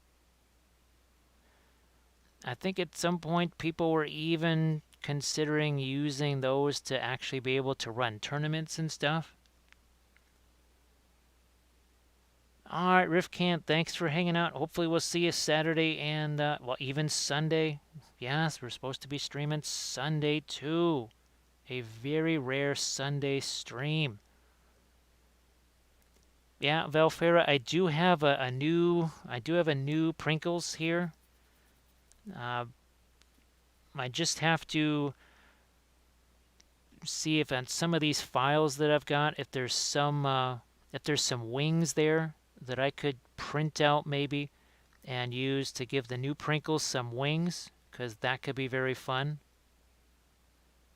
I think at some point people were even considering using those to actually be able to run tournaments and stuff. All right, Rifcant, thanks for hanging out. Hopefully we'll see you Saturday and, well, even Sunday. Yes, we're supposed to be streaming Sunday too. A very rare Sunday stream. Yeah, Valfera, I do have a new Prinkles here. I just have to see if on some of these files that I've got, if there's some wings there that I could print out maybe and use to give the new Prinkles some wings, because that could be very fun.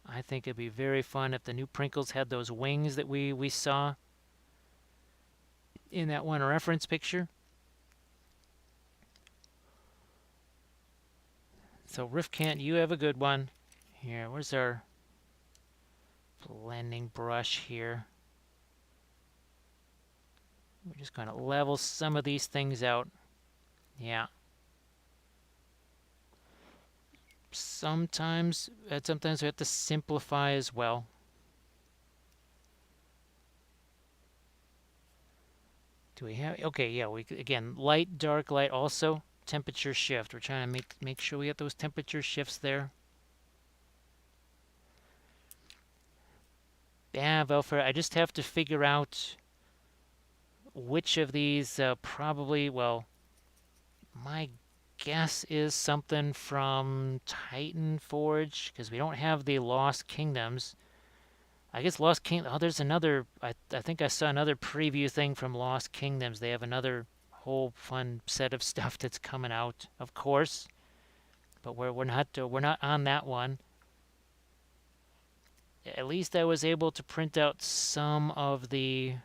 I think it'd be very fun if the new Prinkles had those wings that we saw in that one reference picture. So Rifcant, you have a good one. Here, where's our blending brush here? We're just going to level some of these things out. Yeah. Sometimes we have to simplify as well. Do we have? Okay, yeah. Again, light, dark, light. Also, temperature shift. We're trying to make sure we get those temperature shifts there. Yeah, Velfer, I just have to figure out which of these probably, well, my guess is something from Titan Forge, because we don't have the Lost Kingdoms. I guess Lost Kingdom. Oh, there's another. I think I saw another preview thing from Lost Kingdoms. They have another whole fun set of stuff that's coming out, of course. But we're not on that one. At least I was able to print out some of the,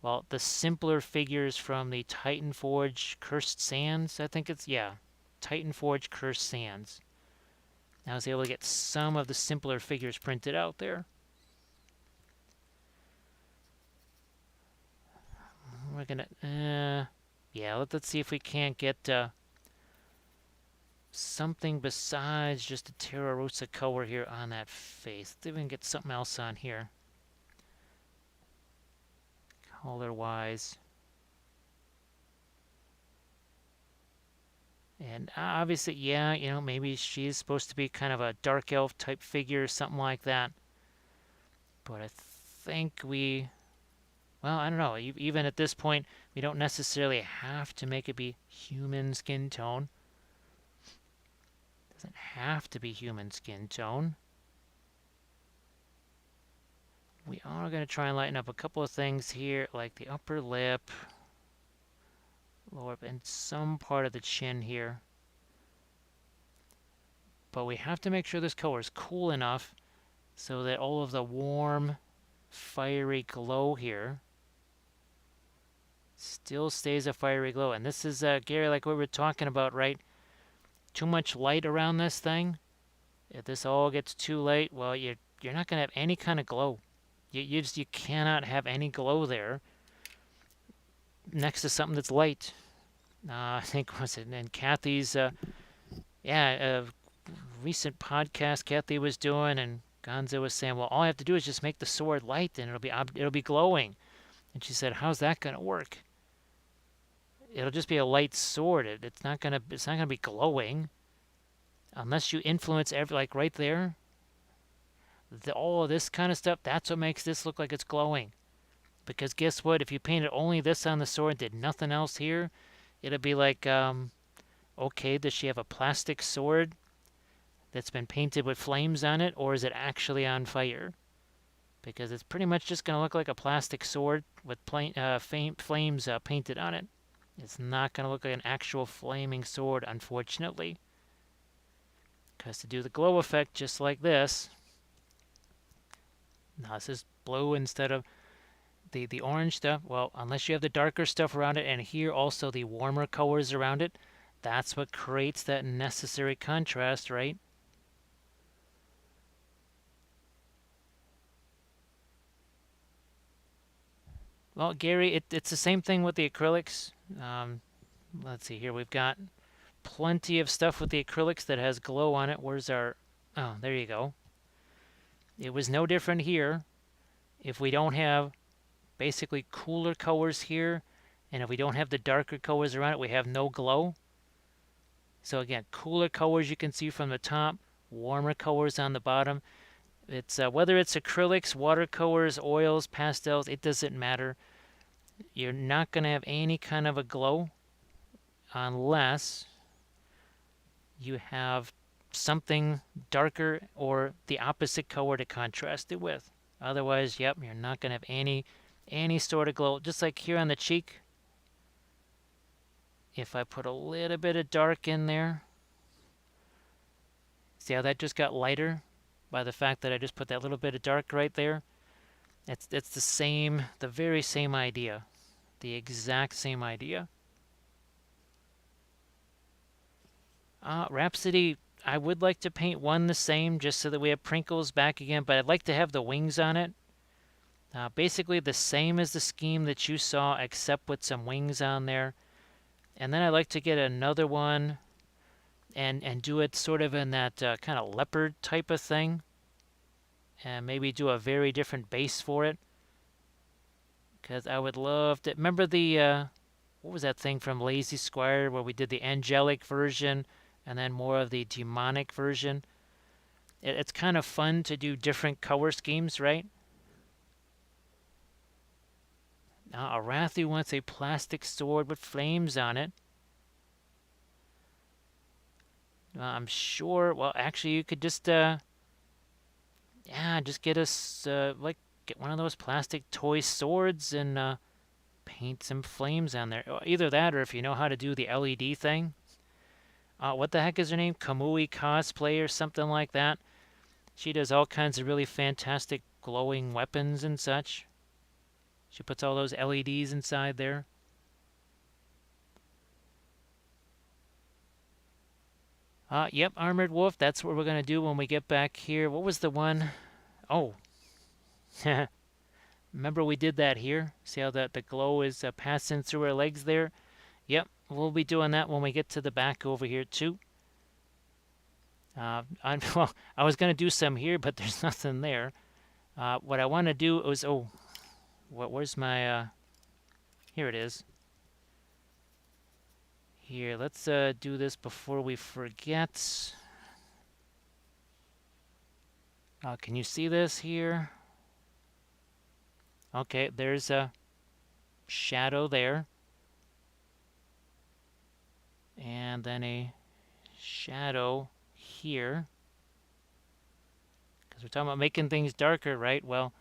well, the simpler figures from the Titan Forge Cursed Sands. I think it's, yeah, Titan Forge Cursed Sands. I was able to get some of the simpler figures printed out there. We're gonna, yeah, let's see if we can't get something besides just a Terra Rosa color here on that face. Let's see if we can get something else on here. Color-wise. And obviously, yeah, maybe she's supposed to be kind of a dark elf type figure or something like that. But I think well, I don't know. Even at this point, We don't necessarily have to make it be human skin tone. It doesn't have to be human skin tone. We are going to try and lighten up a couple of things here, like the upper lip, lower lip, and some part of the chin here. But we have to make sure this color is cool enough so that all of the warm, fiery glow here still stays a fiery glow. And this is, Gary, like we were talking about, right? Too much light around this thing. If this all gets too light, well, you're not going to have any kind of glow. You cannot have any glow there next to something that's light. I think was it in Kathy's recent podcast Kathy was doing, and Gonzo was saying, well, all I have to do is just make the sword light and it'll be glowing. And she said, how's that going to work? It'll just be a light sword. It's not going to be glowing unless you influence like right there. All of this kind of stuff, that's what makes this look like it's glowing. Because guess what? If you painted only this on the sword and did nothing else here, it'll be like, okay, does she have a plastic sword that's been painted with flames on it, or is it actually on fire? Because it's pretty much just going to look like a plastic sword with flames painted on it. It's not going to look like an actual flaming sword, unfortunately. Because to do the glow effect just like this, now this is blue instead of the orange stuff. Well, unless you have the darker stuff around it, and here also the warmer colors around it, that's what creates that necessary contrast, right? Well, Gary, it's the same thing with the acrylics. Let's see here. We've got plenty of stuff with the acrylics that has glow on it. Where's our... Oh, there you go. It was no different here. If we don't have basically cooler colors here, and if we don't have the darker colors around it, we have no glow. So again, cooler colors you can see from the top, warmer colors on the bottom. It's whether it's acrylics, watercolors, oils, pastels, it doesn't matter. You're not going to have any kind of a glow unless you have something darker or the opposite color to contrast it with. Otherwise, yep, you're not going to have any sort of glow. Just like here on the cheek, if I put a little bit of dark in there, see how that just got lighter by the fact that I just put that little bit of dark right there? It's the very same idea. The exact same idea. Rhapsody, I would like to paint one the same just so that we have Prinkles back again, but I'd like to have the wings on it. Basically the same as the scheme that you saw, except with some wings on there. And then I'd like to get another one and do it sort of in that kind of leopard type of thing. And maybe do a very different base for it. Because I would love to... Remember the... what was that thing from Lazy Squire where we did the angelic version and then more of the demonic version? It's kind of fun to do different color schemes, right? Now, Arathi wants a plastic sword with flames on it. I'm sure... Well, actually, you could just... just get us... get one of those plastic toy swords and... paint some flames on there. Either that, or if you know how to do the LED thing. What the heck is her name? Kamui Cosplay or something like that. She does all kinds of really fantastic glowing weapons and such. She puts all those LEDs inside there. Yep, Armored Wolf. That's what we're going to do when we get back here. What was the one? Oh. Remember we did that here? See how the glow is passing through her legs there? Yep, we'll be doing that when we get to the back over here too. Well, I was going to do some here, but there's nothing there. What I want to do is... Oh, where's my... here it is. Here, let's do this before we forget. Can you see this here? Okay, there's a shadow there. and then a shadow here. Because we're talking about making things darker, right? Well,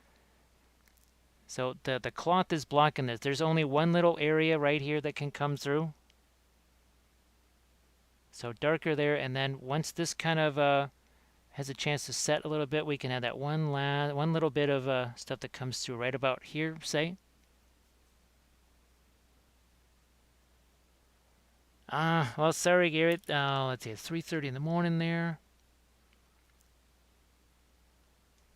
so the cloth is blocking this. There's only one little area right here that can come through. So darker there, and then once this kind of has a chance to set a little bit, we can have that one little bit of stuff that comes through right about here, say. Well, sorry, Garrett. Let's see, it's 3:30 in the morning there.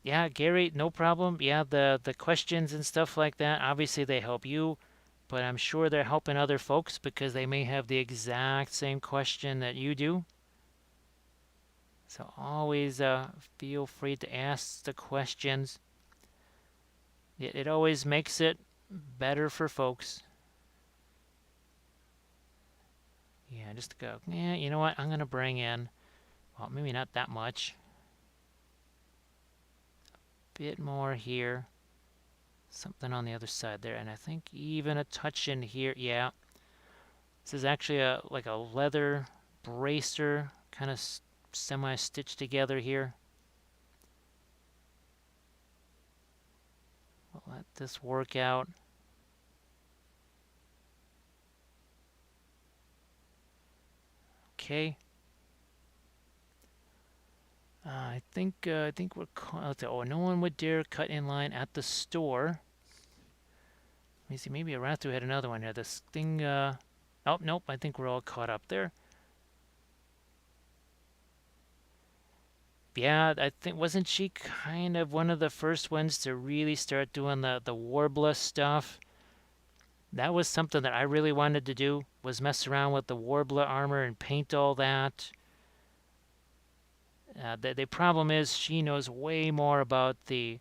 Yeah, Gary, no problem. Yeah, the questions and stuff like that, obviously they help you, but I'm sure they're helping other folks because they may have the exact same question that you do. So always feel free to ask the questions. It always makes it better for folks. Yeah, just to go, yeah, you know what? I'm going to bring in, well, maybe not that much. Bit more here. Something on the other side there, and I think even a touch in here. Yeah, this is actually like a leather bracer, kind of semi-stitched together here. We'll let this work out. Okay. I think we're. Oh, no one would dare cut in line at the store. Let me see. Maybe Aratu had another one here. This thing. Oh, nope. I think we're all caught up there. Yeah, I think wasn't she kind of one of the first ones to really start doing the Warbler stuff? That was something that I really wanted to do, was mess around with the Warbler armor and paint all that. The problem is she knows way more about the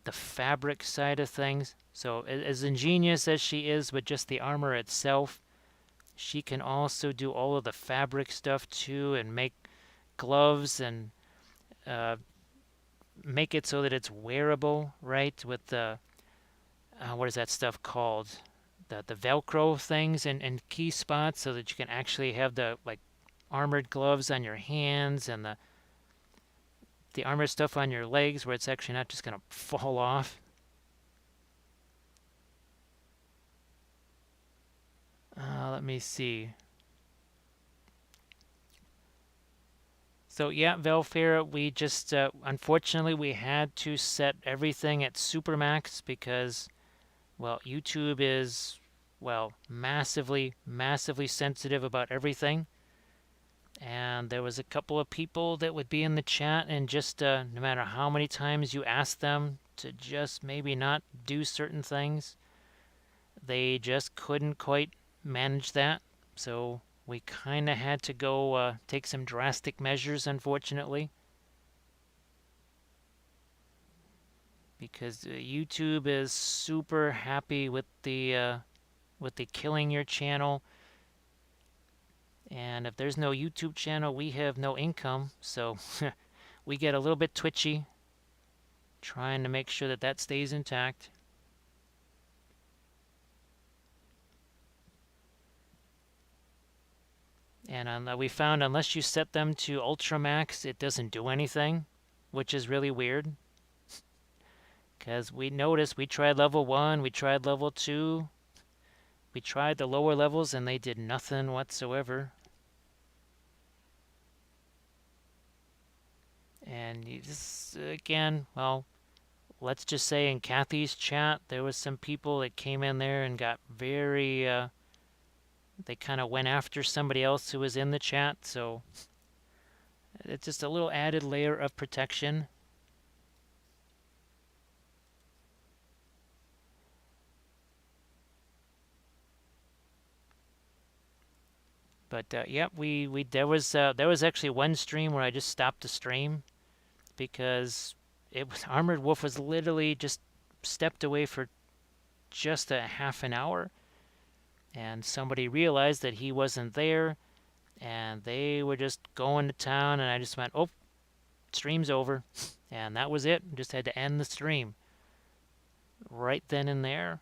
fabric side of things. So as ingenious as she is with just the armor itself, she can also do all of the fabric stuff too, and make gloves and make it so that it's wearable, right? With the what is that stuff called? The Velcro things and key spots, so that you can actually have the like armored gloves on your hands and the armored stuff on your legs, where it's actually not just going to fall off. Let me see. So yeah, Velfair, we just unfortunately we had to set everything at supermax because, well, YouTube is, well, massively sensitive about everything. And there was a couple of people that would be in the chat, and just no matter how many times you ask them to just maybe not do certain things, they just couldn't quite manage that. So we kind of had to go take some drastic measures, unfortunately, because YouTube is super happy with the killing your channel. And if there's no YouTube channel, we have no income. So we get a little bit twitchy, trying to make sure that that stays intact. And we found unless you set them to Ultra Max, it doesn't do anything, which is really weird. Because we noticed, we tried level 1, we tried level 2, we tried the lower levels, and they did nothing whatsoever. And this, again, well, let's just say in Kathy's chat, there was some people that came in there and got very, they kind of went after somebody else who was in the chat, so it's just a little added layer of protection. But yeah, there was actually one stream where I just stopped the stream because it was Armored Wolf was literally just stepped away for just a half an hour, and somebody realized that he wasn't there, and they were just going to town, and I just went, oh, stream's over, and that was it. Just had to end the stream right then and there.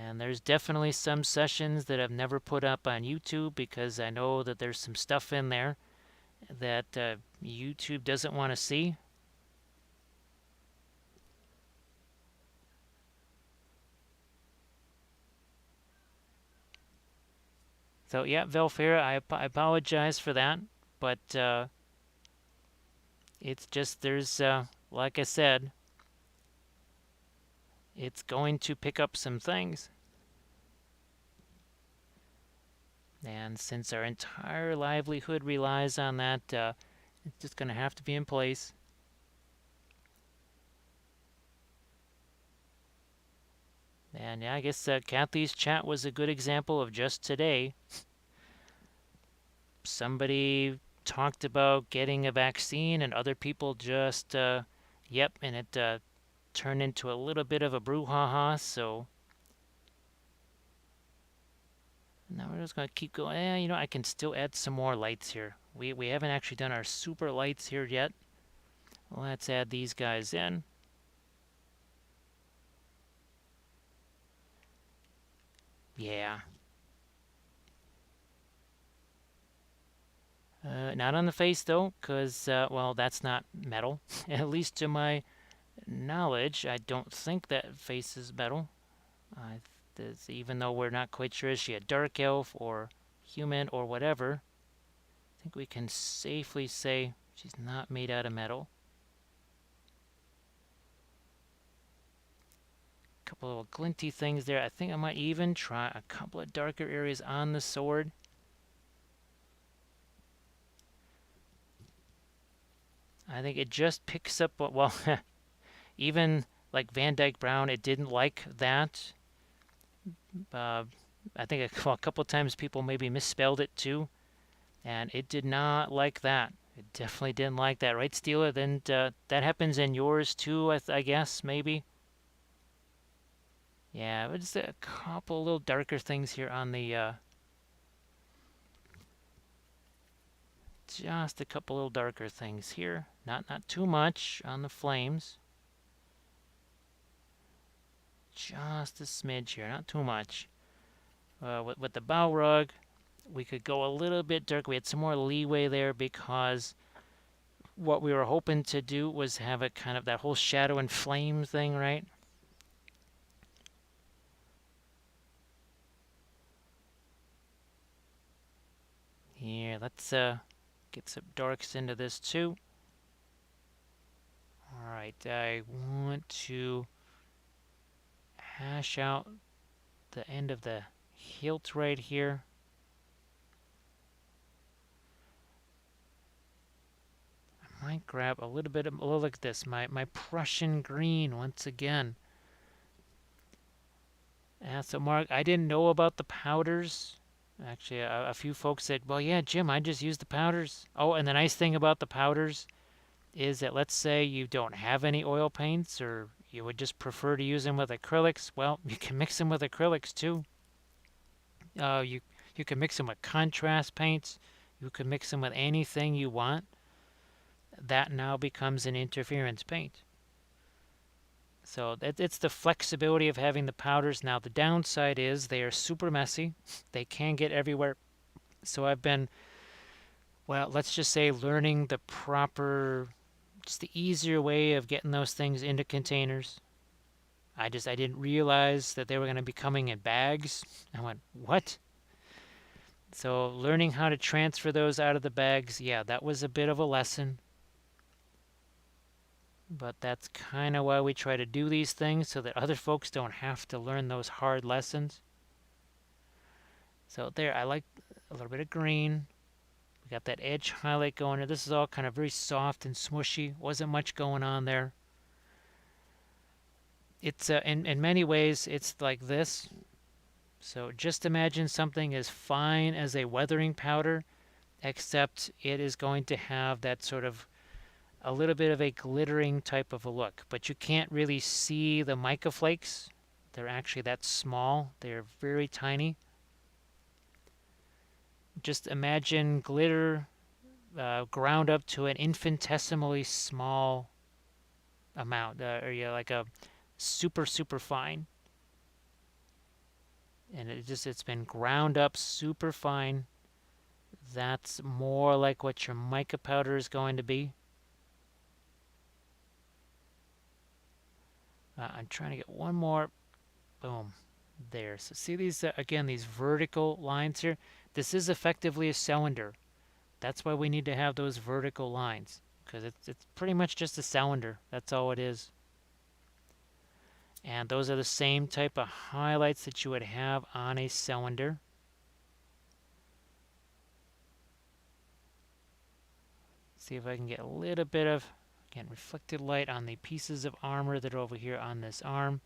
And there's definitely some sessions that I've never put up on YouTube because I know that there's some stuff in there that YouTube doesn't want to see. So yeah, Velfera, I apologize for that, but it's just there's like I said, it's going to pick up some things. And since our entire livelihood relies on that, it's just going to have to be in place. And yeah, I guess Kathy's chat was a good example of just today. Somebody talked about getting a vaccine, and other people just, yep, and it turned into a little bit of a brouhaha. So now we're just going to keep going. I can still add some more lights here. We haven't actually done our super lights here yet. Let's add these guys in. Yeah. Not on the face though, because, well, that's not metal. At least to my knowledge, I don't think that face is metal. Even though we're not quite sure is she a dark elf or human or whatever, I think we can safely say she's not made out of metal. A couple little glinty things there. I think I might even try a couple of darker areas on the sword. I think it just picks up, well, even like Van Dyke Brown, it didn't like that. I think a couple of times people maybe misspelled it too, and it did not like that. It definitely didn't like that, right, Steeler? Then that happens in yours too, I guess, maybe. Yeah, but just a couple little darker things here on the, just a couple little darker things here. Not too much on the flames. Just a smidge here, not too much. With the bow rug, we could go a little bit dark. We had some more leeway there because what we were hoping to do was have a kind of that whole shadow and flame thing, right? Here, let's get some darks into this too. Alright, I want to hash out the end of the hilt right here. I might grab a little bit of, look at this, my Prussian green once again. So Mark, I didn't know about the powders. Actually, a few folks said, well, yeah, Jim, I just use the powders. Oh, and the nice thing about the powders is that let's say you don't have any oil paints or you would just prefer to use them with acrylics. Well, you can mix them with acrylics too. You can mix them with contrast paints. You can mix them with anything you want. That now becomes an interference paint. So it's the flexibility of having the powders. Now the downside is they are super messy. They can get everywhere. So I've been, well, let's just say learning the proper, just the easier way of getting those things into containers. I didn't realize that they were going to be coming in bags. I went, what? So learning how to transfer those out of the bags, yeah, that was a bit of a lesson. But that's kind of why we try to do these things, so that other folks don't have to learn those hard lessons. So there, I like a little bit of green. We got that edge highlight going. This is all kind of very soft and smushy. Wasn't much going on there. It's in many ways it's like this. So just imagine something as fine as a weathering powder, except it is going to have that sort of a little bit of a glittering type of a look. But you can't really see the mica flakes. They're actually that small. They're very tiny. Just imagine glitter ground up to an infinitesimally small amount, or like a super, super fine. and it's been ground up super fine. That's more like what your mica powder is going to be. I'm trying to get one more. Boom. There. So see these, again, these vertical lines here? This is effectively a cylinder. That's why we need to have those vertical lines, because it's pretty much just a cylinder. That's all it is. And those are the same type of highlights that you would have on a cylinder. See if I can get a little bit of, again, reflected light on the pieces of armor that are over here on this arm.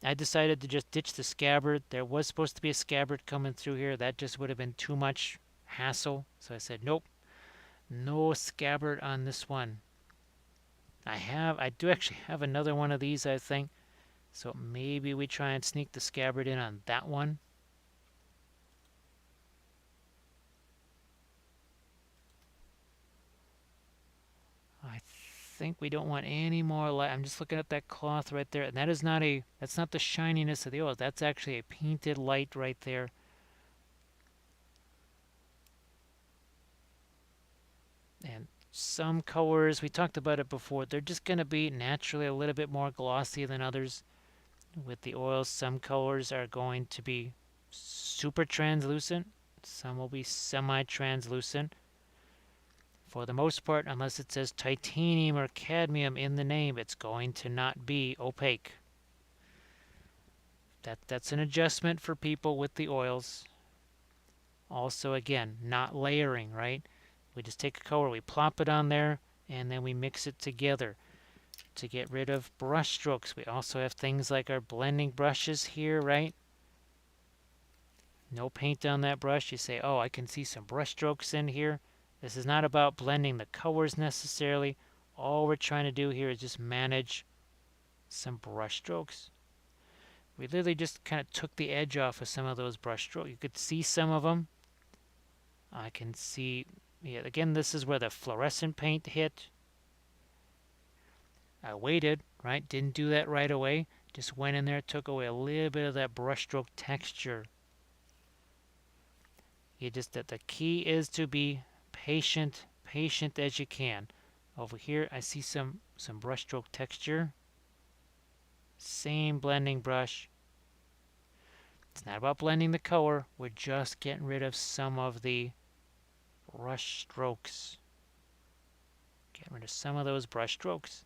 I decided to just ditch the scabbard. There was supposed to be a scabbard coming through here. That just would have been too much hassle. So I said, nope, no scabbard on this one. I do actually have another one of these, I think. So maybe we try and sneak the scabbard in on that one. I think we don't want any more light. I'm just looking at that cloth right there, and that's not the shininess of the oils. That's actually a painted light right there. And some colors, we talked about it before, they're just going to be naturally a little bit more glossy than others. With the oils, some colors are going to be super translucent. Some will be semi-translucent. For the most part, unless it says titanium or cadmium in the name, it's going to not be opaque. That's an adjustment for people with the oils. Also, again, not layering, right? We just take a color, we plop it on there, and then we mix it together. To get rid of brush strokes, we also have things like our blending brushes here, right? No paint on that brush. You say, oh, I can see some brush strokes in here. This is not about blending the colors necessarily. All we're trying to do here is just manage some brush strokes. We literally just kind of took the edge off of some of those brush strokes. You could see some of them. I can see, yeah, again, this is where the fluorescent paint hit. I waited, right? Didn't do that right away. Just went in there, took away a little bit of that brushstroke texture. The key is to be patient as you can. Over here, I see some brushstroke texture. Same blending brush. It's not about blending the color. We're just getting rid of some of the brush strokes. Getting rid of some of those brush strokes.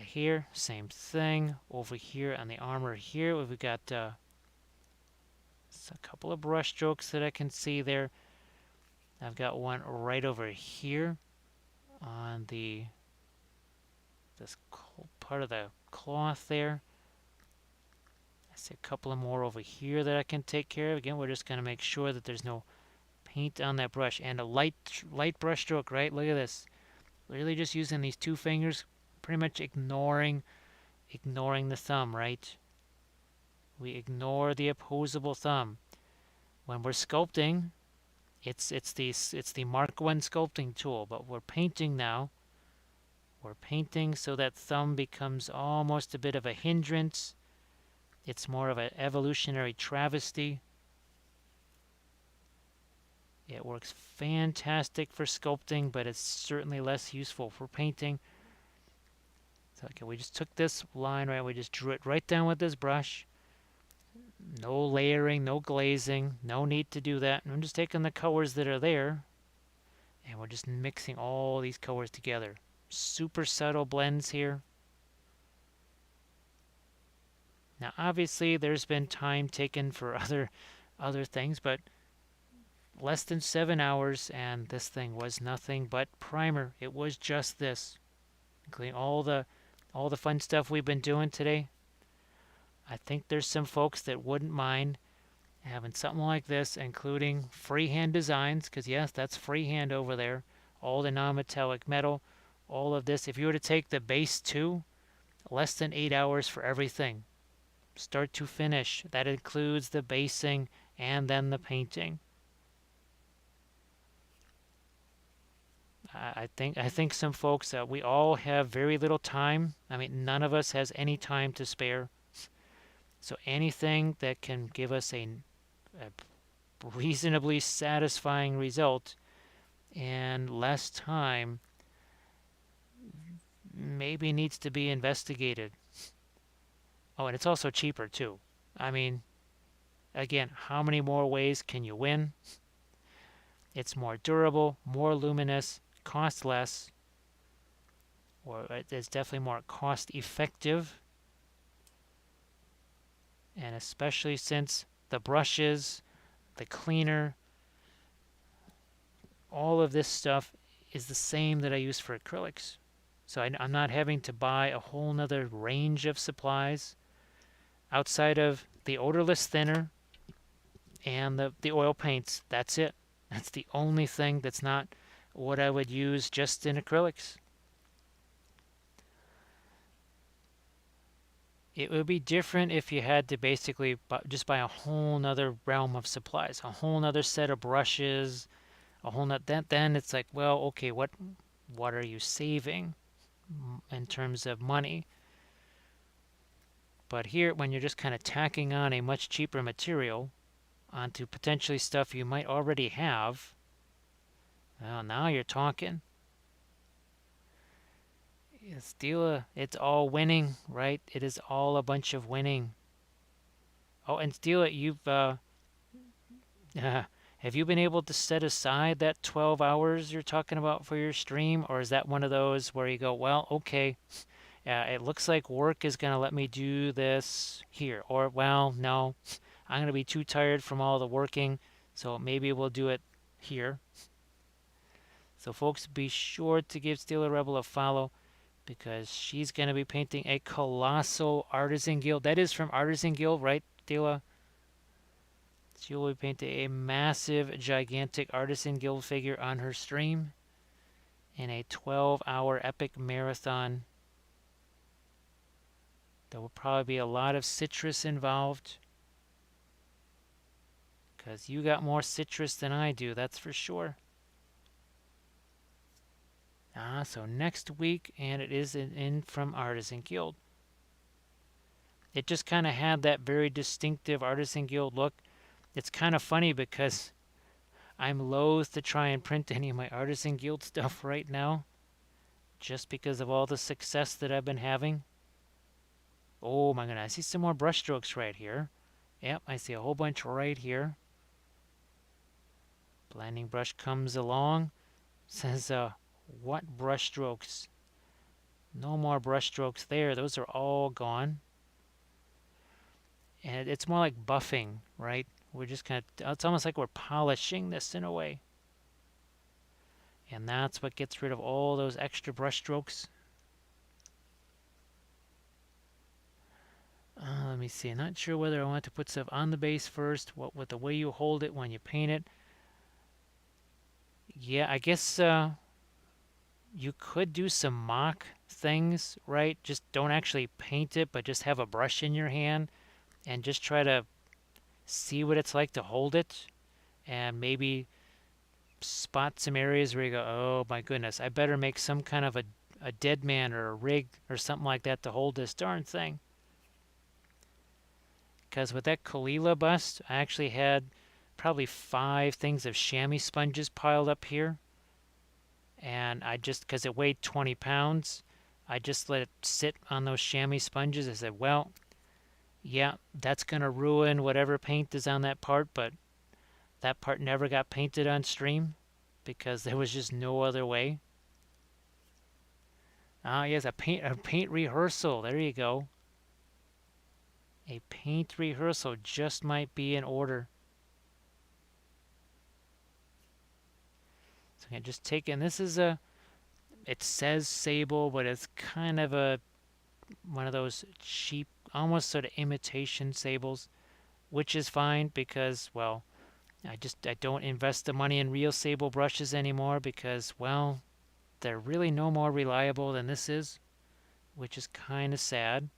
Here, same thing. Over here on the armor here, we've got a couple of brush strokes that I can see there. I've got one right over here on this part of the cloth there. I see a couple of more over here that I can take care of. Again, we're just going to make sure that there's no paint on that brush. And a light brush stroke, right? Look at this. Really just using these two fingers, pretty much ignoring the thumb, right? We ignore the opposable thumb. When we're sculpting, it's the Mark 1 sculpting tool, but we're painting now. We're painting so that thumb becomes almost a bit of a hindrance. It's more of an evolutionary travesty. It works fantastic for sculpting, but it's certainly less useful for painting. So okay, we just took this line, right? We just drew it right down with this brush. No layering, no glazing, no need to do that. I'm just taking the colors that are there, and we're just mixing all these colors together. Super subtle blends here. Now, obviously, there's been time taken for other things, but less than 7 hours, and this thing was nothing but primer. It was just this, including all the fun stuff we've been doing today. I think there's some folks that wouldn't mind having something like this, including freehand designs, because yes, that's freehand over there. All the non-metallic metal, all of this. If you were to take the base 2, less than 8 hours for everything. Start to finish. That includes the basing and then the painting. I think some folks, we all have very little time. I mean, none of us has any time to spare. So anything that can give us a reasonably satisfying result in less time maybe needs to be investigated. Oh, and it's also cheaper too. I mean, again, how many more ways can you win? It's more durable, more luminous, costs less, or it's definitely more cost effective. And especially since the brushes, the cleaner, all of this stuff is the same that I use for acrylics. So I'm not having to buy a whole nother range of supplies outside of the odorless thinner and the oil paints. That's it. That's the only thing that's not what I would use just in acrylics. It would be different if you had to basically just buy a whole nother realm of supplies, a whole nother set of brushes, a whole nother. Then it's like, well, okay, what are you saving in terms of money? But here, when you're just kind of tacking on a much cheaper material onto potentially stuff you might already have, well, now you're talking. It's all winning, right? It is all a bunch of winning. Oh, and Stila, have you been able to set aside that 12 hours you're talking about for your stream, or is that one of those where you go, well, okay, it looks like work is going to let me do this here, or well, no, I'm going to be too tired from all the working, so maybe we'll do it here. So, folks, be sure to give Steeler Rebel a follow because she's going to be painting a colossal Artisan Guild. That is from Artisan Guild, right, Steela? She will be painting a massive, gigantic Artisan Guild figure on her stream in a 12-hour epic marathon. There will probably be a lot of citrus involved because you got more citrus than I do, that's for sure. So next week, and it is in from Artisan Guild. It just kind of had that very distinctive Artisan Guild look. It's kind of funny because I'm loath to try and print any of my Artisan Guild stuff right now just because of all the success that I've been having. Oh my goodness, I see some more brush strokes right here. Yep, I see a whole bunch right here. Blending brush comes along, says, what brush strokes? No more brush strokes there. Those are all gone. And it's more like buffing, right? We're just kind of, it's almost like we're polishing this in a way. And that's what gets rid of all those extra brush strokes. Let me see. Not sure whether I want to put stuff on the base first. What with the way you hold it when you paint it. Yeah, I guess you could do some mock things, right? Just don't actually paint it, but just have a brush in your hand and just try to see what it's like to hold it and maybe spot some areas where you go, oh my goodness, I better make some kind of a dead man or a rig or something like that to hold this darn thing. Because with that Kalila bust, I actually had probably 5 things of chamois sponges piled up here. And I just, because it weighed 20 pounds, I just let it sit on those chamois sponges. I said, well, yeah, that's going to ruin whatever paint is on that part, but that part never got painted on stream because there was just no other way. Yes, a paint rehearsal. There you go. A paint rehearsal just might be in order. So I can just take in. This is it says sable, but it's kind of one of those cheap, almost sort of imitation sables, which is fine because, well, I don't invest the money in real sable brushes anymore because, well, they're really no more reliable than this is, which is kind of sad.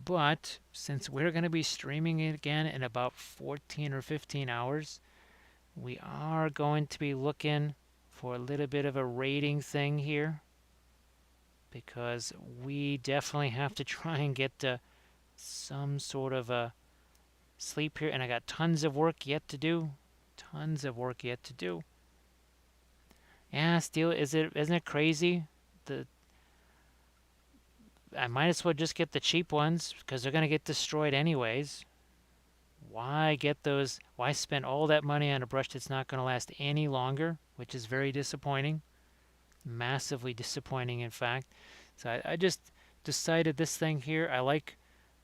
But since we're going to be streaming it again in about 14 or 15 hours, we are going to be looking for a little bit of a rating thing here, because we definitely have to try and get some sort of a sleep here, and I got tons of work yet to do. Tons of work yet to do. Yeah, still, isn't it crazy? The I might as well just get the cheap ones because they're gonna get destroyed anyways. Why get those? Why spend all that money on a brush that's not gonna last any longer? Which is very disappointing. Massively disappointing, in fact. So I just decided this thing here. I like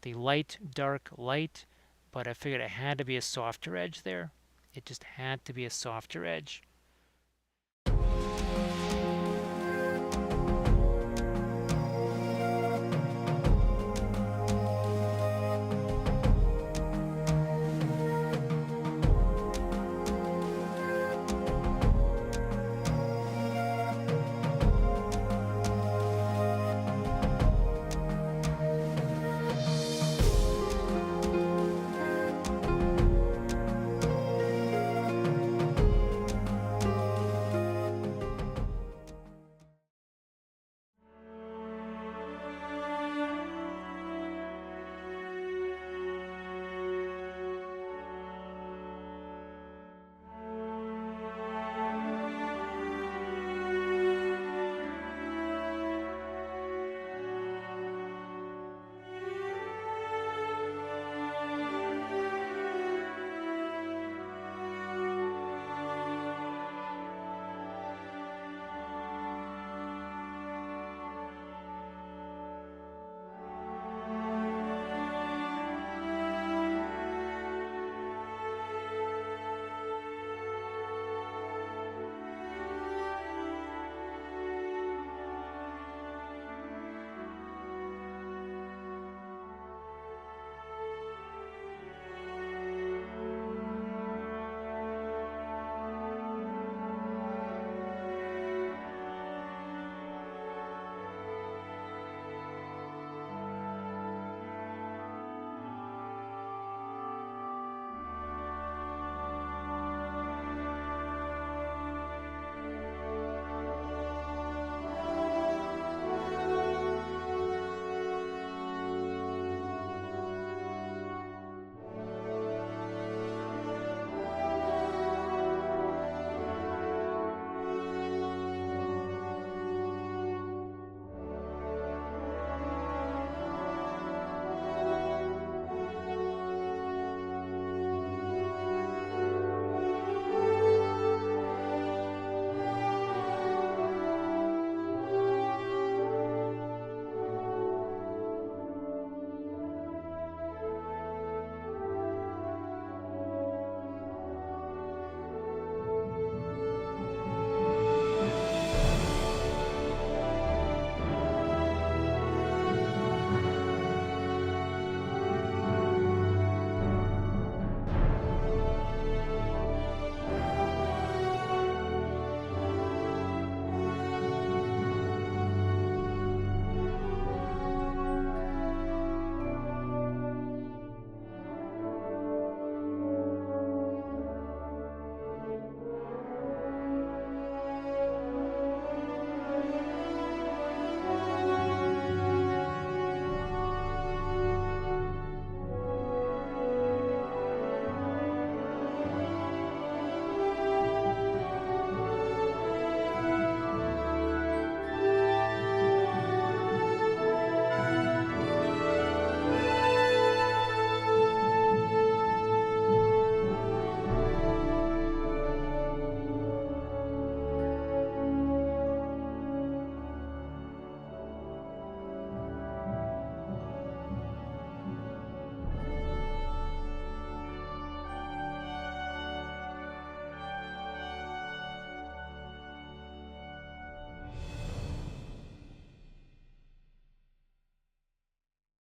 the light, dark, light, but I figured it had to be a softer edge there. It just had to be a softer edge.